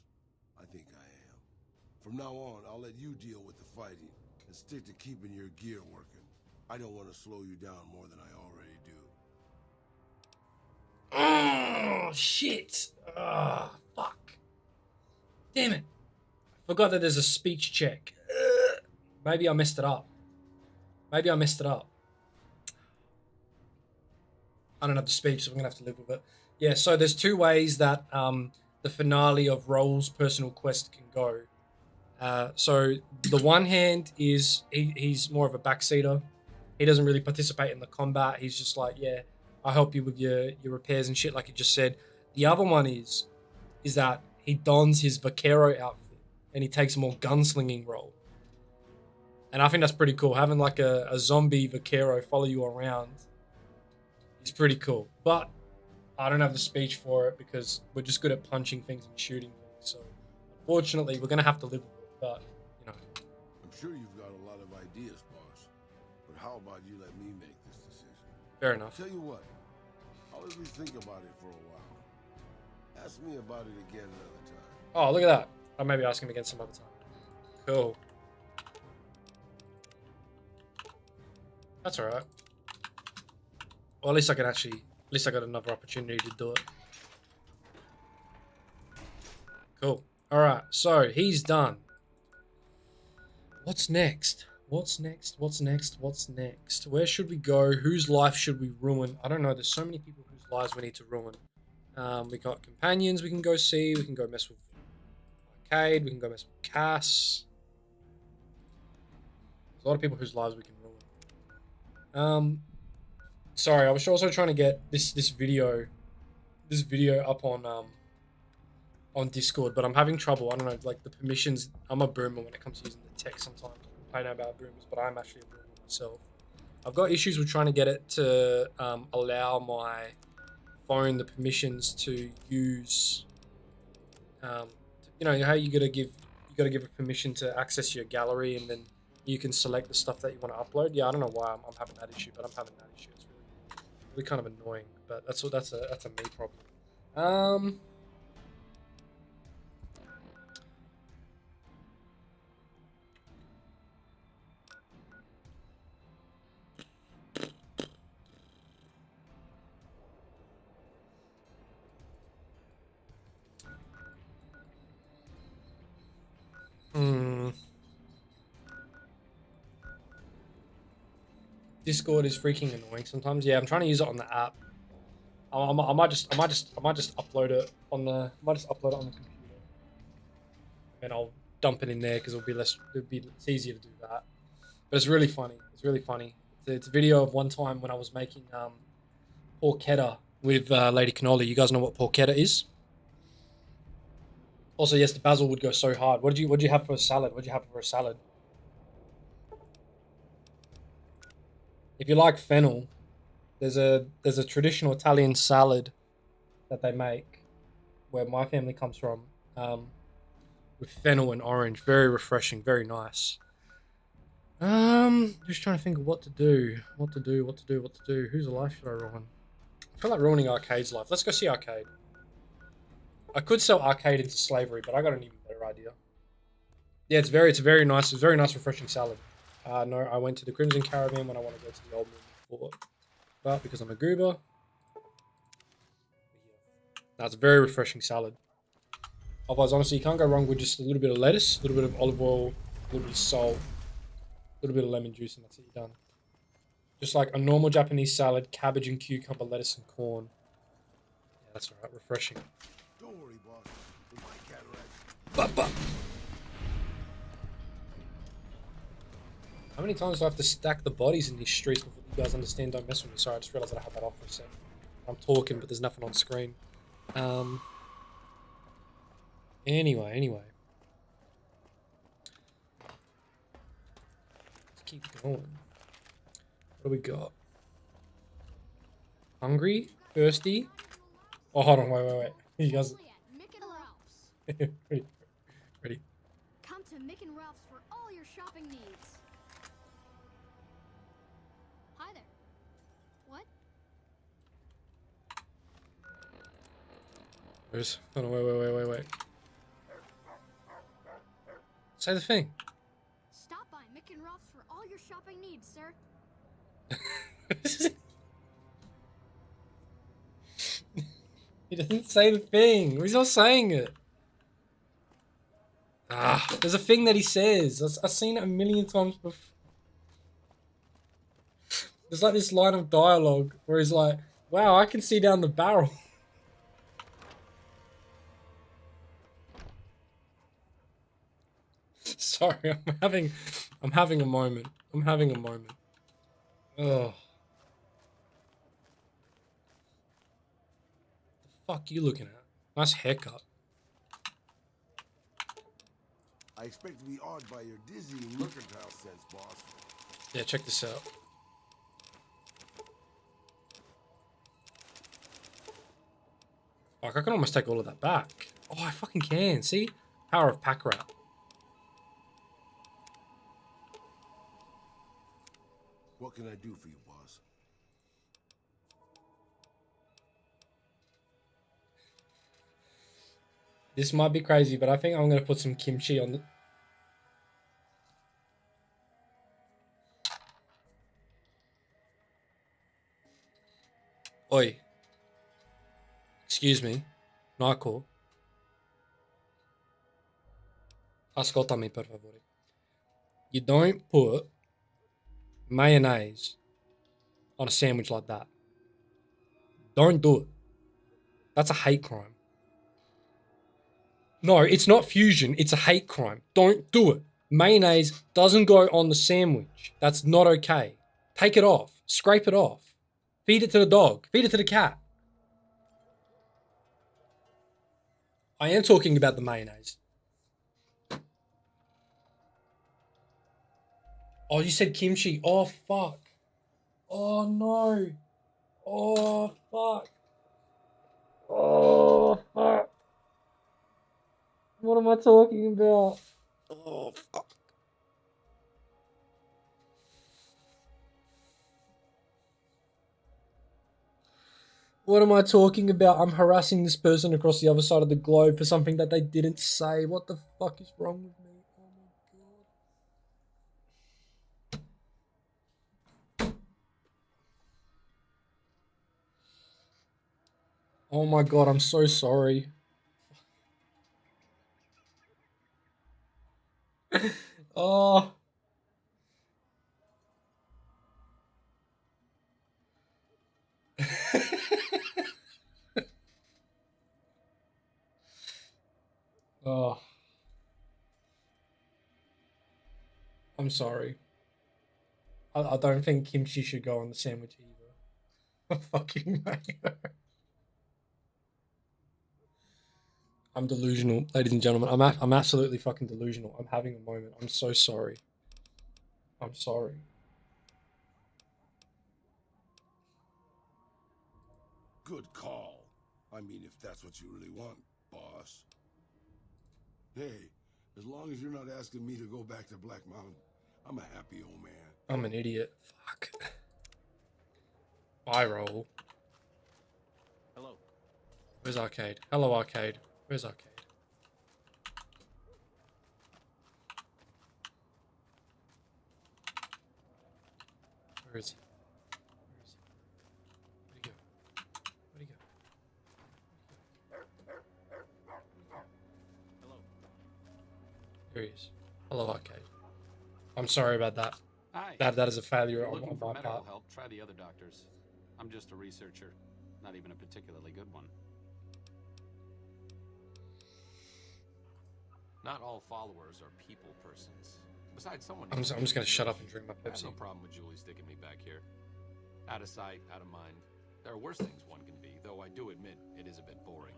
[SPEAKER 4] I think I am. From now on, I'll let you deal with the fighting and stick to keeping your gear working. I don't want to slow you down more than I already do.
[SPEAKER 1] Oh, shit. Ah, fuck. Damn it. I forgot that there's a speech check. Maybe I messed it up. I don't have the speech, so we're going to have to live with it. Yeah, so there's two ways that the finale of Roll's personal quest can go. So the one hand is he's more of a backseater. He doesn't really participate in the combat. He's just like, yeah, I'll help you with your repairs and shit, like you just said. The other one is that he dons his vaquero outfit and he takes a more gunslinging role. And I think that's pretty cool. Having like a zombie vaquero follow you around is pretty cool. But I don't have the speech for it because we're just good at punching things and shooting things. So unfortunately, we're going to have to live with it. But, you know.
[SPEAKER 4] I'm sure you've got a lot of ideas, boss. But how about you let me make this decision?
[SPEAKER 1] Fair enough.
[SPEAKER 4] Tell you what, I'll at least think about it for a while. Ask me about it again another time.
[SPEAKER 1] Oh, look at that. I'll maybe ask him again some other time. Cool. That's alright. Well, at least I got another opportunity to do it. Cool. Alright, so he's done. What's next? Where should we go? Whose life should we ruin? I don't know. There's so many people whose lives we need to ruin. We got companions we can go see. We can go mess with Arcade. We can go mess with Cass. There's a lot of people whose lives we can ruin. Sorry, I was also trying to get this video up on Discord, but I'm having trouble. I don't know, like the permissions. I'm a boomer when it comes to using the tech sometimes. I know about boomers, but I'm actually a boomer myself. I've got issues with trying to get it to allow my phone the permissions to use. You know how you gotta give a permission to access your gallery, and then you can select the stuff that you want to upload. Yeah, I don't know why I'm having that issue, but I'm having that issue. It's really kind of annoying, but that's a me problem. Discord is freaking annoying sometimes. Yeah, I'm trying to use it on the app. I might just upload it on the computer, and I'll dump it in there because it's easier to do that. But it's really funny. It's a video of one time when I was making porchetta with Lady Cannoli. You guys know what porchetta is? Also, yes, the basil would go so hard. What did you have for a salad? If you like fennel, there's a traditional Italian salad that they make where my family comes from, with fennel and orange. Very refreshing, very nice. Just trying to think of what to do. Whose life should I ruin? I feel like ruining Arcade's life. Let's go see Arcade. I could sell Arcade into slavery, but I got an even better idea. Yeah, it's very nice, refreshing salad. No, I went to the Crimson Caravan when I want to go to the Old Moon Fort. But because I'm a goober, that's a very refreshing salad. Otherwise, honestly, you can't go wrong with just a little bit of lettuce, a little bit of olive oil, a little bit of salt, a little bit of lemon juice, and that's it, you're done. Just like a normal Japanese salad, cabbage and cucumber, lettuce and corn. Yeah, that's alright, refreshing.
[SPEAKER 4] Don't worry, boss. With my cataract.
[SPEAKER 1] How many times do I have to stack the bodies in these streets before you guys understand? Don't mess with me. Sorry, I just realized that I had that off for a second. I'm talking, but there's nothing on screen. Anyway. keep going. What do we got? Hungry? Thirsty? Oh, hold on, wait. You guys... Ready?
[SPEAKER 14] Come to Mick and Ralph's for all your shopping needs. Hi there. What?
[SPEAKER 1] Where's... Hold on, wait. Say the thing.
[SPEAKER 14] Stop by Mick and Ralph's for all your shopping needs, sir.
[SPEAKER 1] He doesn't say the thing. He's not saying it. There's a thing that he says. I've seen it a million times before. There's like this line of dialogue where he's like, wow, I can see down the barrel. Sorry, I'm having a moment. Ugh. The fuck you looking at? Nice haircut.
[SPEAKER 4] I expect to be awed by your dizzying mercantile sense, boss.
[SPEAKER 1] Yeah, check this out. Fuck, I can almost take all of that back. Oh, I fucking can. See? Power of pack rat.
[SPEAKER 4] What can I do for you, boss?
[SPEAKER 1] This might be crazy, but I think I'm going to put some kimchi on the... Oi. Excuse me. Naiko. Ascoltami, per favore. You don't put mayonnaise on a sandwich like that. Don't do it. That's a hate crime. No, it's not fusion. It's a hate crime. Don't do it. Mayonnaise doesn't go on the sandwich. That's not okay. Take it off. Scrape it off. Feed it to the dog. Feed it to the cat. I am talking about the mayonnaise. Oh, you said kimchi. Oh, fuck. Oh, no. Oh, fuck. Oh, fuck. What am I talking about? Oh, fuck. What am I talking about? I'm harassing this person across the other side of the globe for something that they didn't say. What the fuck is wrong with me? Oh my god, I'm so sorry. Oh. Oh. I'm sorry. I don't think kimchi should go on the sandwich either. Fucking mayo. I'm delusional, ladies and gentlemen. I'm absolutely fucking delusional. I'm having a moment. I'm so sorry. I'm sorry.
[SPEAKER 4] Good call. I mean, if that's what you really want, boss. Hey, as long as you're not asking me to go back to Black Mountain, I'm a happy old man.
[SPEAKER 1] I'm an idiot. Fuck. Eye roll.
[SPEAKER 6] Hello.
[SPEAKER 1] Where's Arcade? Hello, Arcade. Where's Arcade? Where is he? Where'd he go? Where'd he go?
[SPEAKER 6] Hello.
[SPEAKER 1] Here he is. Hello, Arcade. I'm sorry about that.
[SPEAKER 6] Hi.
[SPEAKER 1] That is a failure on
[SPEAKER 6] Looking for
[SPEAKER 1] my
[SPEAKER 6] medical
[SPEAKER 1] part.
[SPEAKER 6] help, try the other doctors. I'm just a researcher, not even a particularly good one. Not all followers are people persons. Besides, someone.
[SPEAKER 1] I'm just gonna shut up and drink my
[SPEAKER 6] I have
[SPEAKER 1] Pepsi.
[SPEAKER 6] no problem with Julie sticking me back here. Out of sight, out of mind. There are worse things one can be, though I do admit it is a bit boring.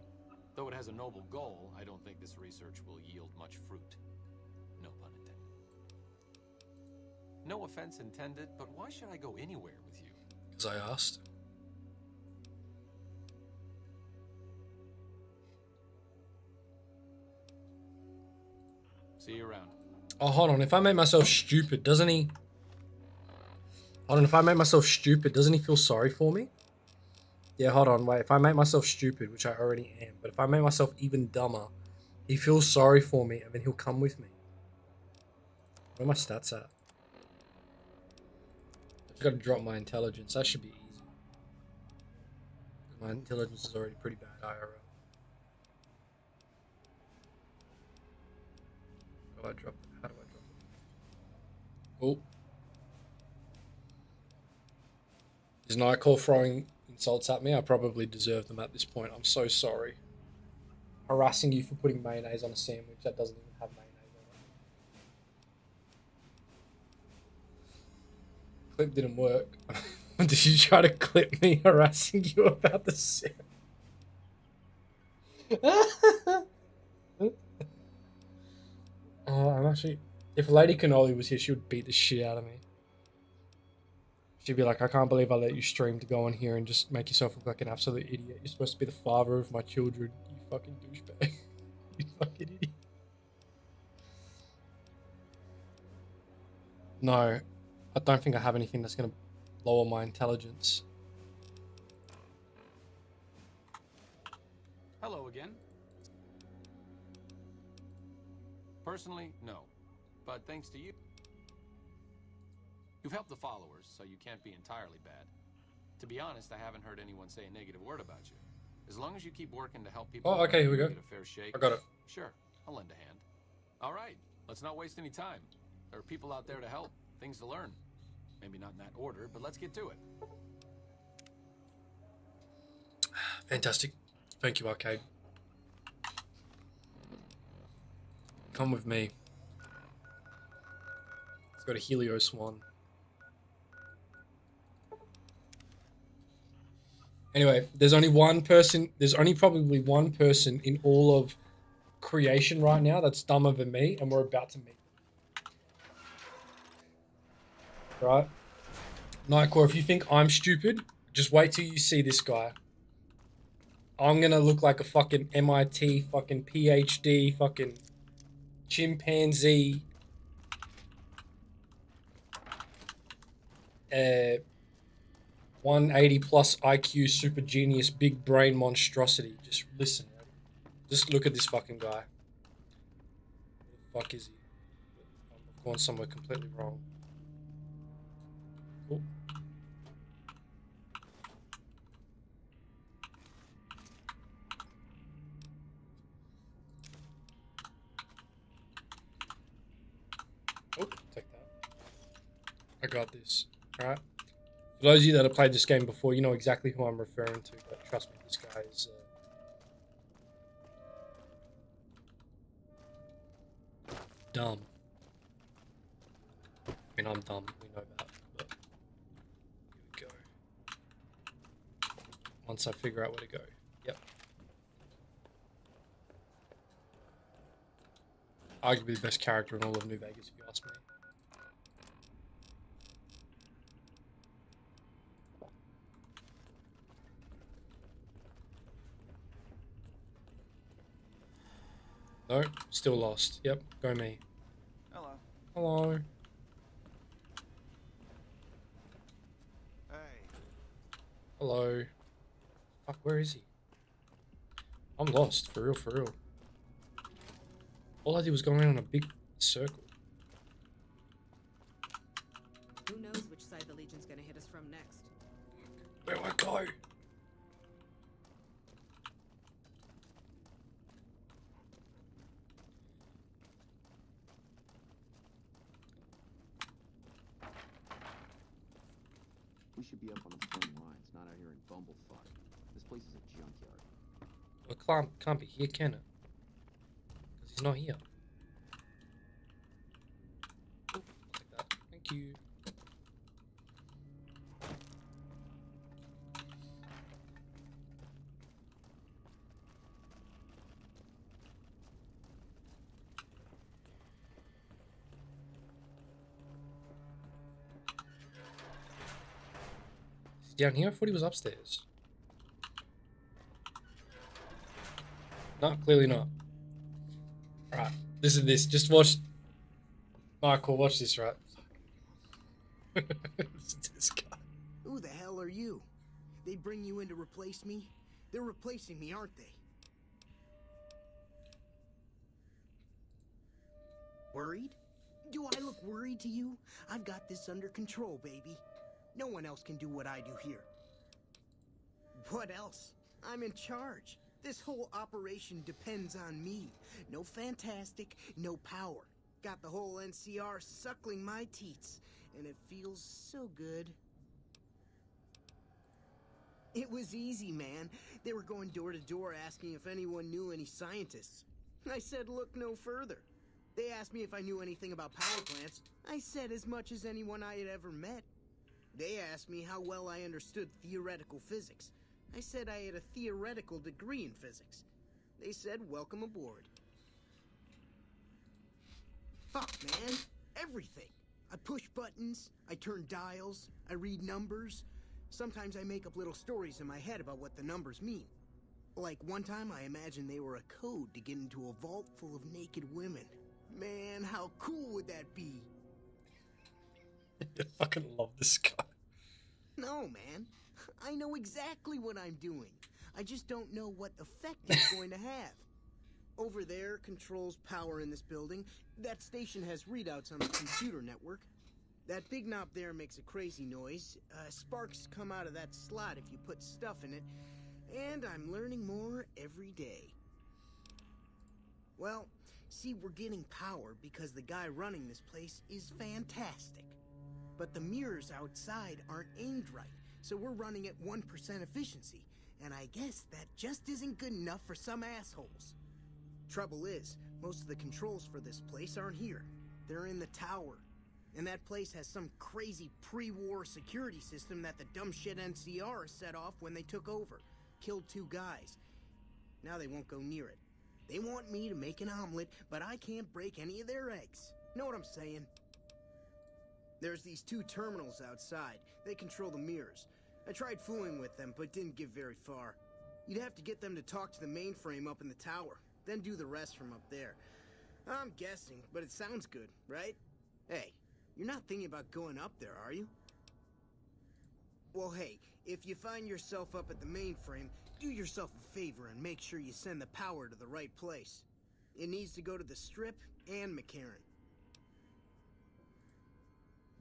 [SPEAKER 6] Though it has a noble goal, I don't think this research will yield much fruit. No pun intended. No offense intended, but why should I go anywhere with you?
[SPEAKER 1] Because I asked.
[SPEAKER 6] See you around.
[SPEAKER 1] Oh, hold on. If I make myself stupid, doesn't he... Hold on. If I make myself stupid, doesn't he feel sorry for me? Yeah, hold on. Wait. If I make myself stupid, which I already am, but if I make myself even dumber, he feels sorry for me, and then he'll come with me. Where are my stats at? I've got to drop my intelligence. That should be easy. My intelligence is already pretty bad IRL. How do I drop it? How do I drop it? Oh. Is Nightcall throwing insults at me? I probably deserve them at this point. I'm so sorry. Harassing you for putting mayonnaise on a sandwich that doesn't even have mayonnaise on it. Clip didn't work. Did you try to clip me harassing you about the sandwich? Oh, I'm actually... If Lady Cannoli was here, she would beat the shit out of me. She'd be like, I can't believe I let you stream to go on here and just make yourself look like an absolute idiot. You're supposed to be the father of my children. You fucking douchebag. You fucking idiot. No, I don't think I have anything that's going to lower my intelligence.
[SPEAKER 6] Hello again. Personally, no. But thanks to you, you've helped the followers, so you can't be entirely bad. To be honest, I haven't heard anyone say a negative word about you. As long as you keep working to help people,
[SPEAKER 1] Oh, okay, here we go.
[SPEAKER 6] get a fair shake.
[SPEAKER 1] I got it.
[SPEAKER 6] Sure, I'll lend a hand. All right, let's not waste any time. There are people out there to help, things to learn. Maybe not in that order, but let's get to it.
[SPEAKER 1] Fantastic. Thank you, Arcade. Come with me. Let's go to Helios 1. Anyway, there's only probably one person in all of creation right now that's dumber than me, and we're about to meet. Right? Nightcore, if you think I'm stupid, just wait till you see this guy. I'm gonna look like a fucking MIT fucking PhD fucking chimpanzee 180 plus IQ super genius big brain monstrosity. Just listen. Just look at this fucking guy. Where the fuck is he? I've gone somewhere completely wrong. Oh. Oh, take that. I got this. Alright. For those of you that have played this game before, you know exactly who I'm referring to, but trust me, this guy is... dumb. I mean, I'm dumb, we know that, but... Here we go. Once I figure out where to go. Yep. Arguably the best character in all of New Vegas, if you ask me. No, still lost. Yep, go me.
[SPEAKER 5] Hello.
[SPEAKER 1] Hello.
[SPEAKER 5] Hey.
[SPEAKER 1] Hello. Fuck, where is he? I'm lost, for real, for real. All I did was go around in a big circle.
[SPEAKER 7] Who knows which side the Legion's gonna hit us from next?
[SPEAKER 1] Where do I go?
[SPEAKER 15] We should be up on the front lines, not out here in bumblefuck. This place is a junkyard.
[SPEAKER 1] Well, it can't be here, can it? Because he's not here. Oh, like that. Thank you. down here? I thought he was upstairs. No, clearly not. Alright, listen to this. Just watch. Michael, watch this, right? Listen to this guy.
[SPEAKER 13] Who the hell are you? They bring you in to replace me? They're replacing me, aren't they? Worried? Do I look worried to you? I've got this under control, baby. No one else can do what I do here. What else? I'm in charge. This whole operation depends on me. No fantastic, no power. Got the whole NCR suckling my teats, and it feels so good. It was easy, man. They were going door to door asking if anyone knew any scientists. I said look no further. They asked me if I knew anything about power plants. I said as much as anyone I had ever met. They asked me how well I understood theoretical physics. I said I had a theoretical degree in physics. They said welcome aboard. Fuck, man. Everything. I push buttons, I turn dials, I read numbers. Sometimes I make up little stories in my head about what the numbers mean. Like one time I imagined they were a code to get into a vault full of naked women. Man, how cool would that be?
[SPEAKER 1] I fucking love this guy.
[SPEAKER 13] No, man. I know exactly what I'm doing. I just don't know what effect it's going to have. Over there controls power in this building. That station has readouts on the computer network. That big knob there makes a crazy noise. Sparks come out of that slot if you put stuff in it. And I'm learning more every day. Well, see, we're getting power because the guy running this place is fantastic. But the mirrors outside aren't aimed right, so we're running at 1% efficiency. And I guess that just isn't good enough for some assholes. Trouble is, most of the controls for this place aren't here. They're in the tower. And that place has some crazy pre-war security system that the dumb shit NCR set off when they took over. Killed 2 guys. Now they won't go near it. They want me to make an omelet, but I can't break any of their eggs. Know what I'm saying? There's these 2 terminals outside. They control the mirrors. I tried fooling with them, but didn't get very far. You'd have to get them to talk to the mainframe up in the tower, then do the rest from up there. I'm guessing, but it sounds good, right? Hey, you're not thinking about going up there, are you? Well, hey, if you find yourself up at the mainframe, do yourself a favor and make sure you send the power to the right place. It needs to go to the Strip and McCarran.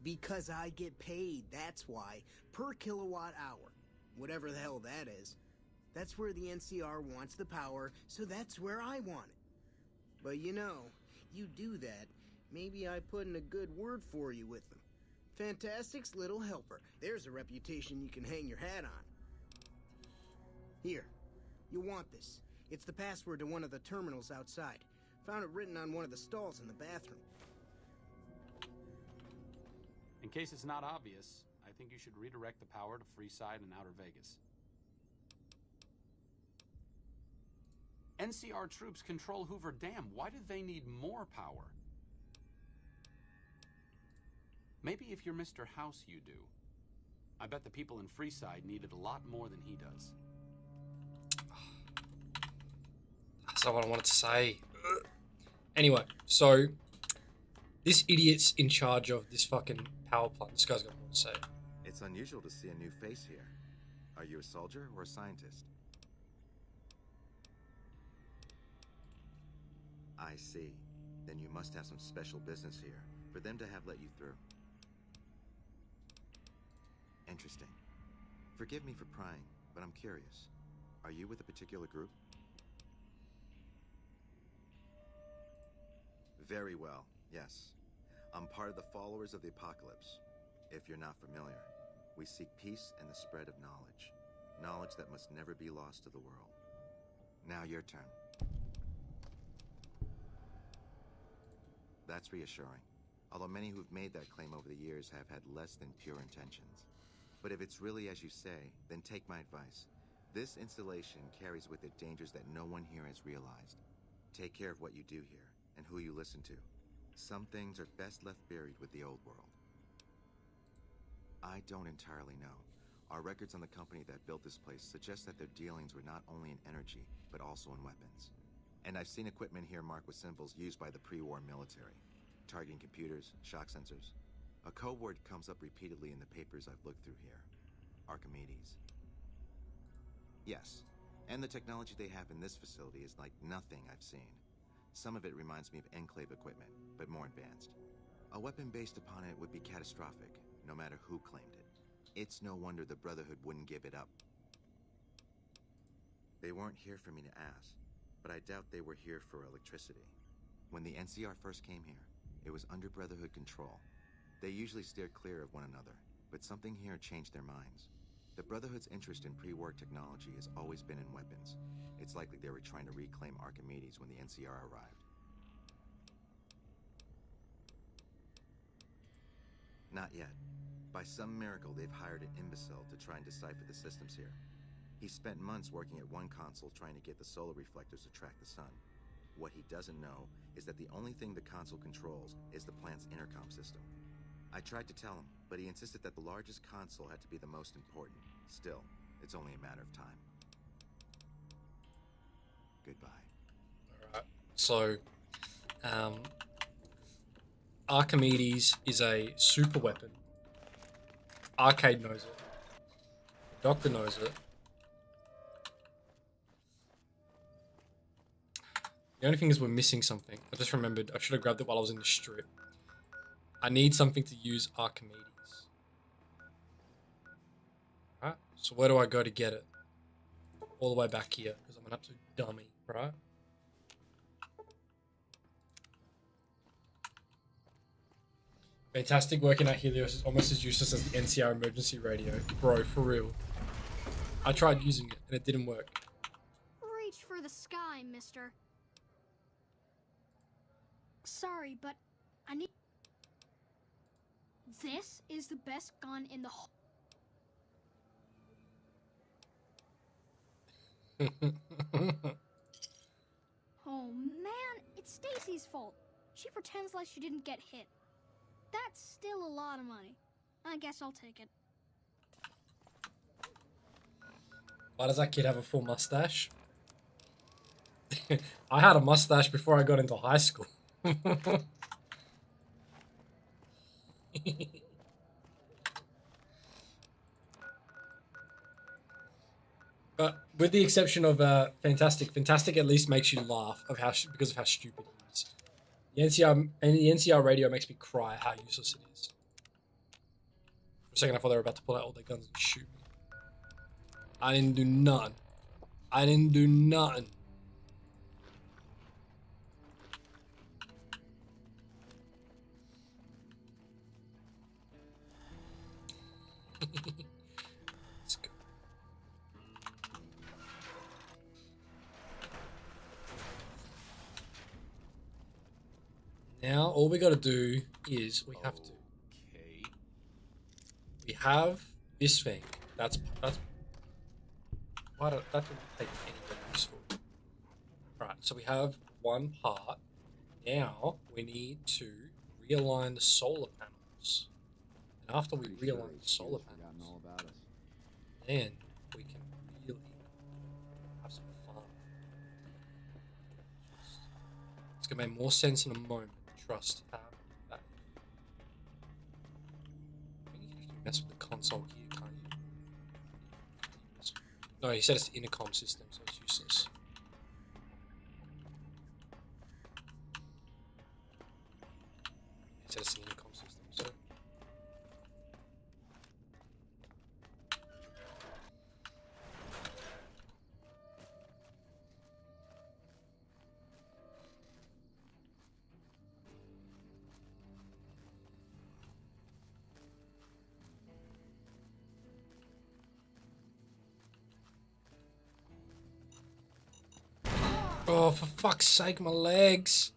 [SPEAKER 13] Because I get paid, that's why. Per kilowatt hour. Whatever the hell that is. That's where the NCR wants the power, so that's where I want it. But you know, you do that, maybe I put in a good word for you with them. Fantastic's little helper. There's a reputation you can hang your hat on. Here, you'll want this. It's the password to one of the terminals outside. Found it written on one of the stalls in the bathroom.
[SPEAKER 6] In case it's not obvious, I think you should redirect the power to Freeside and Outer Vegas. NCR troops control Hoover Dam. Why do they need more power? Maybe if you're Mr. House, you do. I bet the people in Freeside needed a lot more than he does.
[SPEAKER 1] That's not what I wanted to say. Anyway, so this idiot's in charge of this fucking power plant. This guy's got more to say.
[SPEAKER 3] It's unusual to see a new face here. Are you a soldier or a scientist? I see. Then you must have some special business here for them to have let you through. Interesting. Forgive me for prying, but I'm curious. Are you with a particular group? Very well, yes. I'm part of the Followers of the Apocalypse. If you're not familiar, we seek peace and the spread of knowledge. Knowledge that must never be lost to the world. Now your turn. That's reassuring. Although many who've made that claim over the years have had less than pure intentions. But if it's really as you say, then take my advice. This installation carries with it dangers that no one here has realized. Take care of what you do here, and who you listen to. Some things are best left buried with the old world. I don't entirely know. Our records on the company that built this place suggest that their dealings were not only in energy, but also in weapons. And I've seen equipment here marked with symbols used by the pre-war military. Targeting computers, shock sensors. A code word comes up repeatedly in the papers I've looked through here. Archimedes. Yes, and the technology they have in this facility is like nothing I've seen. Some of it reminds me of Enclave equipment, but more advanced. A weapon based upon it would be catastrophic, no matter who claimed it. It's no wonder the Brotherhood wouldn't give it up. They weren't here for me to ask, but I doubt they were here for electricity. When the NCR first came here, it was under Brotherhood control. They usually steered clear of one another, but something here changed their minds. The Brotherhood's interest in pre-war technology has always been in weapons. It's likely they were trying to reclaim Archimedes when the NCR arrived. Not yet. By some miracle, they've hired an imbecile to try and decipher the systems here. He spent months working at one console trying to get the solar reflectors to track the sun. What he doesn't know is that the only thing the console controls is the plant's intercom system. I tried to tell him, but he insisted that the largest console had to be the most important. Still, it's only a matter of time. Goodbye.
[SPEAKER 1] Alright, so Archimedes is a super weapon. Arcade knows it. The Doctor knows it. The only thing is we're missing something. I just remembered I should have grabbed it while I was in the strip. I need something to use Archimedes. Alright, so where do I go to get it? All the way back here, because I'm an absolute dummy, right? Fantastic, working out Helios is almost as useless as the NCR emergency radio. Bro, for real. I tried using it, and it didn't work.
[SPEAKER 14] Reach for the sky, mister. Sorry, but I need... This is the best gun in the whole... Oh man, it's Stacy's fault. She pretends like she didn't get hit. That's still a lot of money. I guess I'll take it.
[SPEAKER 1] Why does that kid have a full mustache? I had a mustache before I got into high school. But with the exception of Fantastic at least makes you laugh because of how stupid he is. The NCR radio makes me cry how useless it is. For a second I thought they were about to pull out all their guns and shoot me. I didn't do nothing. I didn't do nothing. Let's go. Now all we gotta do is we have to. We have this thing. That's why don't that doesn't take anything useful. Right, so we have one part. Now we need to realign the solar panels. And after we realign the solar panels,
[SPEAKER 15] all about us.
[SPEAKER 1] then we can really have some fun. It's gonna make more sense in a moment. Trust, have faith. I think you can actually mess with the console here, can't you? No, he said it's the intercom system, so it's useless. He said it's the intercom system, so. Oh, for fuck's sake, my legs.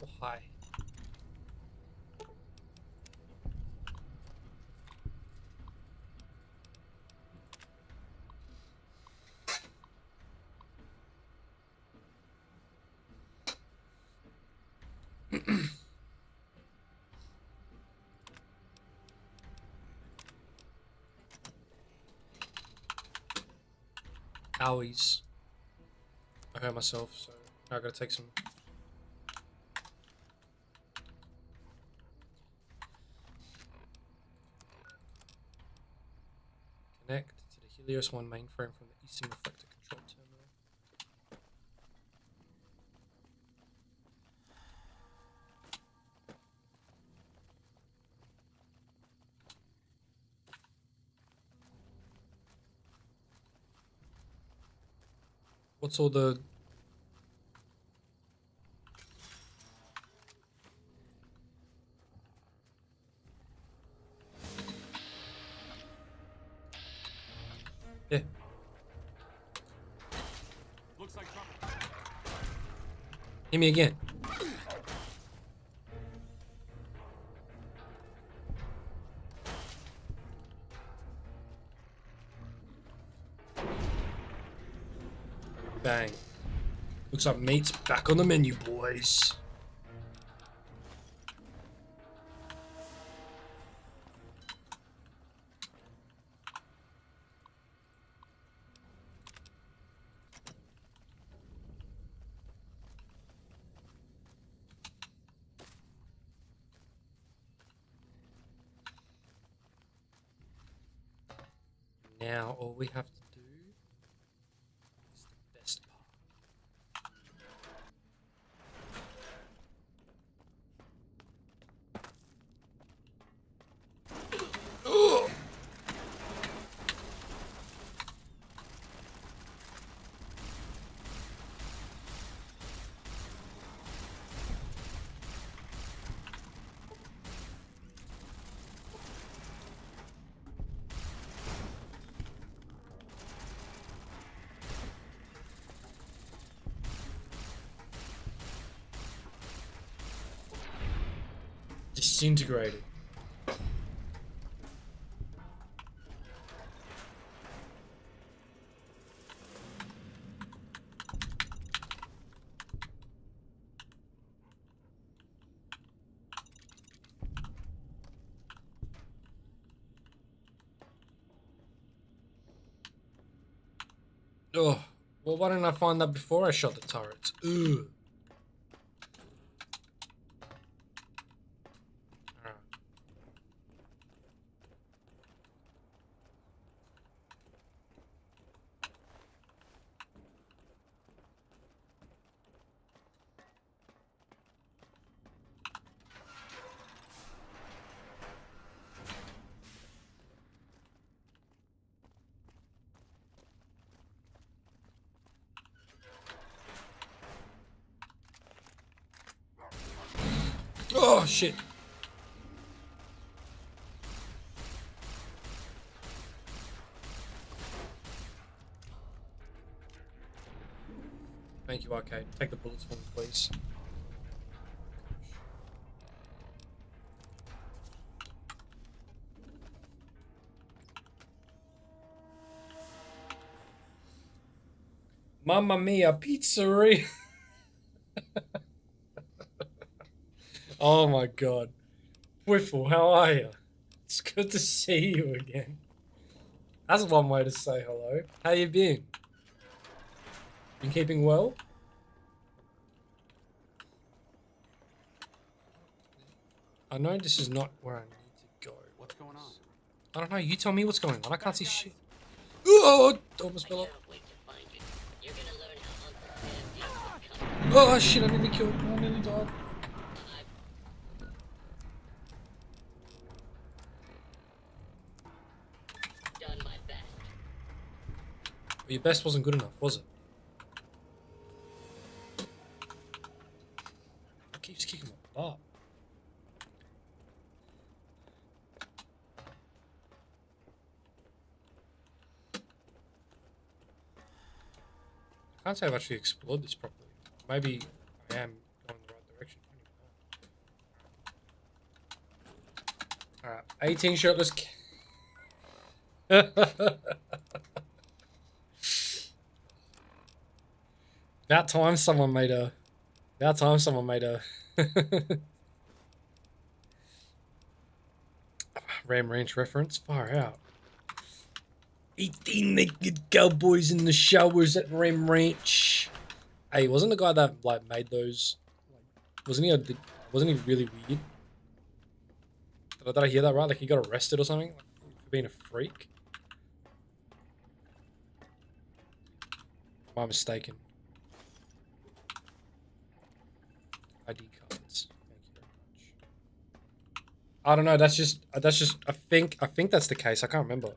[SPEAKER 1] Oh, hi. owies. I hurt myself, so now I gotta take some. Connect to the Helios 1 mainframe from the Eastern Reflector Control Terminal. What's all the... Yeah.
[SPEAKER 6] Looks like trouble.
[SPEAKER 1] Hit me again. Bang. Looks like meat's back on the menu, boys. Now all we have to do is the best part. Ugh. Disintegrated. Oh, well, why didn't I find that before I shot the turrets? Ugh. Alright. Oh, shit. Thank you, Arcade. Take the bullets from me, please. Mamma mia, pizzeria! Oh my god. Whiffle, how are you? It's good to see you again. That's one way to say hello. How you been? Been keeping well? I know this is not where I need to go.
[SPEAKER 6] What's going on?
[SPEAKER 1] I don't know, you tell me what's going on. I can't see shit. Oh, almost fell off. Oh shit, I nearly killed him. I nearly died. Well, your best wasn't good enough, was it? It keeps kicking my butt. I can't say I've actually explored this properly. Maybe I am going the right direction. Alright, 18 shirtless. About time someone made a. About time someone made a. Ram Ranch reference. Far out. 18 naked cowboys in the showers at Ram Ranch. Hey, wasn't the guy that like made those? Wasn't he? Wasn't he really weird? Did I hear that right? Like he got arrested or something like, for being a freak? Am I mistaken? ID cards. Thank you very much. I don't know. That's just. I think that's the case. I can't remember.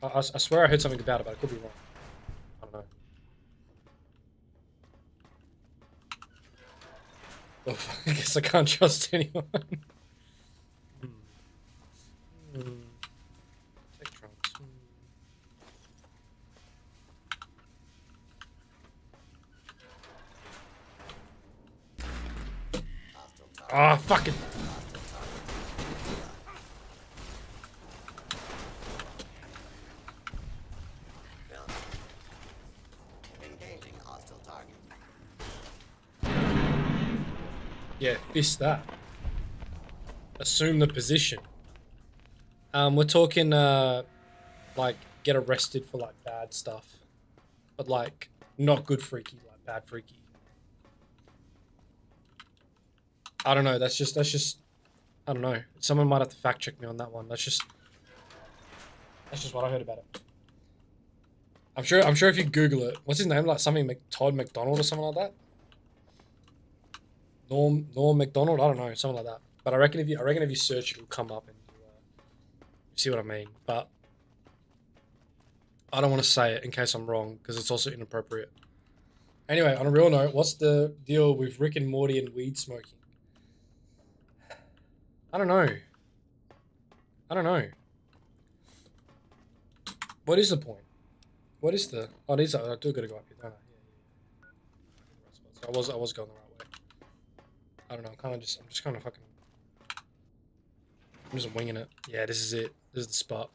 [SPEAKER 1] I swear I heard something about it, but I could be wrong. I don't know. Oh, I guess I can't trust anyone. Take trunks. Ah, fucking.
[SPEAKER 16] Engaging hostile target.
[SPEAKER 1] Yeah, fist that. Assume the position. We're talking, like, get arrested for, like, bad stuff. But, like, not good freaky, like, bad freaky. I don't know, that's just, I don't know. Someone might have to fact check me on that one. That's just what I heard about it. I'm sure if you Google it, what's his name? Like something Todd McDonald or something like that? Norm McDonald? I don't know, something like that. But I reckon if you search it, it'll come up and you see what I mean. But I don't want to say it in case I'm wrong because it's also inappropriate. Anyway, on a real note, what's the deal with Rick and Morty and weed smoking? I don't know. What is the point? What is the? Oh, it is. I do gotta go up here, don't I? Yeah. So I was going the right way. I don't know. I'm just kind of fucking. I'm just winging it. Yeah, this is it. This is the spot.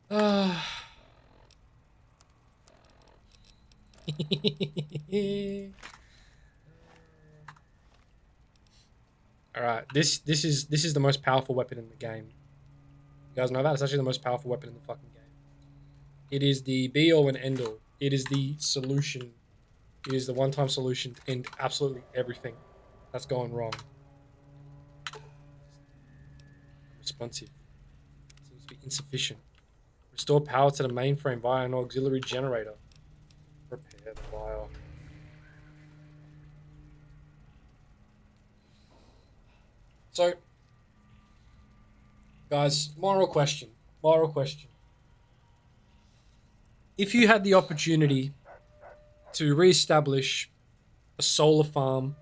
[SPEAKER 1] All right. This is the most powerful weapon in the game. You guys know that? It's actually the most powerful weapon in the fucking game. It is the be all and end all. It is the solution. It is the one-time solution to end absolutely everything that's going wrong. Responsive. Seems to be insufficient. Restore power to the mainframe via an auxiliary generator. Repair the wire. So, guys, moral question. If you had the opportunity to re-establish a solar farm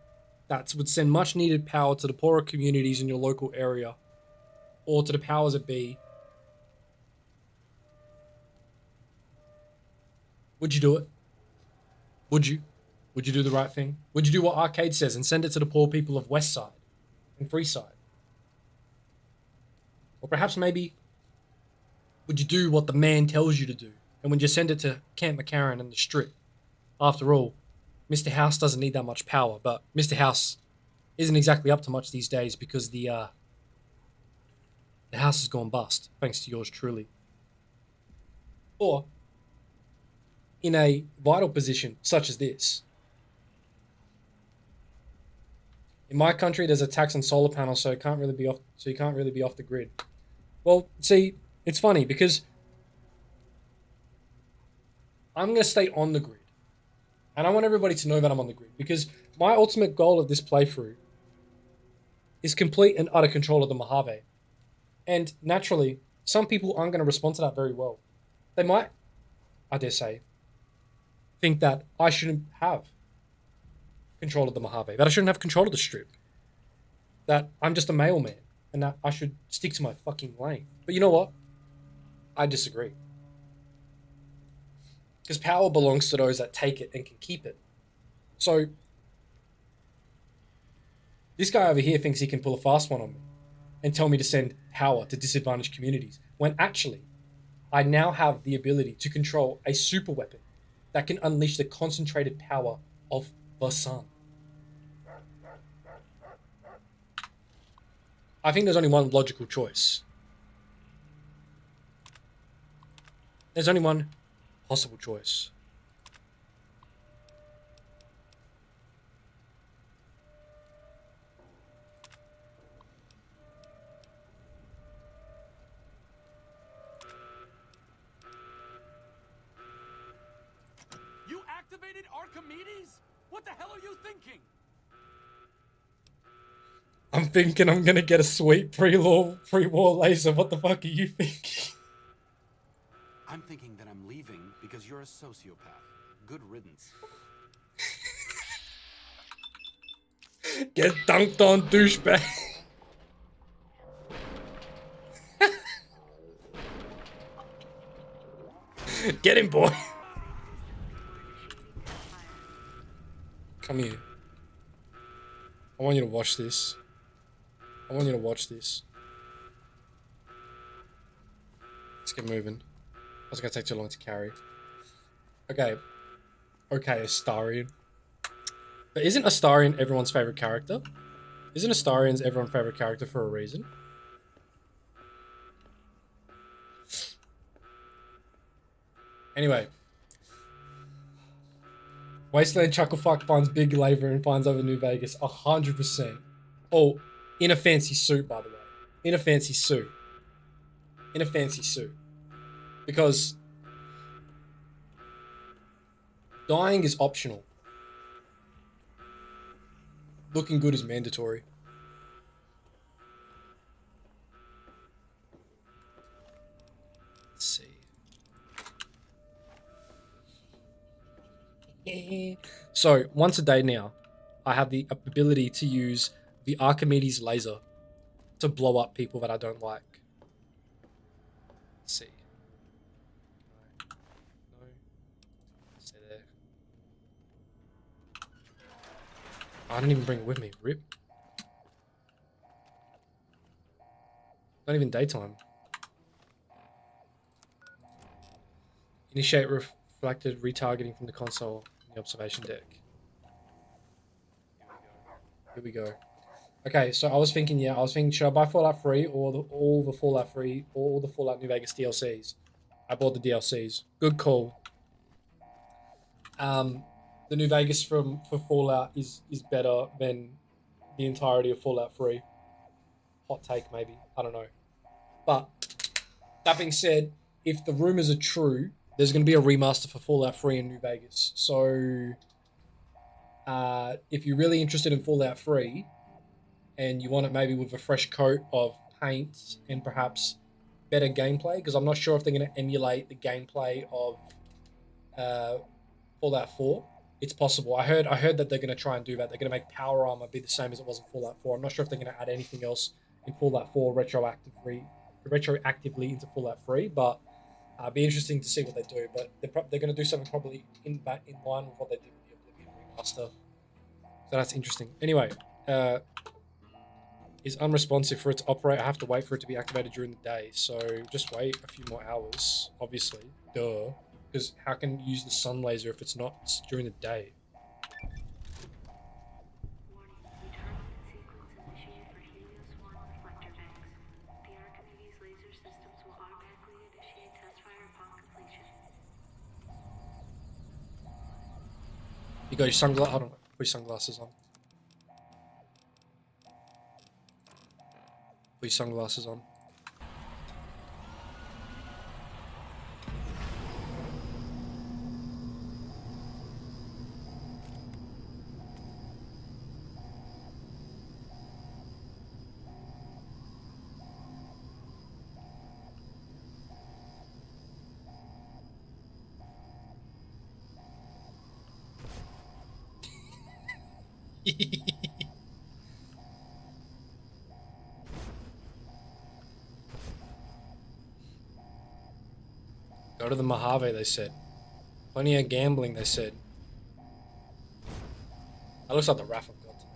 [SPEAKER 1] that would send much needed power to the poorer communities in your local area, or to the powers that be, would you do it? Would you? Would you do the right thing? Would you do what Arcade says and send it to the poor people of Westside and Freeside? Or perhaps maybe, would you do what the man tells you to do? And when you send it to Camp McCarran and the Strip? After all, Mr. House doesn't need that much power, but Mr. House isn't exactly up to much these days because the house has gone bust, thanks to yours truly. Or, in a vital position such as this. In my country, there's a tax on solar panels, so you can't really be off the grid. Well, see, it's funny because I'm going to stay on the grid. And I want everybody to know that I'm on the grid because my ultimate goal of this playthrough is complete and utter control of the Mojave. And naturally, some people aren't going to respond to that very well. They might, I dare say, think that I shouldn't have control of the Mojave, that I shouldn't have control of the Strip, that I'm just a mailman, and that I should stick to my fucking lane. But you know what? I disagree. Because power belongs to those that take it and can keep it. So, this guy over here thinks he can pull a fast one on me and tell me to send power to disadvantaged communities, when actually, I now have the ability to control a super weapon that can unleash the concentrated power of the sun. I think there's only one logical choice. There's only one possible choice.
[SPEAKER 6] You activated Archimedes? What the hell are you thinking?
[SPEAKER 1] I'm thinking I'm gonna get a sweet pre-war laser. What the fuck are you thinking?
[SPEAKER 6] I'm thinking that I'm leaving because you're a sociopath. Good riddance.
[SPEAKER 1] Get dunked on, douchebag. Get him, boy. Come here. I want you to watch this. I want you to watch this. Let's get moving. That's gonna take too long to carry. Okay. Okay, Astarion. But isn't Astarion everyone's favorite character? Isn't Astarion's everyone's favorite character for a reason? Anyway. Wasteland Chucklefuck finds Big Laver and finds over New Vegas 100%. Oh, in a fancy suit, by the way. In a fancy suit. In a fancy suit. Because dying is optional. Looking good is mandatory. Let's see. So, once a day now, I have the ability to use the Archimedes laser to blow up people that I don't like. Let's see. No. Stay there. I didn't even bring it with me. Rip. Not even daytime. Initiate reflected retargeting from the console in the observation deck. Here we go. Okay, so I was thinking, should I buy Fallout 3 or all the Fallout 3 or all the Fallout New Vegas DLCs? I bought the DLCs. Good call. The New Vegas for Fallout is better than the entirety of Fallout 3. Hot take, maybe. I don't know. But that being said, if the rumors are true, there's going to be a remaster for Fallout 3 in New Vegas. So if you're really interested in Fallout 3 and you want it maybe with a fresh coat of paint and perhaps better gameplay, because I'm not sure if they're going to emulate the gameplay of Fallout 4. It's possible. I heard that they're going to try and do that. They're going to make power armor be the same as it was in Fallout 4. I'm not sure if they're going to add anything else in Fallout 4 retroactively into Fallout 3, but it'd be interesting to see what they do. But they're going to do something probably in line with what they did with the Oblivion remaster. So that's interesting. Anyway, is unresponsive. For it to operate, I have to wait for it to be activated during the day. So just wait a few more hours, obviously. Duh. Because how can you use the sun laser if it's not during the day? You got your sunglasses. Hold on, put your sunglasses on. Put your sunglasses on. Go to the Mojave, they said. Plenty of gambling, they said. That looks like the raffle god to me.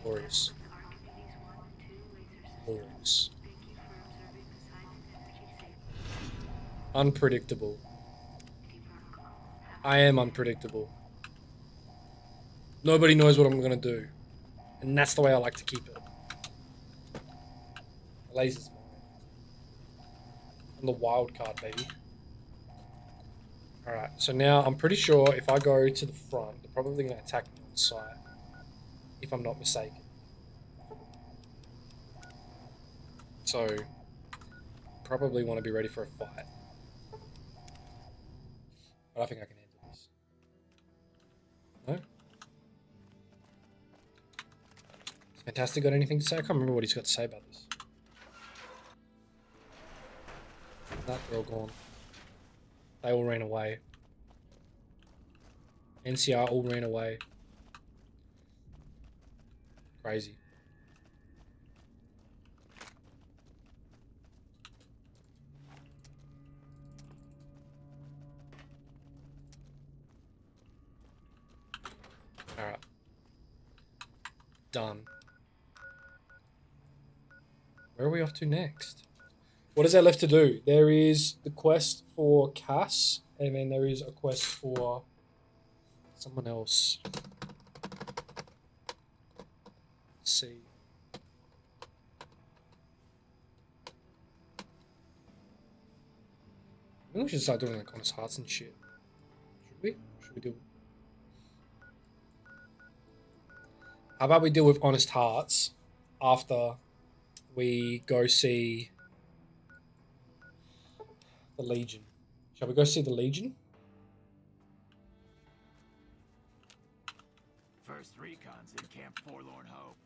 [SPEAKER 1] Glorious. Glorious. Unpredictable. I am unpredictable. Nobody knows what I'm gonna do. And that's the way I like to keep it. The laser's mine. I'm the wild card, baby. Alright, so now I'm pretty sure if I go to the front, they're probably gonna attack me on sight. If I'm not mistaken. So, probably want to be ready for a fight. But I think I can handle this. No? Fantastic got anything to say? I can't remember what he's got to say about this. That they're all gone. They all ran away. NCR all ran away. Crazy. Alright. Done. Where are we off to next? What is there left to do? There is the quest for Cass, and then there is a quest for someone else. Let's see. I think we should start doing like honest hearts and shit. Should we? Should we do? How about we deal with honest hearts after we go see the Legion? Shall we go see the Legion?
[SPEAKER 17] First recon's in Camp Forlorn Hope.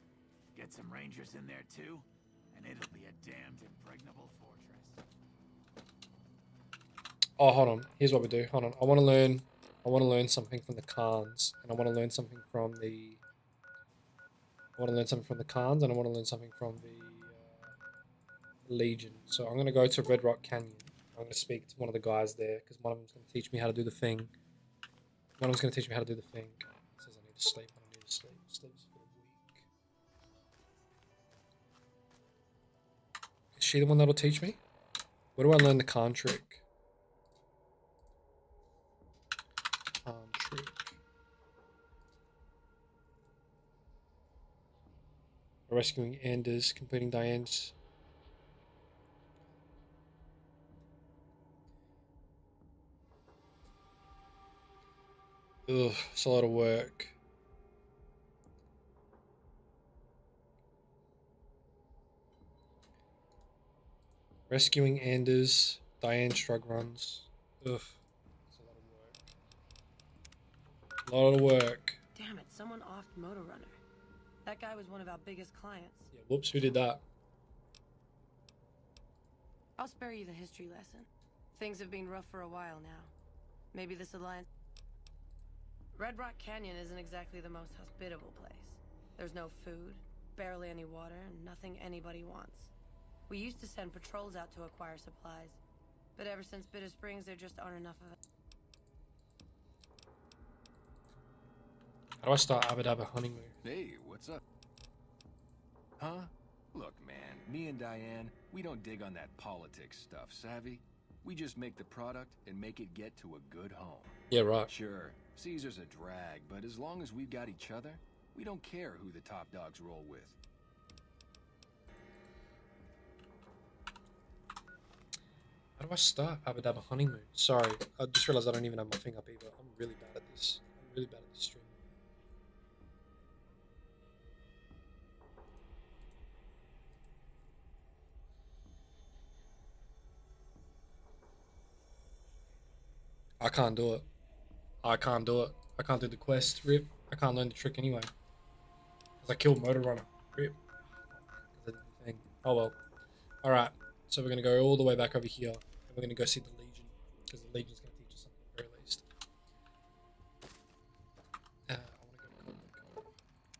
[SPEAKER 17] Get some rangers in there too, and it'll be a damned impregnable fortress.
[SPEAKER 1] Oh, hold on. Here's what we do. Hold on. I want to learn something from the Khans, and I want to learn something from the. I want to learn something from the Khans, and I want to learn something from the Legion. So I'm going to go to Red Rock Canyon. I'm going to speak to one of the guys there, because one of them's going to teach me how to do the thing. One of them's going to teach me how to do the thing. It says I need to sleep. I don't need to sleep. Sleep's for the weak. Is she the one that'll teach me? Where do I learn the Khan trick? Trick. Rescuing Anders, completing Diane's. Ugh, it's a lot of work. Rescuing Anders, Diane's drug runs. Ugh. A lot of work.
[SPEAKER 18] Damn it, someone offed Motor Runner. That guy was one of our biggest clients.
[SPEAKER 1] Yeah, whoops, who did that?
[SPEAKER 18] I'll spare you the history lesson. Things have been rough for a while now. Maybe this alliance... Red Rock Canyon isn't exactly the most hospitable place. There's no food, barely any water, and nothing anybody wants. We used to send patrols out to acquire supplies, but ever since Bitter Springs, there just aren't enough of it.
[SPEAKER 1] How do I start Abba Dabba honeymoon?
[SPEAKER 19] Hey, what's up? Huh? Look, man, me and Diane, we don't dig on that politics stuff, savvy? We just make the product and make it get to a good home.
[SPEAKER 1] Yeah, right.
[SPEAKER 19] Sure, Caesar's a drag, but as long as we've got each other, we don't care who the top dogs roll with.
[SPEAKER 1] How do I start Abba Dabba honeymoon? Sorry, I just realized I don't even have my thing up either. I'm really bad at this. I'm really bad at this stream. I can't do it. I can't do it. I can't do the quest. Rip. I can't learn the trick anyway. Because I killed Motor Runner. Rip. Thing. Oh well. Alright. So we're going to go all the way back over here. And we're going to go see the Legion. Because the Legion's going to teach us something at the very least. I want to go.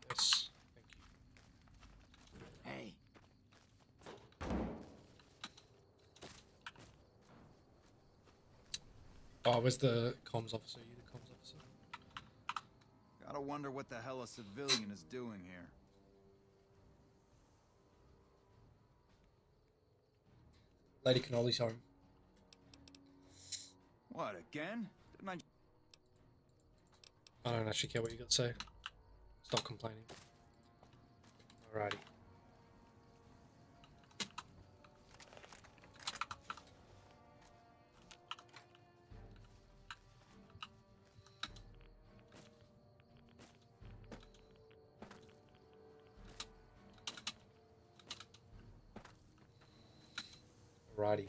[SPEAKER 1] Yes. Thank you.
[SPEAKER 17] Hey.
[SPEAKER 1] Oh, where's the comms officer? You the comms officer?
[SPEAKER 5] Gotta wonder what the hell a civilian is doing here.
[SPEAKER 1] Lady Cannoli's home.
[SPEAKER 5] What, again? Didn't
[SPEAKER 1] I don't actually care what you got to say. Stop complaining. Alrighty. Alrighty.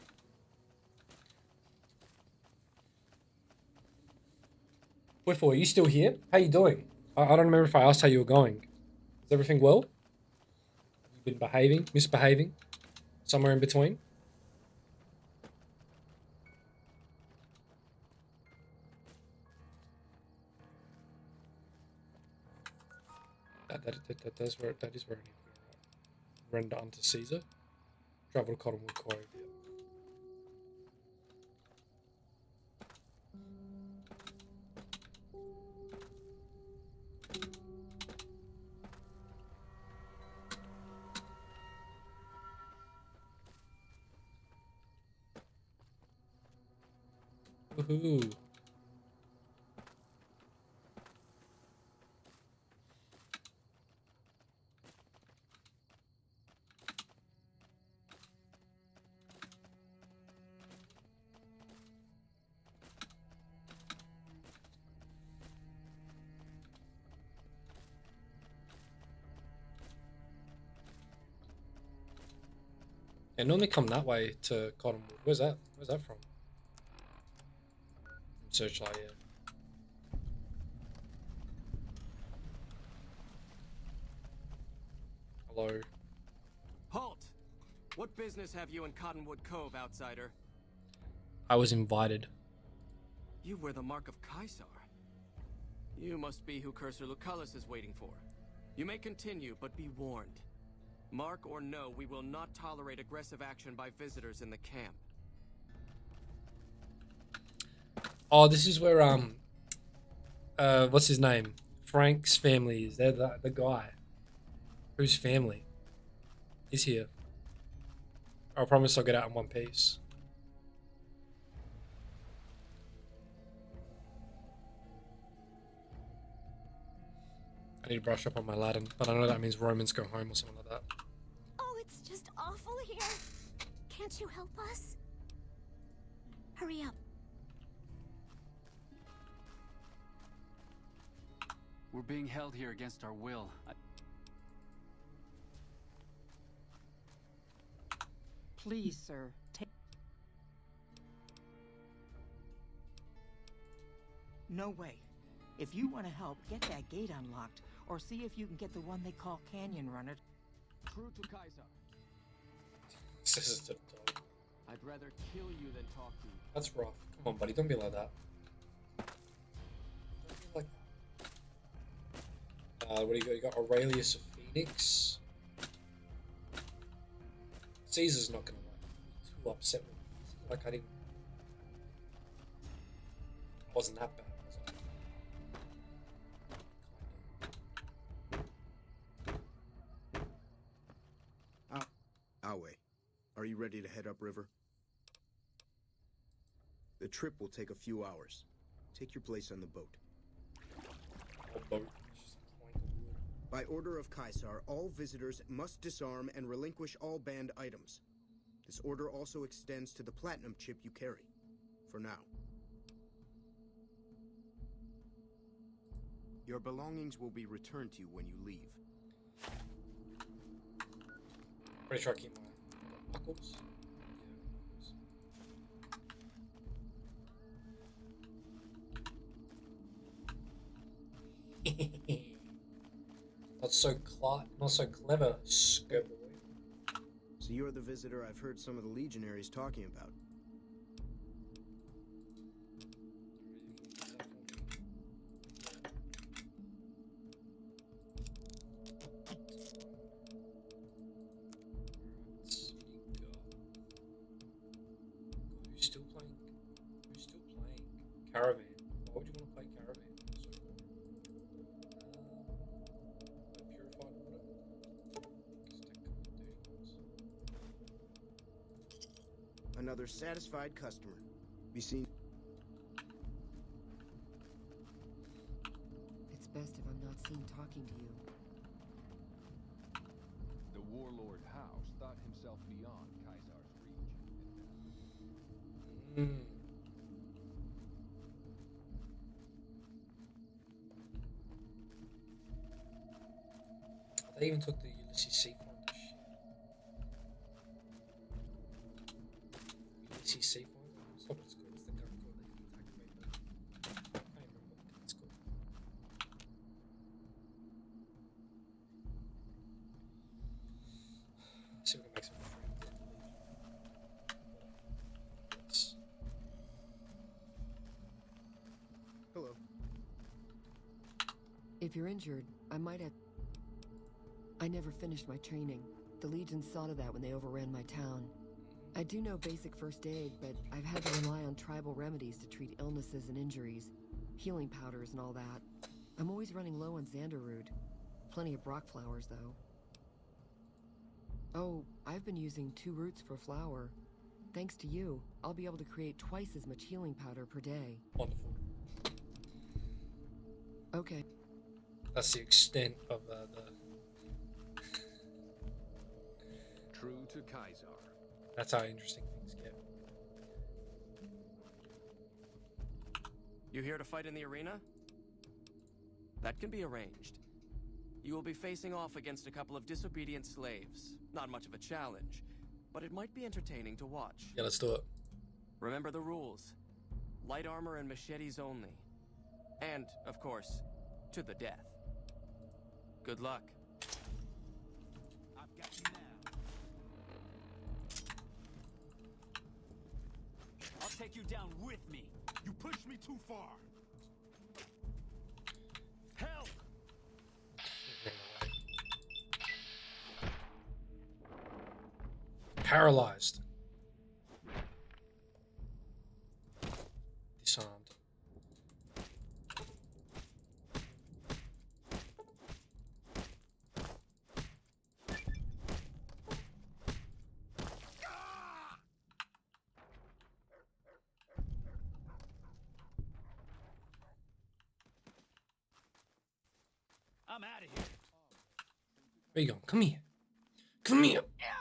[SPEAKER 1] Whiffle, are you still here? How you doing? I don't remember if I asked how you were going. Is everything well? Have you been behaving? Misbehaving? Somewhere in between? That is where I need to go. Right. Render unto Caesar. Travel to Cottonwood Cove. Yeah. Woohoo. They normally come that way to Cottonwood. Where's that? Where's that from? Searchlight, yeah. Hello.
[SPEAKER 20] Halt! What business have you in Cottonwood Cove, outsider?
[SPEAKER 1] I was invited.
[SPEAKER 20] You wear the mark of Caesar. You must be who Cursor Lucullus is waiting for. You may continue, but be warned. Mark or no, we will not tolerate aggressive action by visitors in the camp.
[SPEAKER 1] Oh, this is where what's his name? Frank's family is. They're the guy whose family is here. I promise I'll get out in one piece. I need to brush up on my Latin, but I know that means Romans go home or something like that.
[SPEAKER 21] Oh, it's just awful here. Can't you help us? Hurry up.
[SPEAKER 22] We're being held here against our will.
[SPEAKER 11] Please, sir, take...
[SPEAKER 23] No way. If you want to help, get that gate unlocked, or see if you can get the one they call Canyon Runner.
[SPEAKER 20] True to Kaiser.
[SPEAKER 1] This is
[SPEAKER 20] I'd rather kill you than talk to you.
[SPEAKER 1] That's rough. Come on, buddy. Don't be like that. Don't be like that. What do you got? You got Aurelius of Phoenix. Caesar's not gonna be too upset with me. Like I didn't. Wasn't that bad, was it?
[SPEAKER 24] Awe, are you ready to head upriver? The trip will take a few hours. Take your place on the boat. By order of Caesar, all visitors must disarm and relinquish all banned items. This order also extends to the platinum chip you carry. For now. Your belongings will be returned to you when you leave.
[SPEAKER 1] Pretty sure I keep my knuckles. Not so clever, Scoboy.
[SPEAKER 24] So you're the visitor I've heard some of the legionaries talking about.
[SPEAKER 1] Who's still playing? Caravan. Why would you want to play Caravan? Purified water.
[SPEAKER 24] Another satisfied customer. Be seen.
[SPEAKER 2] best if I'm not seen talking to you.
[SPEAKER 19] The warlord House thought himself beyond Caesar's reach.
[SPEAKER 1] They even took the Ulysses Seafinder shit. Ulysses Seafinder? It's not what it's called, it's the gun called that you need to activate, but I can't remember what the gun's called. See if we can make some friends in the Legion. Yes.
[SPEAKER 24] Hello.
[SPEAKER 2] If you're injured, I might have... I never finished my training. The Legion saw to that when they overran my town. I do know basic first aid, but I've had to rely on tribal remedies to treat illnesses and injuries. Healing powders and all that. I'm always running low on Xanderroot. Plenty of Brock flowers, though. Oh, I've been using 2 roots per flower. Thanks to you, I'll be able to create twice as much healing powder per day.
[SPEAKER 1] Wonderful.
[SPEAKER 2] Okay.
[SPEAKER 1] That's the extent of the...
[SPEAKER 19] True to Caesar.
[SPEAKER 1] That's how interesting things get.
[SPEAKER 20] You here to fight in the arena? That can be arranged. You will be facing off against a couple of disobedient slaves. Not much of a challenge, but it might be entertaining to watch.
[SPEAKER 1] Yeah, let's do it.
[SPEAKER 20] Remember the rules. Light armor and machetes only. And, of course, to the death. Good luck.
[SPEAKER 17] I've got you now. I'll take you down with me.
[SPEAKER 5] You pushed me too far.
[SPEAKER 17] Help!
[SPEAKER 1] Paralyzed. Disarmed.
[SPEAKER 17] I'm out of here.
[SPEAKER 1] Where you going? Come here. Come here.
[SPEAKER 17] Help!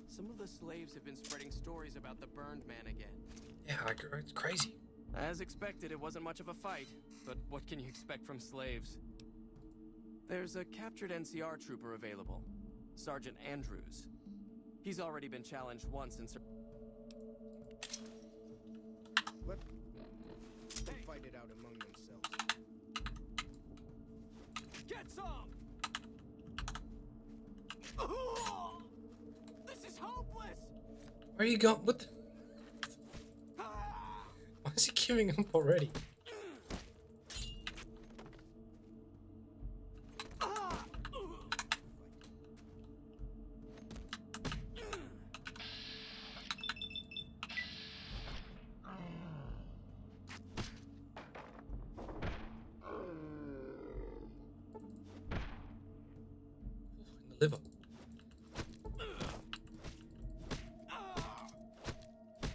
[SPEAKER 20] Some of the slaves have been spreading stories about the Burned Man again.
[SPEAKER 1] Yeah, it's crazy.
[SPEAKER 20] As expected, it wasn't much of a fight, but what can you expect from slaves? There's a captured NCR trooper available, Sergeant Andrews. He's already been challenged once in...
[SPEAKER 24] Let them fight it out among themselves.
[SPEAKER 20] Get some! This is hopeless!
[SPEAKER 1] Where are you going? What the... Why is he giving up already? In the liver.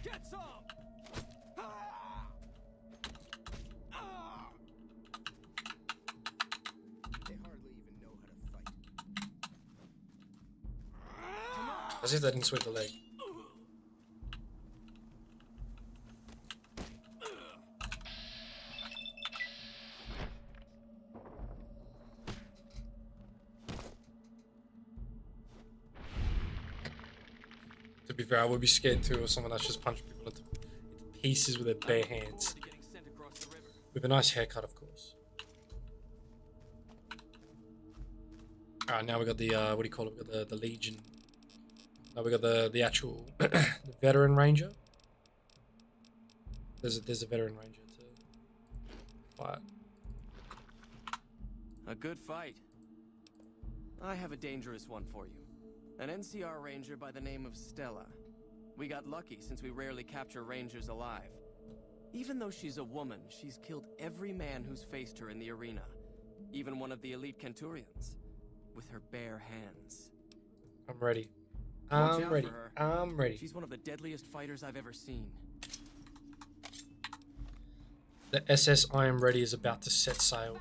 [SPEAKER 20] Get some!
[SPEAKER 24] They hardly even know how to fight.
[SPEAKER 1] As if they didn't sweep the leg. To be fair, I would be scared too of someone that's just punched people into pieces with their bare hands. With a nice haircut, of course. Alright, now we got the, what do you call it? We got the Legion. Now we got the actual the veteran ranger. There's a veteran ranger to fight.
[SPEAKER 20] A good fight. I have a dangerous one for you. An NCR ranger by the name of Stella. We got lucky since we rarely capture rangers alive. Even though she's a woman, she's killed every man who's faced her in the arena. Even one of the elite Kenturians. With her bare hands.
[SPEAKER 1] I'm ready.
[SPEAKER 20] Watch
[SPEAKER 1] I'm
[SPEAKER 20] out
[SPEAKER 1] ready.
[SPEAKER 20] for her.
[SPEAKER 1] I'm ready.
[SPEAKER 20] She's one of the deadliest fighters I've ever seen.
[SPEAKER 1] The SS I Am Ready is about to set sail.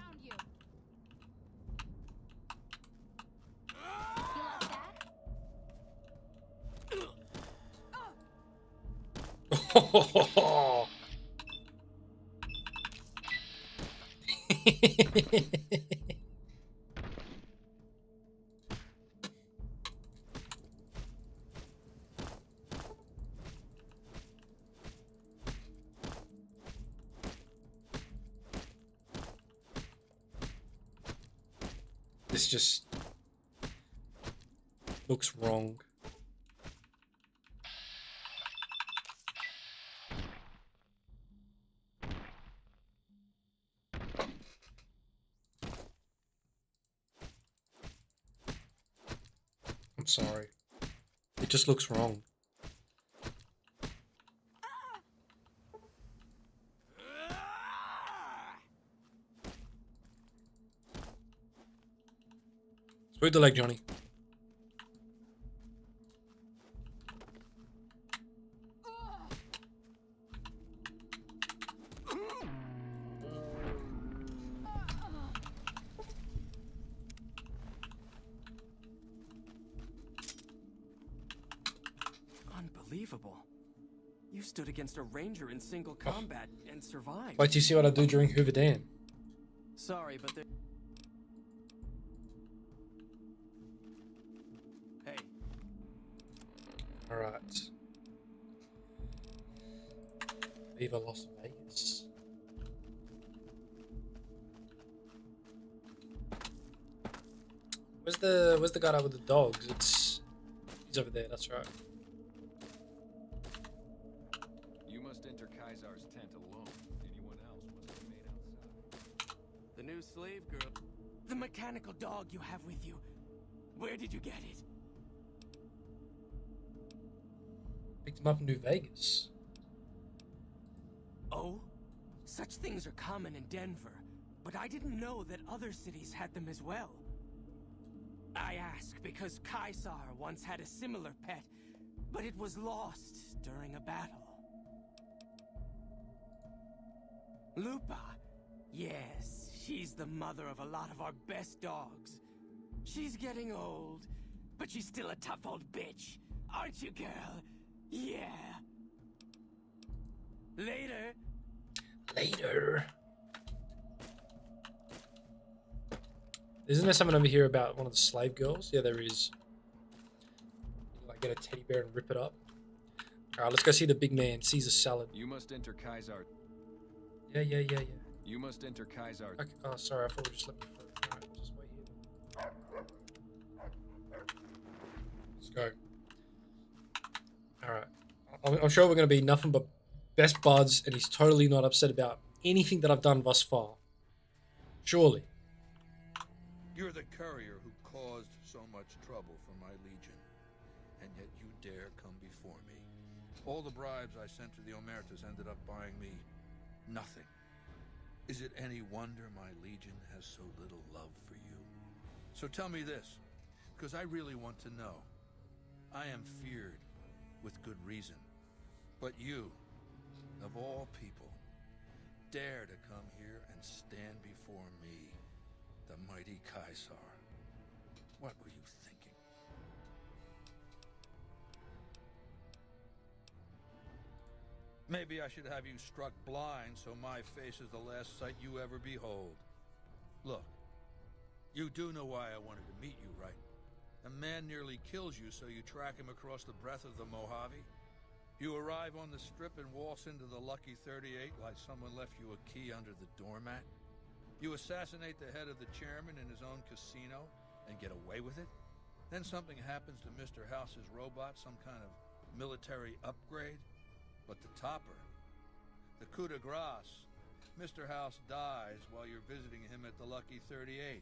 [SPEAKER 1] This just looks wrong. I'm sorry. It just looks wrong. Sweep the leg, Johnny.
[SPEAKER 20] Unbelievable. You stood against a ranger in single combat and survived.
[SPEAKER 1] Wait till you see what I do during Hoover Dam.
[SPEAKER 20] Sorry, but there... Hey.
[SPEAKER 1] Alright. Viva Las Vegas. Where's the guy with the dogs? He's over there, that's right.
[SPEAKER 19] You must enter Kaisar's tent alone. Anyone else must remain outside.
[SPEAKER 20] The new slave girl. The mechanical dog you have with you. Where did you get it?
[SPEAKER 1] Picked him up in New Vegas.
[SPEAKER 20] Oh? Such things are common in Denver, but I didn't know that other cities had them as well. I ask because Kaisar once had a similar pet, but it was lost during a battle. Lupa. Yes, she's the mother of a lot of our best dogs. She's getting old, but she's still a tough old bitch. Aren't you, girl? Yeah. Later.
[SPEAKER 1] Later. Isn't there something over here about one of the slave girls? Yeah, there is. You like get a teddy bear and rip it up. Alright, let's go see the big man. Caesar salad.
[SPEAKER 19] You must enter Kaisar.
[SPEAKER 1] Yeah.
[SPEAKER 19] You must enter Kaisar.
[SPEAKER 1] Okay. Oh, sorry, I thought we just let me through. Alright, just wait here. Let's go. Alright. I'm sure we're going to be nothing but best buds, and he's totally not upset about anything that I've done thus far. Surely.
[SPEAKER 8] You're the courier who caused so much trouble for my legion, and yet you dare come before me. All the bribes I sent to the Omertas ended up buying me nothing. Is it any wonder my legion has so little love for you? So tell me this, because I really want to know. I am feared, with good reason, but you, of all people, dare to come here and stand before me, the mighty Kaisar. What were you thinking? Maybe I should have you struck blind so my face is the last sight you ever behold. Look, you do know why I wanted to meet you, right? A man nearly kills you, so you track him across the breadth of the Mojave. You arrive on the strip and waltz into the Lucky 38 like someone left you a key under the doormat. You assassinate the head of the chairman in his own casino and get away with it. Then something happens to Mr. House's robot, some kind of military upgrade. But the topper, the coup de grace, Mr. House dies while you're visiting him at the Lucky 38.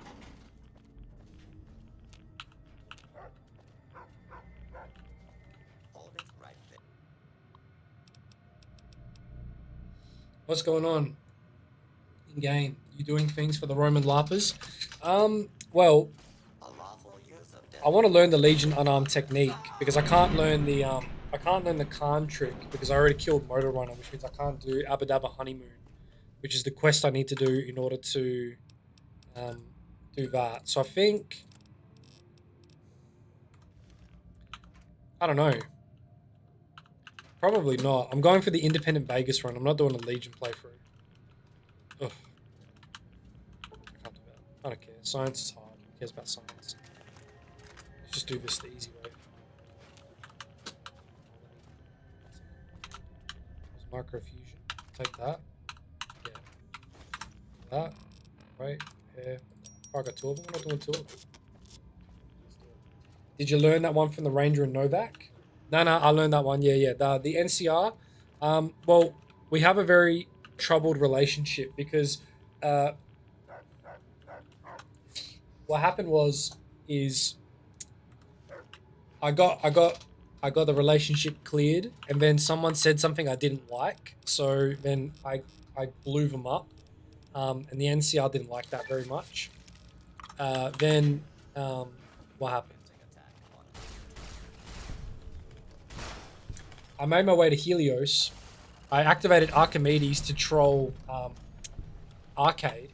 [SPEAKER 1] What's going on in game? You doing things for the Roman Larpers? Well, I want to learn the Legion unarmed technique because I can't learn the Khan trick because I already killed Motor Runner, which means I can't do Abba Dabba Honeymoon, which is the quest I need to do in order to do that. So I think, I don't know. Probably not. I'm going for the independent Vegas run. I'm not doing a Legion playthrough. Ugh. I can't do that. I don't care. Science is hard. Who cares about science? Let's just do this the easy way. Microfusion. Take that. Yeah. That. Right. Yeah. Oh, I got two of them. I'm not doing two of them. Did you learn that one from the Ranger and Novak? No, I learned that one. Yeah. The NCR. Well, we have a very troubled relationship because what happened is I got the relationship cleared, and then someone said something I didn't like, so then I blew them up, and the NCR didn't like that very much. Then what happened? I made my way to Helios. I activated Archimedes to troll Arcade,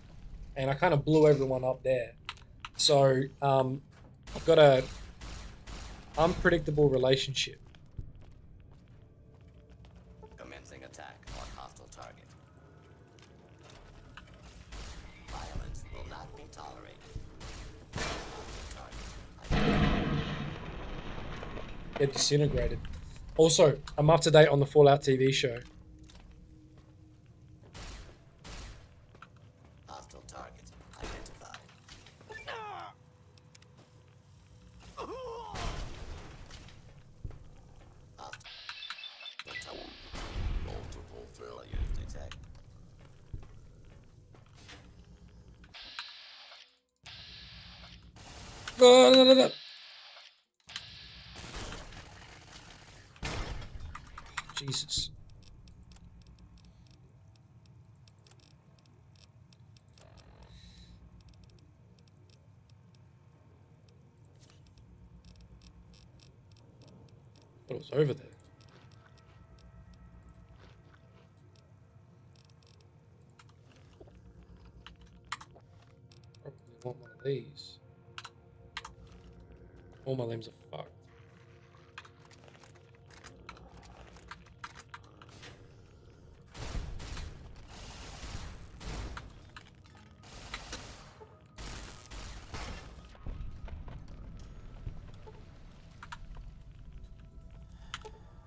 [SPEAKER 1] and I kind of blew everyone up there. So I've got a unpredictable relationship.
[SPEAKER 16] Commencing attack on hostile target. Violence will not be tolerated.
[SPEAKER 1] Get disintegrated. Also, I'm up to date on the Fallout TV show.
[SPEAKER 16] Hostile target identified. Multiple failures detected.
[SPEAKER 1] No. Jesus. It was over there. Probably want one of these. All my limbs are fucked.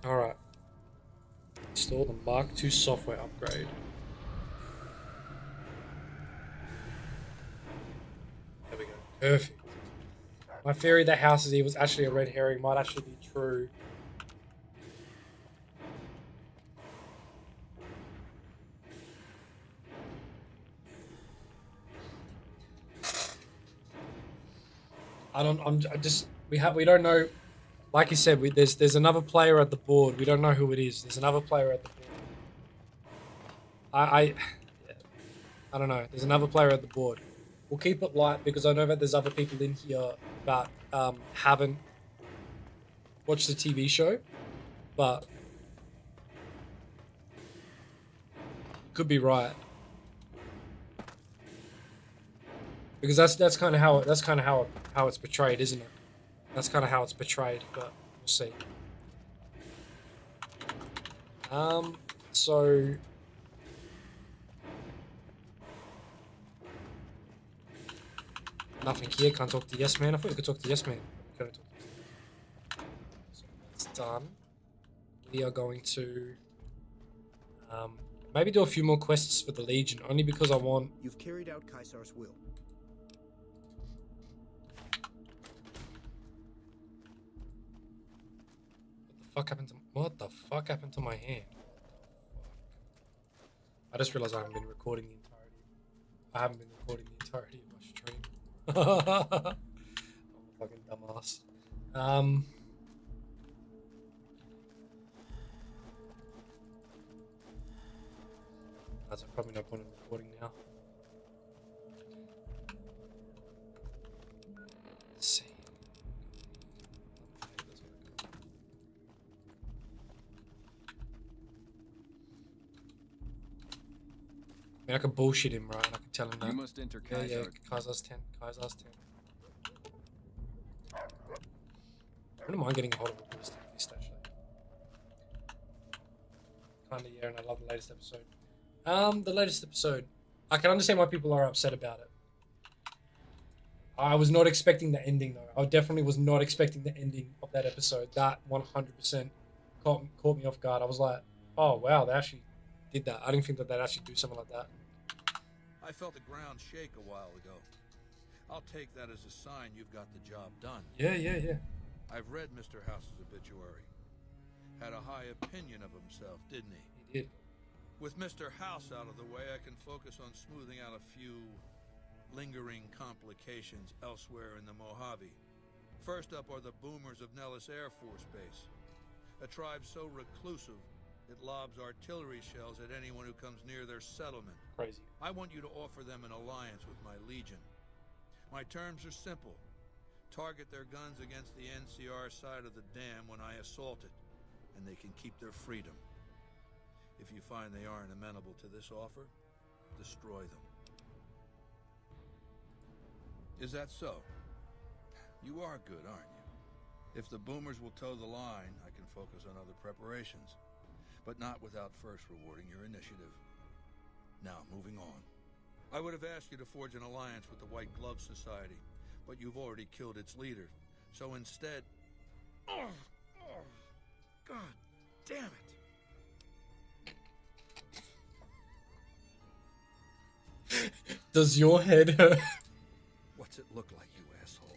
[SPEAKER 1] Alright. Install the Mark II software upgrade. There we go. Perfect. My theory that House is Evil was actually a red herring might actually be true. We don't know. Like you said, there's another player at the board. We don't know who it is. There's another player at the board. I don't know. There's another player at the board. We'll keep it light because I know that there's other people in here that haven't watched the TV show, but could be right because that's kind of how it's portrayed, isn't it? That's kind of how it's portrayed, but we'll see. So nothing here. Can't talk to Yes Man. I thought we could talk to Yes Man. So that's done. We are going to maybe do a few more quests for the Legion, only because I want.
[SPEAKER 24] You've carried out Caesar's will.
[SPEAKER 1] What the fuck happened to my hand? I just realized I haven't been recording the entirety. I haven't been recording the entirety of my stream. I'm a fucking dumbass. That's probably no point in recording now. Let's see. I mean, I could bullshit him, right? And I could tell him that.
[SPEAKER 19] You must enter
[SPEAKER 1] Yeah,
[SPEAKER 19] Kaiser.
[SPEAKER 1] Kaiser's 10. Kaiser's 10. I wouldn't mind getting a hold of a ballistic fist, actually. Kinda, yeah, and I love the latest episode. The latest episode. I can understand why people are upset about it. I was not expecting the ending, though. I definitely was not expecting the ending of that episode. That 100% caught me off guard. I was like, oh, wow, they actually did that. I didn't think that they'd actually do something like that.
[SPEAKER 8] I felt the ground shake a while ago. I'll take that as a sign you've got the job done.
[SPEAKER 1] Yeah.
[SPEAKER 8] I've read Mr. House's obituary. Had a high opinion of himself, didn't he?
[SPEAKER 1] He did.
[SPEAKER 8] With Mr. House out of the way, I can focus on smoothing out a few lingering complications elsewhere in the Mojave. First up are the boomers of Nellis Air Force Base. A tribe so reclusive, it lobs artillery shells at anyone who comes near their settlement.
[SPEAKER 1] Crazy.
[SPEAKER 8] I want you to offer them an alliance with my Legion. My terms are simple. Target their guns against the NCR side of the dam when I assault it, and they can keep their freedom. If you find they aren't amenable to this offer, destroy them. Is that so? You are good, aren't you? If the boomers will toe the line, I can focus on other preparations, but not without first rewarding your initiative. Now, moving on. I would have asked you to forge an alliance with the White Glove Society, but you've already killed its leader. So instead... God damn it!
[SPEAKER 1] Does your head hurt?
[SPEAKER 8] What's it look like, you asshole?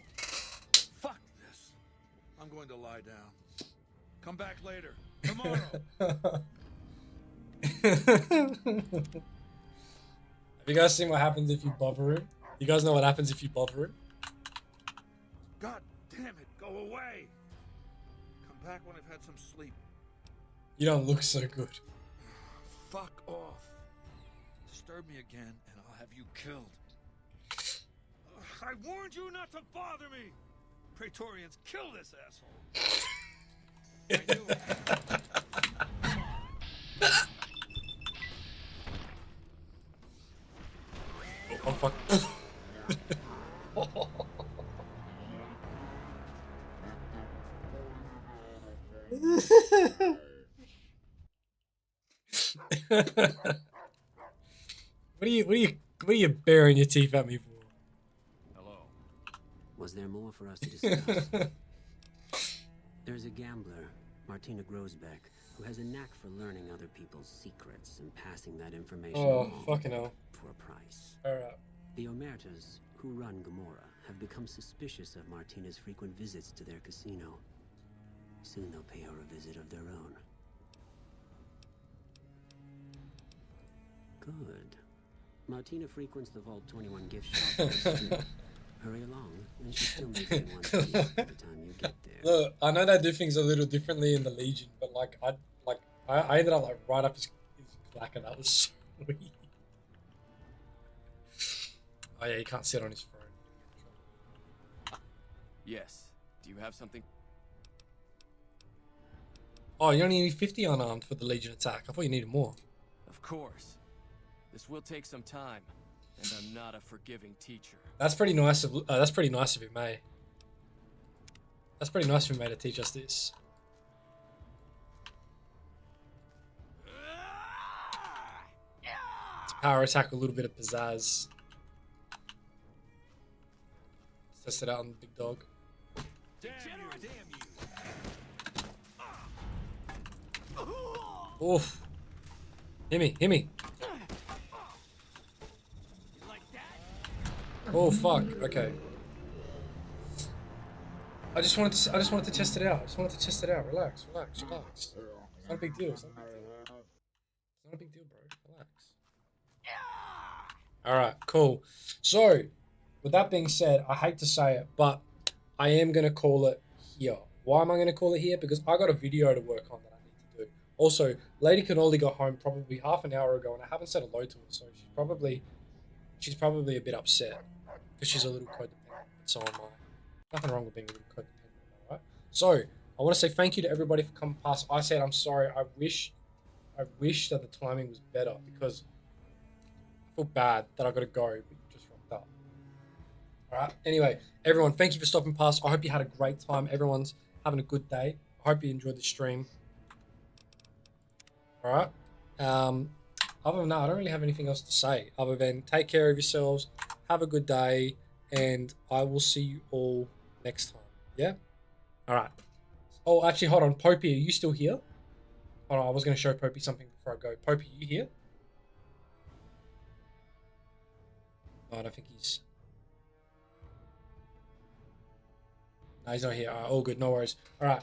[SPEAKER 8] Fuck this. I'm going to lie down. Come back later. Tomorrow.
[SPEAKER 1] Have you guys seen what happens if you bother him? You guys know what happens if you bother him?
[SPEAKER 8] God damn it, go away. Come back when I've had some sleep.
[SPEAKER 1] You don't look so good.
[SPEAKER 8] Fuck off. Disturb me again and I'll have you killed. I warned you not to bother me. Praetorians, kill this asshole. I knew it.
[SPEAKER 1] Oh, fuck. What are you baring your teeth at me for?
[SPEAKER 19] Hello.
[SPEAKER 4] Was there more for us to discuss? There's a gambler, Martina Grosbeck, who has a knack for learning other people's secrets and passing that information along
[SPEAKER 1] fucking hell.
[SPEAKER 4] For a price.
[SPEAKER 1] Alright.
[SPEAKER 4] The Omertas, who run Gomorrah, have become suspicious of Martina's frequent visits to their casino. Soon they'll pay her a visit of their own. Good. Martina frequents the Vault 21 gift shop. Hurry along, and she still makes me one piece by the time you get there.
[SPEAKER 1] Look, I know they do things a little differently in the Legion, but I ended up right up his clacker. That was so weird. Oh yeah, he can't sit on his throne.
[SPEAKER 20] Yes. Do you have something?
[SPEAKER 1] Oh, you only need 50 unarmed for the Legion attack. I thought you needed more.
[SPEAKER 20] Of course. This will take some time, and I'm not a forgiving teacher.
[SPEAKER 1] That's pretty nice of him, eh? That's pretty nice of him, mate, to teach us this. It's power attack, a little bit of pizzazz. Let's test it out on the big dog. Oof. Hit me. Oh fuck. Okay. I just wanted to test it out. Relax. It's not a big deal. It's not a big deal, bro. Relax. Alright, cool. So, with that being said, I hate to say it, but I am going to call it here. Why am I going to call it here? Because I got a video to work on that I need to do. Also, Lady Cannoli got home probably half an hour ago, and I haven't said hello to her, so she's probably a bit upset because she's a little codependent. So am I. Nothing wrong with being a little codependent, alright? So I want to say thank you to everybody for coming past. I said I'm sorry. I wish that the timing was better because I feel bad that I got to go, but you just rocked up. All right. Anyway, everyone, thank you for stopping past. I hope you had a great time. Everyone's having a good day. I hope you enjoyed the stream. All right. Other than that, I don't really have anything else to say other than take care of yourselves, have a good day, and I will see you all next time. Yeah? All right. Oh, actually, hold on. Popey, are you still here? Hold on, I was going to show Popey something before I go. Popey, you here? Oh, I don't think he's... No, he's not here. All right, all good. No worries. All right.